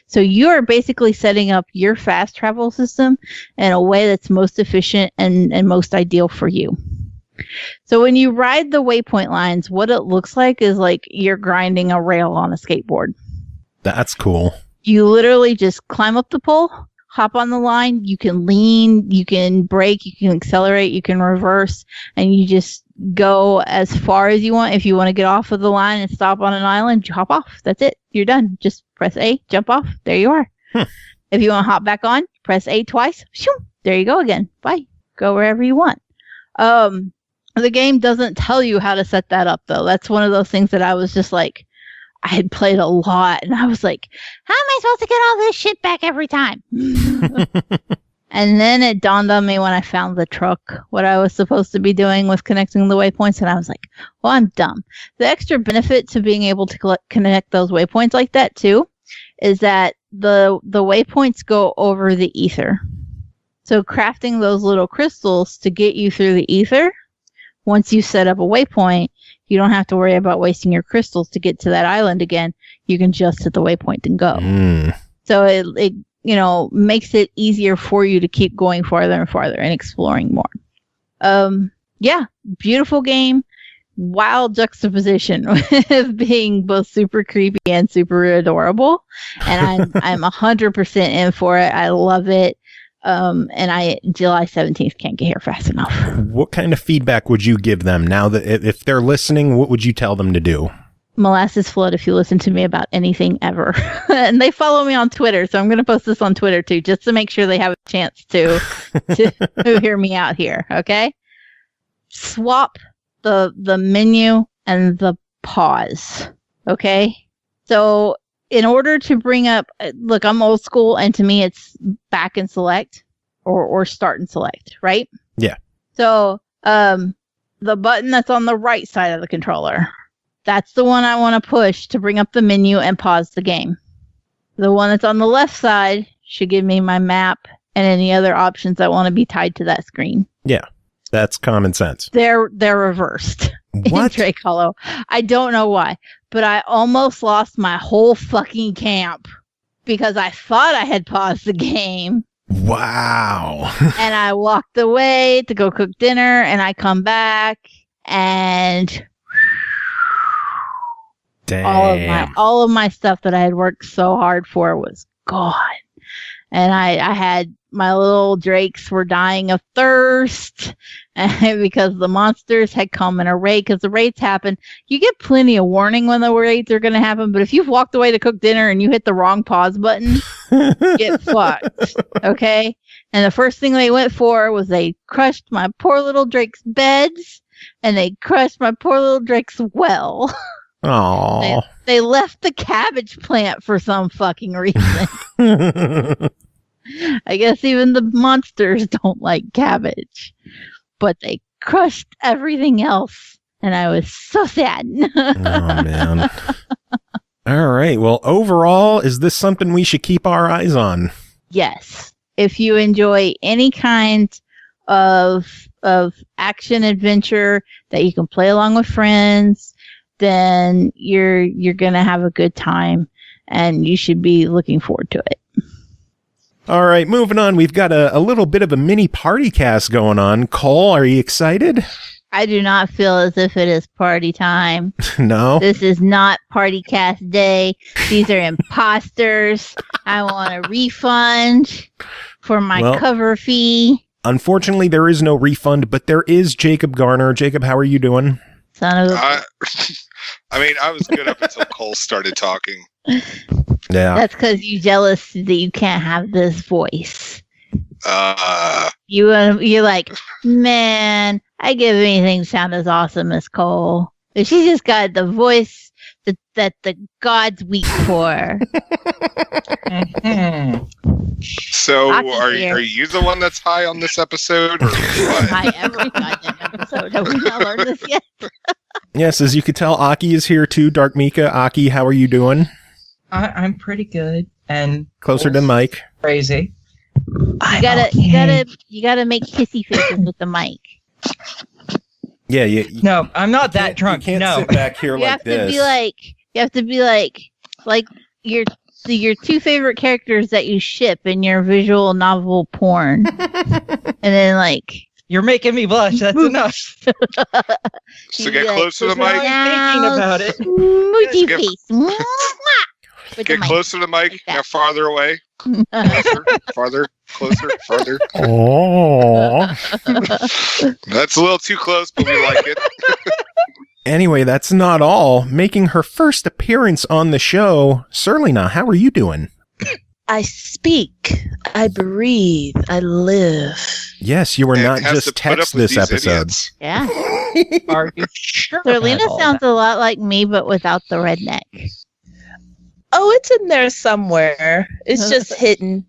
So you are basically setting up your fast travel system in a way that's most efficient and most ideal for you. So when you ride the waypoint lines, what it looks like is like you're grinding a rail on a skateboard. That's cool. You literally just climb up the pole, hop on the line, you can lean, you can brake, you can accelerate, you can reverse, and you just go as far as you want. If you want to get off of the line and stop on an island, you hop off. That's it. You're done. Just press A, jump off. There you are. If you want to hop back on, press A twice. Shoo, there you go again. Bye. Go wherever you want. The game doesn't tell you how to set that up, though. That's one of those things that I was just like, I had played a lot, and I was like, how am I supposed to get all this shit back every time? And then it dawned on me when I found the truck, what I was supposed to be doing with connecting the waypoints, and I was like, well, I'm dumb. The extra benefit to being able to connect those waypoints like that, too, is that the waypoints go over the ether. So crafting those little crystals to get you through the ether, once you set up a waypoint, you don't have to worry about wasting your crystals to get to that island again. You can just hit the waypoint and go. So it makes it easier for you to keep going farther and farther and exploring more. Yeah, beautiful game. Wild juxtaposition of being both super creepy and super adorable. And I'm 100% in for it. I love it. And July 17th can't get here fast enough. What kind of feedback would you give them now that if they're listening, what would you tell them to do? Molasses flood if you listen to me about anything ever. And they follow me on Twitter, so I'm going to post this on Twitter too, just to make sure they have a chance to hear me out here. Okay. Swap the menu and the pause. Okay. So in order to bring up, look, I'm old school, and to me it's back and select or start and select, right? Yeah. So the button that's on the right side of the controller, that's the one I want to push to bring up the menu and pause the game. The one that's on the left side should give me my map and any other options that want to be tied to that screen. Yeah, that's common sense. They're reversed. What? In Drake Hollow. I don't know why, but I almost lost my whole fucking camp because I thought I had paused the game. Wow. And I walked away to go cook dinner, and I come back, and damn. all of my stuff that I had worked so hard for was gone. And I had my little drakes were dying of thirst because the monsters had come in a raid. Because the raids happen, you get plenty of warning when the raids are going to happen. But if you've walked away to cook dinner and you hit the wrong pause button, get fucked. Okay. And the first thing they went for was they crushed my poor little drake's beds, and they crushed my poor little drake's well. Aww. They left the cabbage plant for some fucking reason. I guess even the monsters don't like cabbage. But they crushed everything else. And I was so sad. Oh, man. All right. Well, overall, is this something we should keep our eyes on? Yes. If you enjoy any kind of action adventure that you can play along with friends, then you're going to have a good time and you should be looking forward to it. All right, moving on. We've got a little bit of a mini party cast going on. Cole, are you excited? I do not feel as if it is party time. No? This is not party cast day. These are imposters. I want a refund for my cover fee. Unfortunately, there is no refund, but there is Jacob Garner. Jacob, how are you doing? Son of a... I mean, I was good up until Cole started talking. Yeah. That's because you're jealous that you can't have this voice. You're like, man, I give anything to sound as awesome as Cole. But she just got the voice that the gods weep for. So, are you the one that's high on this episode? Or what? High every goddamn episode. Have we not learned this yet? Yes, as you can tell, Aki is here too. Dark Mika, Aki, how are you doing? I'm pretty good and closer to Mike. Crazy. You gotta make kissy faces with the mic. Yeah, no, I'm not that drunk. You can't sit back here like this. You have to be like your two favorite characters that you ship in your visual novel porn, and then you're making me blush. That's enough. So get close to the mic. I'm thinking about it. Smoochie face. Get closer to the mic. Now farther away. Closer, farther. Oh. That's a little too close, but we like it. Anyway, that's not all. Making her first appearance on the show, Serlina, how are you doing? I speak, I breathe, I live. Yes, you were not just text this episode. Idiots. Yeah. Are you sure? Serlina sounds a lot like me, but without the redneck. Oh, it's in there somewhere. It's just hidden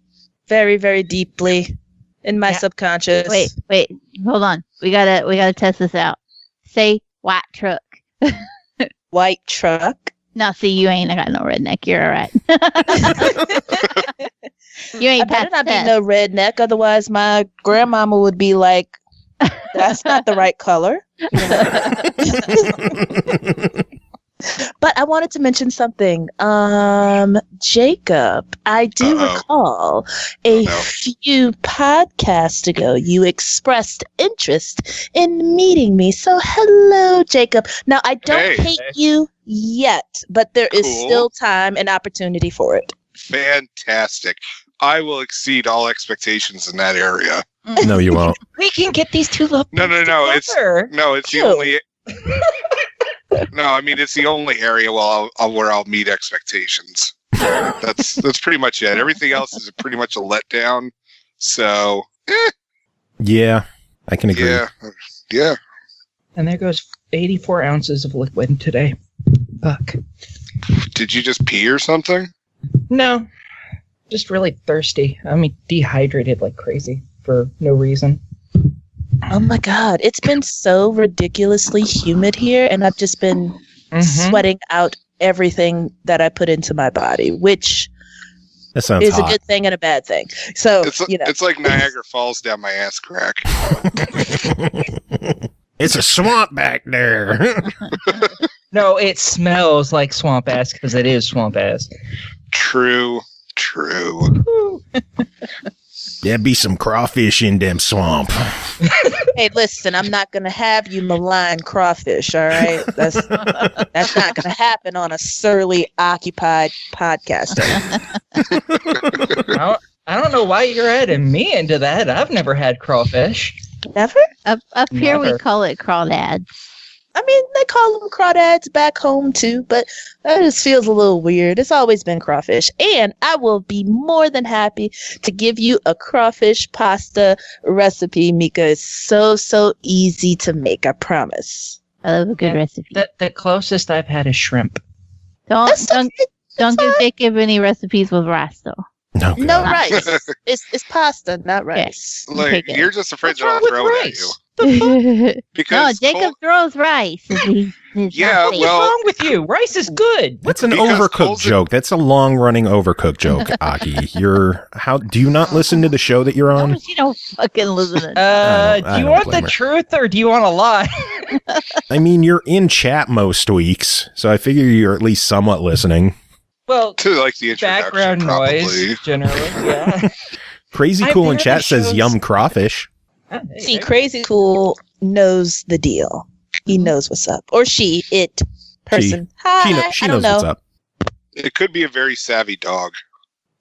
very, very deeply in my subconscious. Wait, hold on. We gotta test this out. Say white truck. White truck. No, see, you ain't got no redneck. You're all right. You ain't I better not be no redneck, otherwise my grandmama would be like, "That's not the right color." But I wanted to mention something. Jacob, I do recall a few podcasts ago you expressed interest in meeting me. So hello, Jacob. Now, I don't hate you yet, but there is still time and opportunity for it. Fantastic. I will exceed all expectations in that area. No, you won't. We can get these two little No. It's the only... No, I mean, it's the only area where I'll meet expectations. That's pretty much it. Everything else is pretty much a letdown. So, Yeah, I can agree. Yeah. And there goes 84 ounces of liquid today. Fuck. Did you just pee or something? No. Just really thirsty. I mean, dehydrated like crazy for no reason. Oh my God. It's been so ridiculously humid here, and I've just been sweating out everything that I put into my body, which is a good thing and a bad thing. So, it's like Niagara Falls down my ass crack. It's a swamp back there. No, it smells like swamp ass because it is swamp ass. True. There'd be some crawfish in them swamp. Hey, listen, I'm not going to have you malign crawfish, all right? That's not going to happen on a surly, occupied podcast. I don't know why you're adding me into that. I've never had crawfish. Never? Up here, we call it crawdads. I mean, they call them crawdads back home, too, but that just feels a little weird. It's always been crawfish. And I will be more than happy to give you a crawfish pasta recipe, Mika. It's so easy to make, I promise. I love a good recipe. The closest I've had is shrimp. Don't give Jacob any recipes with rice, though. No, No rice. It's pasta, not rice. Take Like, it. you're just afraid What's they'll wrong with throw it at rice? you. no, Because Jacob throws rice. Yeah, What's well- wrong with you? Rice is good. That's an Because overcooked Cole's a- joke. That's a long-running overcooked joke, Aki. Do you not listen to the show that you're on? You don't fucking listen. I Do you don't want blame the her. truth or do you want a lie? I mean, you're in chat most weeks, so I figure you're at least somewhat listening. Well, to like the introduction, background probably. noise, generally. Yeah. Crazy I Cool in barely chat says shows- yum crawfish. See, Crazy Cool knows the deal. He knows what's up. Or she, it, person. Hi, She I knows don't know. what's up. It could be a very savvy dog.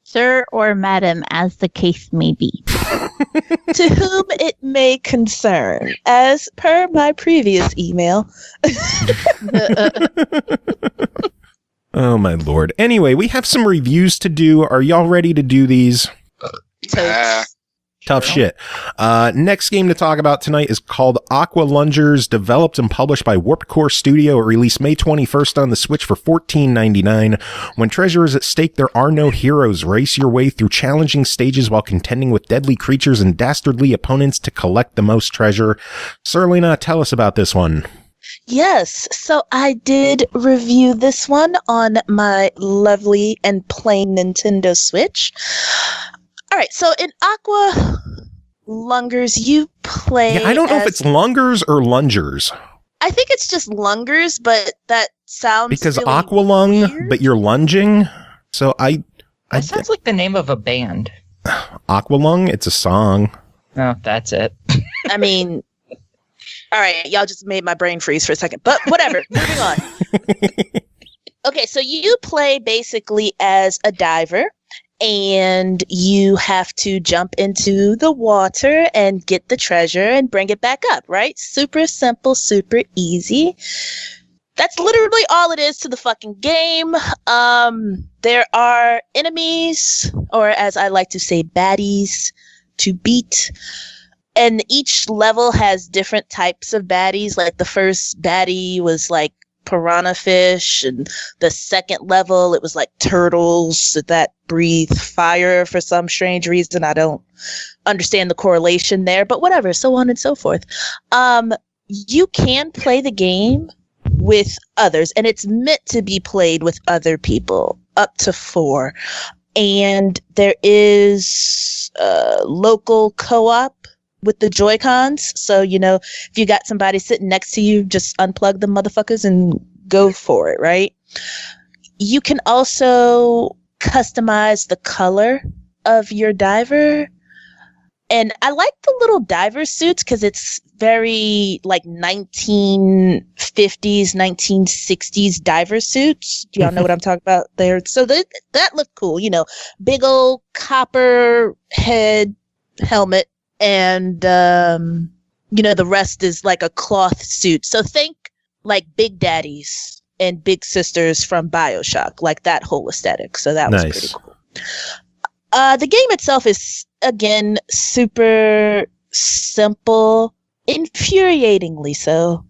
Sir or madam, as the case may be. To whom it may concern, as per my previous email. Oh my lord. Anyway, we have some reviews to do. Are y'all ready to do these? Ah, Tough shit. Next game to talk about tonight is called Aqua Lungers, developed and published by Warped Core Studio. It released May 21st on the Switch for $14.99. When treasure is at stake, there are no heroes. Race your way through challenging stages while contending with deadly creatures and dastardly opponents to collect the most treasure. Serlina, tell us about this one. Yes, so I did review this one on my lovely and plain Nintendo Switch. All right, so in Aqua Lungers, you play. Yeah, I don't know if as- it's lungers or lungers. I think it's just lungers, but that sounds Because really aqua lung, weird. but you're lunging. So That sounds like the name of a band. aqua lung, it's a song. Oh, that's it. I mean, all right, y'all just made my brain freeze for a second, but whatever. Moving on. Okay, so you play basically as a diver, and you have to jump into the water and get the treasure and bring it back up, right? Super simple, super easy. That's literally all it is to the fucking game. There are enemies, or as I like to say, baddies, to beat. And each level has different types of baddies. Like the first baddie was like piranha fish, and the second level it was like turtles that breathe fire for some strange reason. I don't understand the correlation there, but whatever, so on and so forth. You can play the game with others, and it's meant to be played with other people, up to 4. And there is local co-op with the Joy-Cons. So, if you got somebody sitting next to you, just unplug the motherfuckers and go for it, right? You can also customize the color of your diver. And I like the little diver suits because it's very like 1950s, 1960s diver suits. Do y'all know what I'm talking about there? So that looked cool. Big old copper head helmet. And, the rest is like a cloth suit. So think like Big Daddies and Big Sisters from BioShock, like that whole aesthetic. So that was pretty cool. The game itself is, again, super simple, infuriatingly so.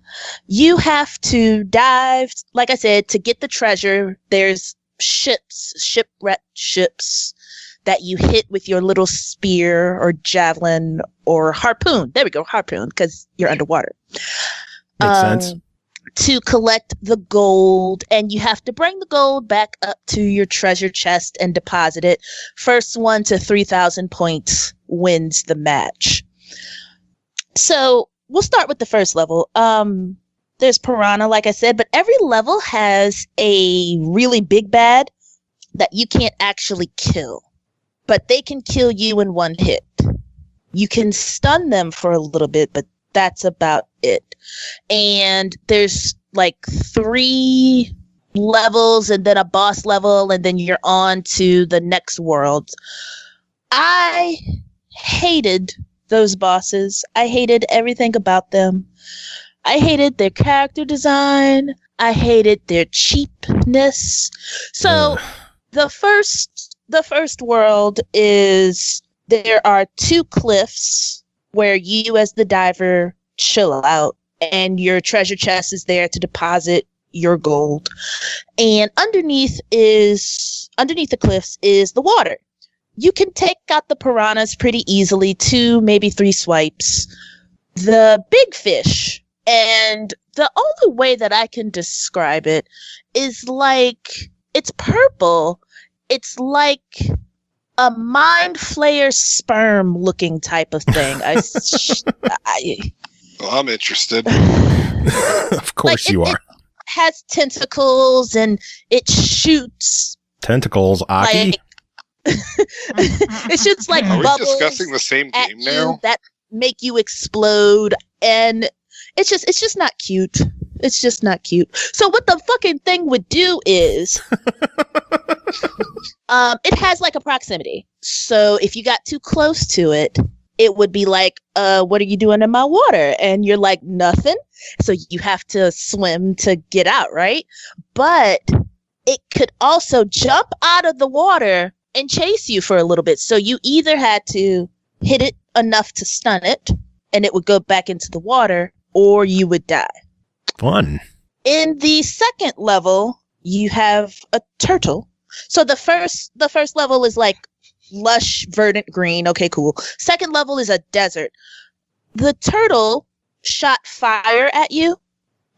You have to dive, like I said, to get the treasure. There's shipwrecked ships that you hit with your little spear or javelin or harpoon. There we go, harpoon, because you're underwater. Makes sense. To collect the gold, and you have to bring the gold back up to your treasure chest and deposit it. First one to 3,000 points wins the match. So we'll start with the first level. There's Piranha, like I said, but every level has a really big bad that you can't actually kill, but they can kill you in one hit. You can stun them for a little bit, but that's about it. And there's like 3 levels and then a boss level, and then you're on to the next world. I hated those bosses. I hated everything about them. I hated their character design. I hated their cheapness. So the first world is, there are 2 cliffs where you as the diver chill out, and your treasure chest is there to deposit your gold. And underneath the cliffs is the water. you can take out the piranhas pretty easily, 2, maybe 3 swipes. The big fish, and the only way that I can describe it is like, it's purple. It's like a mind flayer sperm looking type of thing. I'm interested. Of course you are. It has tentacles and it shoots tentacles. Aki. It shoots like Are we bubbles discussing the same at game you now? that make you explode, and it's just not cute. It's just not cute. So what the fucking thing would do is, it has like a proximity. So if you got too close to it, it would be like, what are you doing in my water? And you're like, nothing. So you have to swim to get out, right? But it could also jump out of the water and chase you for a little bit. So you either had to hit it enough to stun it, and it would go back into the water, or you would die. Fun. In the second level, you have a turtle. So the first level is like lush, verdant green. Okay, cool. Second level is a desert. The turtle shot fire at you,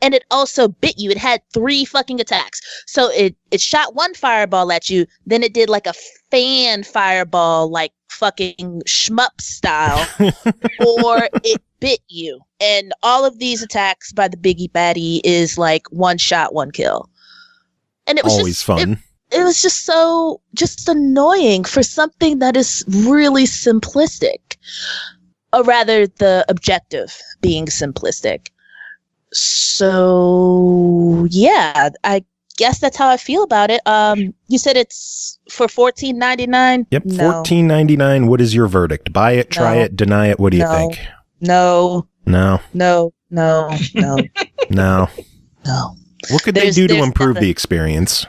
and it also bit you. It had 3 fucking attacks. So it shot 1 fireball at you, then it did like a fan fireball, like fucking shmup style, or it bit you. And all of these attacks by the biggie baddie is like 1 shot, 1 kill. And it was always fun. It was just so annoying for something that is really simplistic, or rather the objective being simplistic. So yeah, I guess that's how I feel about it. You said it's for $14.99. Yep, No. $14.99. What is your verdict? Buy it, try it, deny it. What do you think? No. No. No. No. No. No. No. What could they do to improve the experience?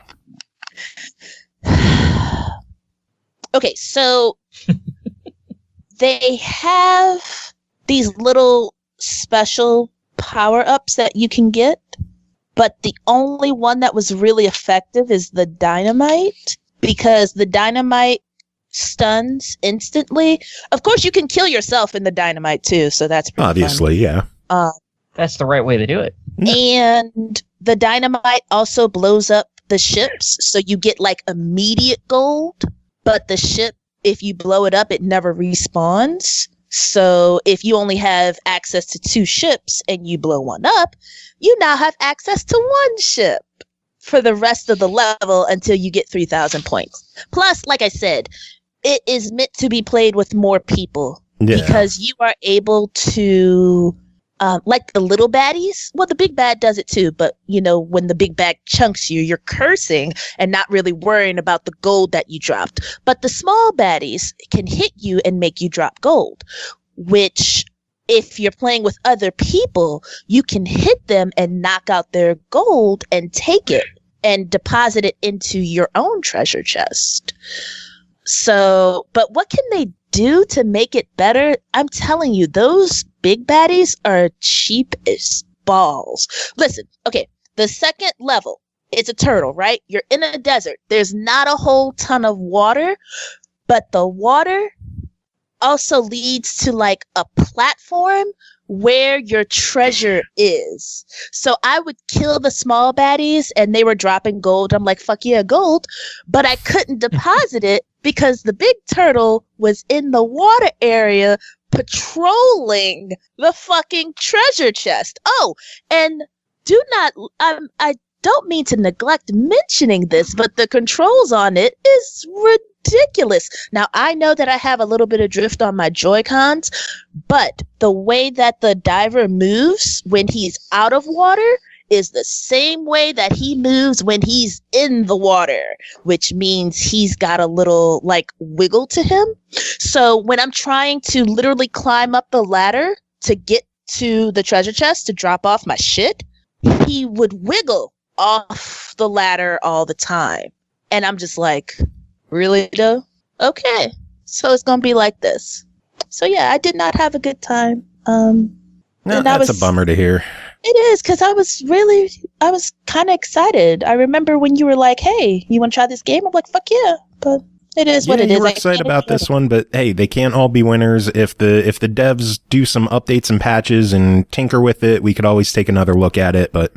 Okay, so they have these little special power-ups that you can get, but the only one that was really effective is the dynamite, because the dynamite stuns instantly. Of course, you can kill yourself in the dynamite too, so that's pretty obviously fun. Yeah. That's the right way to do it. And the dynamite also blows up the ships, so you get like immediate gold, but the ship, if you blow it up, it never respawns. So if you only have access to 2 ships and you blow one up, you now have access to 1 ship for the rest of the level until you get 3,000 points. Plus, like I said, it is meant to be played with more people, because you are able to, like the little baddies. Well, the big bad does it too, but you know, when the big bad chunks you, you're cursing and not really worrying about the gold that you dropped. But the small baddies can hit you and make you drop gold, which if you're playing with other people, you can hit them and knock out their gold and take it and deposit it into your own treasure chest. So, but what can they do to make it better? I'm telling you, those big baddies are cheap as balls. Listen, okay, the second level, it's a turtle, right? You're in a desert. There's not a whole ton of water, but the water also leads to like a platform where your treasure is. So I would kill the small baddies and they were dropping gold. I'm like, fuck yeah, gold. But I couldn't deposit it because the big turtle was in the water area patrolling the fucking treasure chest. Oh, and do not, I don't mean to neglect mentioning this, but the controls on it is ridiculous. Now, I know that I have a little bit of drift on my Joy-Cons, but the way that the diver moves when he's out of water is the same way that he moves when he's in the water, which means he's got a little like wiggle to him. So when I'm trying to literally climb up the ladder to get to the treasure chest to drop off my shit, he would wiggle off the ladder all the time. And I'm just like, really though? Okay. So it's going to be like this. So yeah, I did not have a good time. No, that's a bummer to hear. It is, because I was kind of excited. I remember when you were like, hey, you want to try this game? I'm like, fuck yeah. But It is what it you is. were I excited can't about enjoy this one, but hey, they can't all be winners. If the devs do some updates and patches and tinker with it, we could always take another look at it, but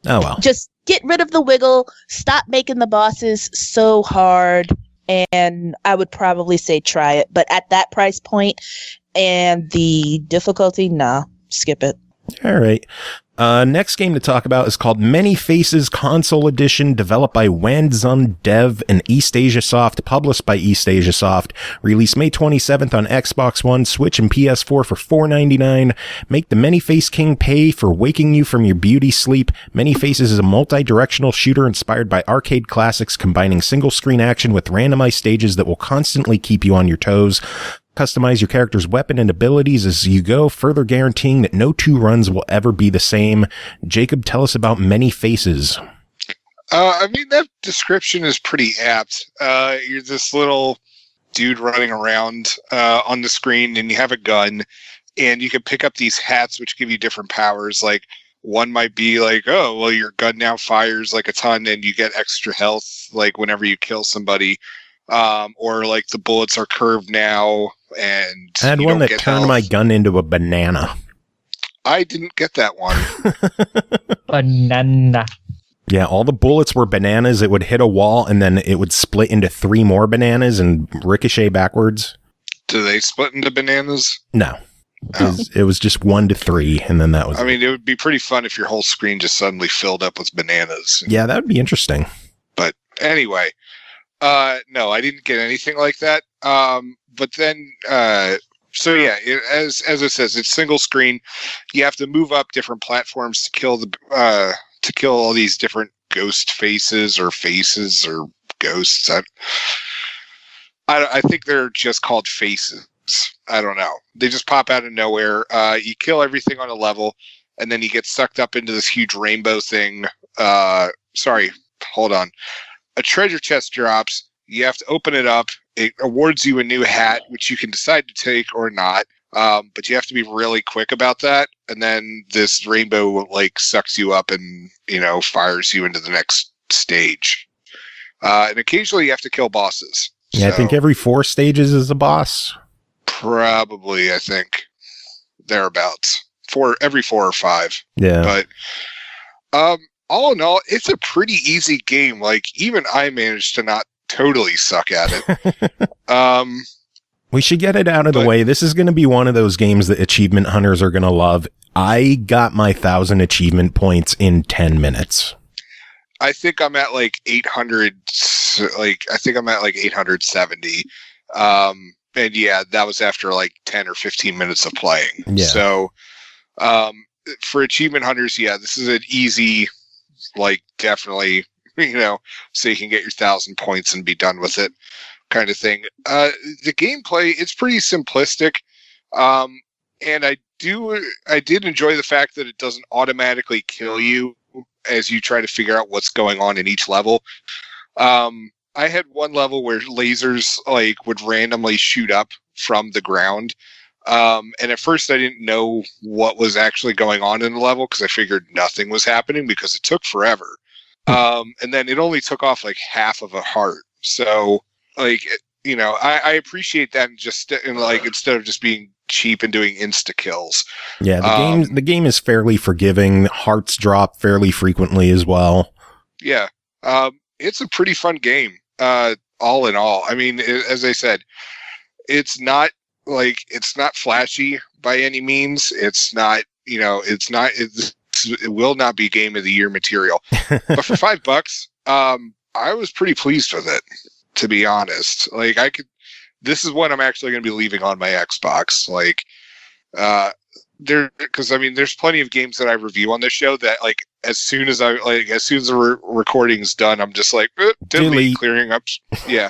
oh well. Just get rid of the wiggle. Stop making the bosses so hard. And I would probably say try it. But at that price point and the difficulty, nah, skip it. All right. Next game to talk about is called Many Faces Console Edition, developed by Wanzun Dev and East Asia Soft, published by East Asia Soft. Released May 27th on Xbox One, Switch, and PS4 for $4.99. Make the Many Face King pay for waking you from your beauty sleep. Many Faces is a multi-directional shooter inspired by arcade classics, combining single-screen action with randomized stages that will constantly keep you on your toes. Customize your character's weapon and abilities as you go, further guaranteeing that no two runs will ever be the same. Jacob, tell us about Many Faces. I mean, that description is pretty apt. You're this little dude running around on the screen, and you have a gun, and you can pick up these hats which give you different powers. Like, one might be like, oh, well, your gun now fires like a ton, and you get extra health like whenever you kill somebody. Or like the bullets are curved now, and I had one that turned my gun into a banana. I didn't get that one. Banana. Yeah, all the bullets were bananas. It would hit a wall, and then it would split into 3 more bananas and ricochet backwards. Do they split into bananas? No. It was just 1 to 3, and then that was... I mean, it would be pretty fun if your whole screen just suddenly filled up with bananas. Yeah, that would be interesting. But anyway... no, I didn't get anything like that. But then, so yeah, as it says, it's single screen. You have to move up different platforms to kill all these different ghost faces or ghosts. I think they're just called faces. I don't know. They just pop out of nowhere. You kill everything on a level, and then you get sucked up into this huge rainbow thing. Sorry, hold on. A treasure chest drops. You have to open it up. It awards you a new hat, which you can decide to take or not. But you have to be really quick about that. And then this rainbow like sucks you up and, fires you into the next stage. And occasionally you have to kill bosses. Yeah, so, I think every 4 stages is a boss. Probably, I think. Thereabouts. Every 4 or 5. Yeah. But, all in all, it's a pretty easy game. Like, even I managed to not totally suck at it. We should get it out of the way. This is going to be one of those games that achievement hunters are going to love. I got my 1,000 achievement points in 10 minutes. I think I'm at like 800. I think I'm at like 870. And yeah, that was after like 10 or 15 minutes of playing. Yeah. So, for achievement hunters, yeah, this is an easy, like, definitely, so you can get your 1,000 points and be done with it kind of thing. The gameplay, it's pretty simplistic. And I did enjoy the fact that it doesn't automatically kill you as you try to figure out what's going on in each level. I had one level where lasers like would randomly shoot up from the ground. And at first I didn't know what was actually going on in the level because I figured nothing was happening because it took forever. And then it only took off like half of a heart. So like, I appreciate that instead of just being cheap and doing insta kills. Yeah. The game is fairly forgiving. Hearts drop fairly frequently as well. Yeah. It's a pretty fun game. All in all, I mean, as I said, it's not flashy by any means. It's not, it will not be game of the year material, but for $5, I was pretty pleased with it, to be honest. Like this is what I'm actually going to be leaving on my Xbox. Like, because I mean, there's plenty of games that I review on this show that like, as soon as the recording is done, I'm just like, delete, clearing up. Yeah.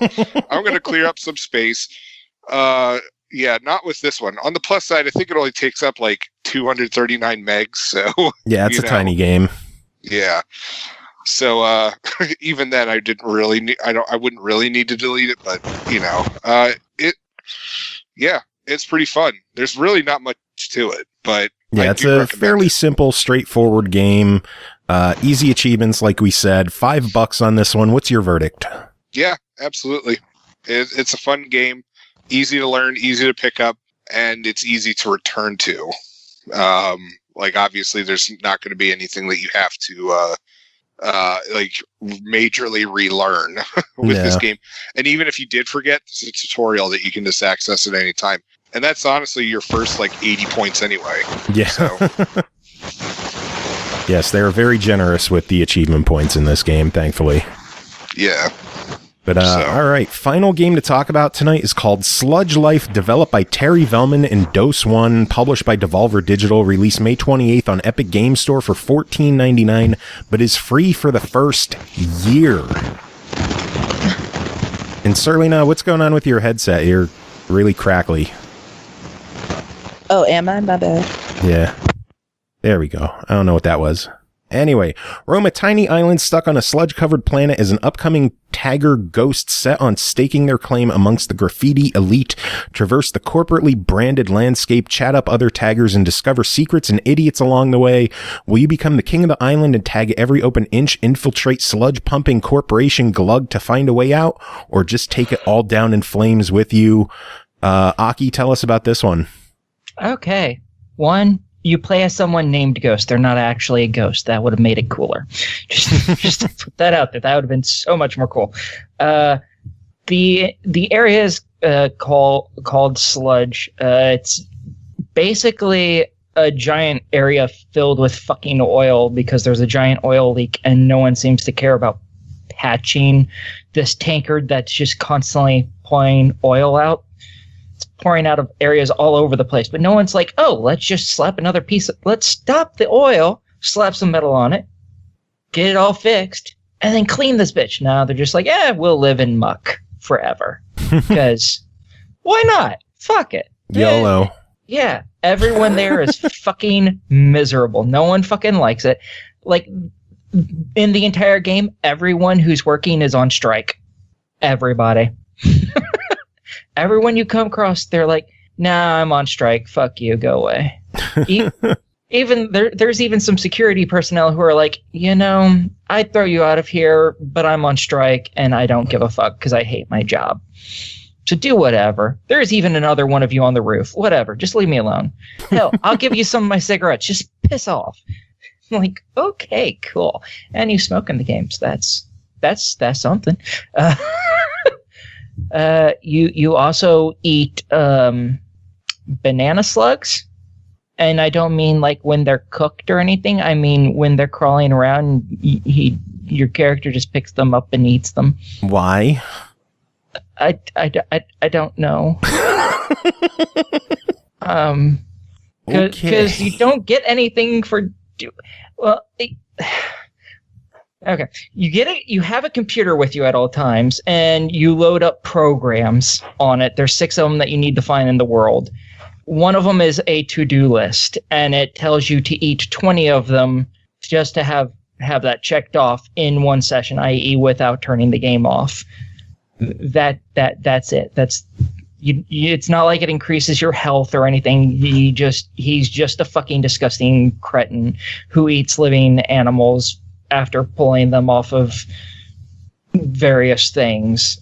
I'm going to clear up some space. Yeah, not with this one. On the plus side, I think it only takes up like 239 megs. So yeah, it's a tiny game. Yeah. So even then, I wouldn't really need to delete it, but it's pretty fun. There's really not much to it, but yeah, it's a fairly simple, straightforward game. Easy achievements, like we said. $5 on this one. What's your verdict? Yeah, absolutely. It's a fun game, easy to learn, easy to pick up, and it's easy to return to. Like obviously, there's not going to be anything that you have to like majorly relearn with this game. And even if you did forget, there's a tutorial that you can just access at any time. And that's honestly your first like 80 points anyway. Yeah. So. Yes, they are very generous with the achievement points in this game, thankfully. Yeah. But, all right, final game to talk about tonight is called Sludge Life, developed by Terry Velman and Dose 1, published by Devolver Digital, released May 28th on Epic Game Store for $14.99, but is free for the first year. And Serlina, what's going on with your headset? You're really crackly. Oh, am I? My bad. Yeah. There we go. I don't know what that was. Anyway, roam a tiny island stuck on a sludge-covered planet as an upcoming tagger ghost set on staking their claim amongst the graffiti elite. Traverse the corporately branded landscape, chat up other taggers, and discover secrets and idiots along the way. Will you become the king of the island and tag every open inch, infiltrate sludge-pumping corporation Glug to find a way out, or just take it all down in flames with you? Aki, tell us about this one. Okay. One, you play as someone named Ghost. They're not actually a ghost. That would have made it cooler. Just to put that out there. That would have been so much more cool. The area is called Sludge. It's basically a giant area filled with fucking oil because there's a giant oil leak and no one seems to care about patching this tankard that's just constantly pouring oil out. Pouring out of areas all over the place, but no one's like, oh, let's just slap another let's stop the oil, slap some metal on it, get it all fixed, and then clean this bitch. Now they're just like, we'll live in muck forever. Because why not? Fuck it. YOLO. Yeah. Everyone there is fucking miserable. No one fucking likes it. Like, in the entire game, everyone who's working is on strike. Everybody. Everyone you come across, they're like, nah, I'm on strike. Fuck you. Go away. Even there's even some security personnel who are like, I'd throw you out of here, but I'm on strike and I don't give a fuck because I hate my job. So do whatever. There's even another one of you on the roof. Whatever. Just leave me alone. Hell, I'll give you some of my cigarettes. Just piss off. I'm like, okay, cool. And you smoke in the games. That's something. You also eat banana slugs, and I don't mean like when they're cooked or anything. I mean when they're crawling around, your character just picks them up and eats them. Why? I don't know. Because you don't get anything for okay, you get it. You have a computer with you at all times, and you load up programs on it. There's 6 of them that you need to find in the world. One of them is a to-do list, and it tells you to eat 20 of them just to have that checked off in one session, i.e., without turning the game off. That's it. That's you. It's not like it increases your health or anything. He's just a fucking disgusting cretin who eats living animals after pulling them off of various things.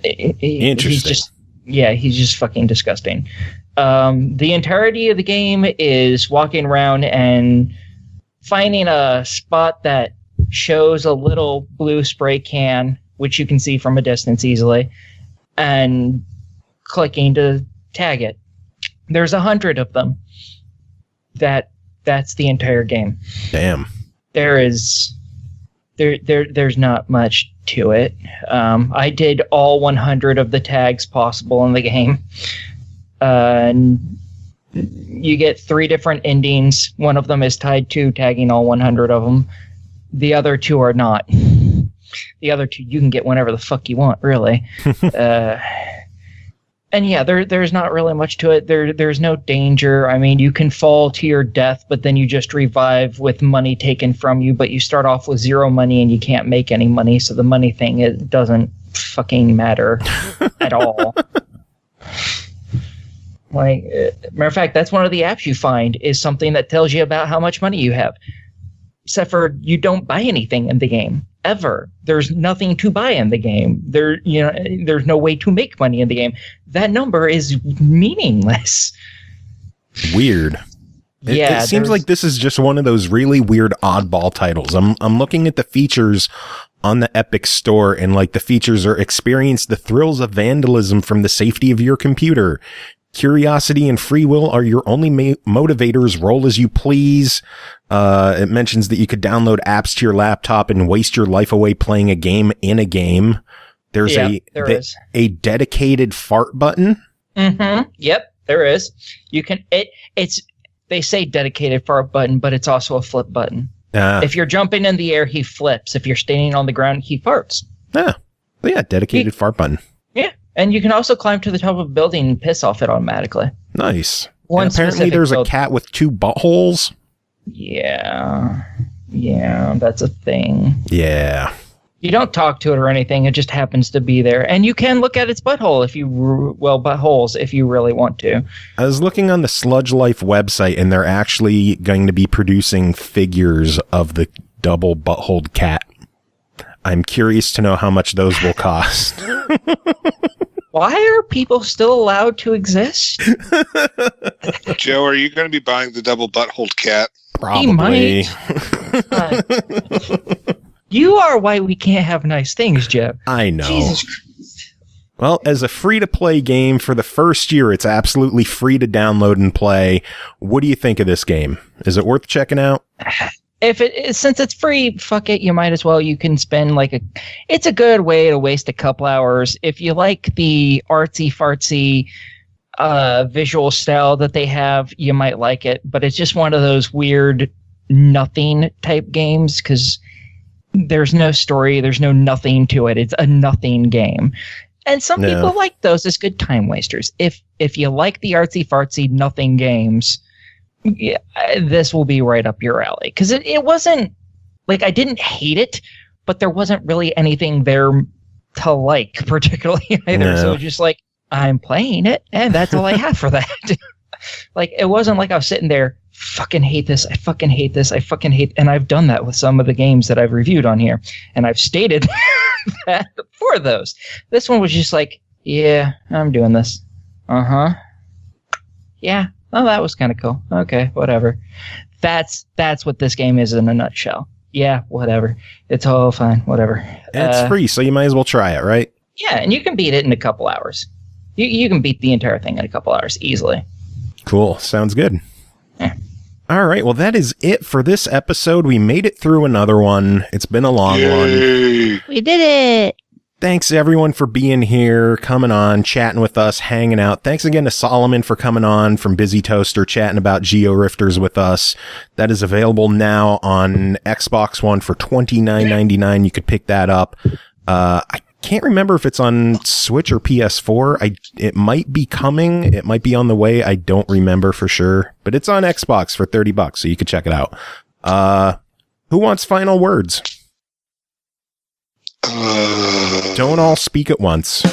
Interesting. He's just fucking disgusting. The entirety of the game is walking around and finding a spot that shows a little blue spray can, which you can see from a distance easily, and clicking to tag it. There's 100 of them. That's the entire game. Damn. There's not much to it. I did all 100 of the tags possible in the game. And you get 3 different endings. One of them is tied to tagging all 100 of them. The other 2 are not. The other 2 you can get whenever the fuck you want, really. And yeah, there's not really much to it. There's no danger. I mean, you can fall to your death, but then you just revive with money taken from you. But you start off with 0 money and you can't make any money. So the money thing, it doesn't fucking matter at all. Like, matter of fact, that's one of the apps you find is something that tells you about how much money you have. Except for you don't buy anything in the game ever. There's nothing to buy in the game. There's no way to make money in the game. That number is meaningless. Weird. It seems like this is just one of those really weird oddball titles. I'm looking at the features on the Epic Store, and like the features are experience the thrills of vandalism from the safety of your computer. Curiosity and free will are your only motivators. Roll as you please. It mentions that you could download apps to your laptop and waste your life away playing a game in a game. There's a dedicated fart button. Mm-hmm. Yep, there is. You can. They say dedicated fart button, but it's also a flip button. If you're jumping in the air, he flips. If you're standing on the ground, he farts. Yeah, dedicated fart button. Yeah. And you can also climb to the top of a building and piss off it automatically. Nice. And apparently there's a cat with 2 buttholes. Yeah. Yeah, that's a thing. Yeah. You don't talk to it or anything. It just happens to be there. And you can look at its butthole buttholes if you really want to. I was looking on the Sludge Life website, and they're actually going to be producing figures of the double buttholed cat. I'm curious to know how much those will cost. Why are people still allowed to exist? Joe, are you going to be buying the double buttholed cat? Probably. He might. You are why we can't have nice things, Joe. I know. Jesus Christ. Well, as a free-to-play game for the first year, it's absolutely free to download and play. What do you think of this game? Is it worth checking out? Since it's free, fuck it, you might as well. You can spend it's a good way to waste a couple hours. If you like the artsy-fartsy visual style that they have, you might like it. But it's just one of those weird nothing type games because there's no story, there's no nothing to it. It's a nothing game. And some people like those as good time wasters. If you like the artsy-fartsy nothing games, yeah, this will be right up your alley. Because it wasn't, I didn't hate it, but there wasn't really anything there to like particularly either. No. So it was just I'm playing it, and that's all I have for that. It wasn't like I was sitting there, fucking hate this, I fucking hate this, I fucking hate, and I've done that with some of the games that I've reviewed on here, and I've stated that for those. This one was just yeah, I'm doing this. Yeah. Oh, that was kind of cool. Okay, whatever. That's what this game is in a nutshell. Yeah, whatever. It's all fine. Whatever. And it's free, so you might as well try it, right? Yeah, and you can beat it in a couple hours. You can beat the entire thing in a couple hours easily. Cool. Sounds good. Yeah. All right. Well, that is it for this episode. We made it through another one. It's been a long one. We did it. Thanks, everyone, for being here, coming on, chatting with us, hanging out. Thanks again to Solomon for coming on from Busy Toaster, chatting about Georifters with us. That is available now on Xbox One for $29.99. You could pick that up. I can't remember if it's on Switch or PS4. It might be coming. It might be on the way. I don't remember for sure. But it's on Xbox for $30, so you could check it out. Who wants final words? Don't all speak at once.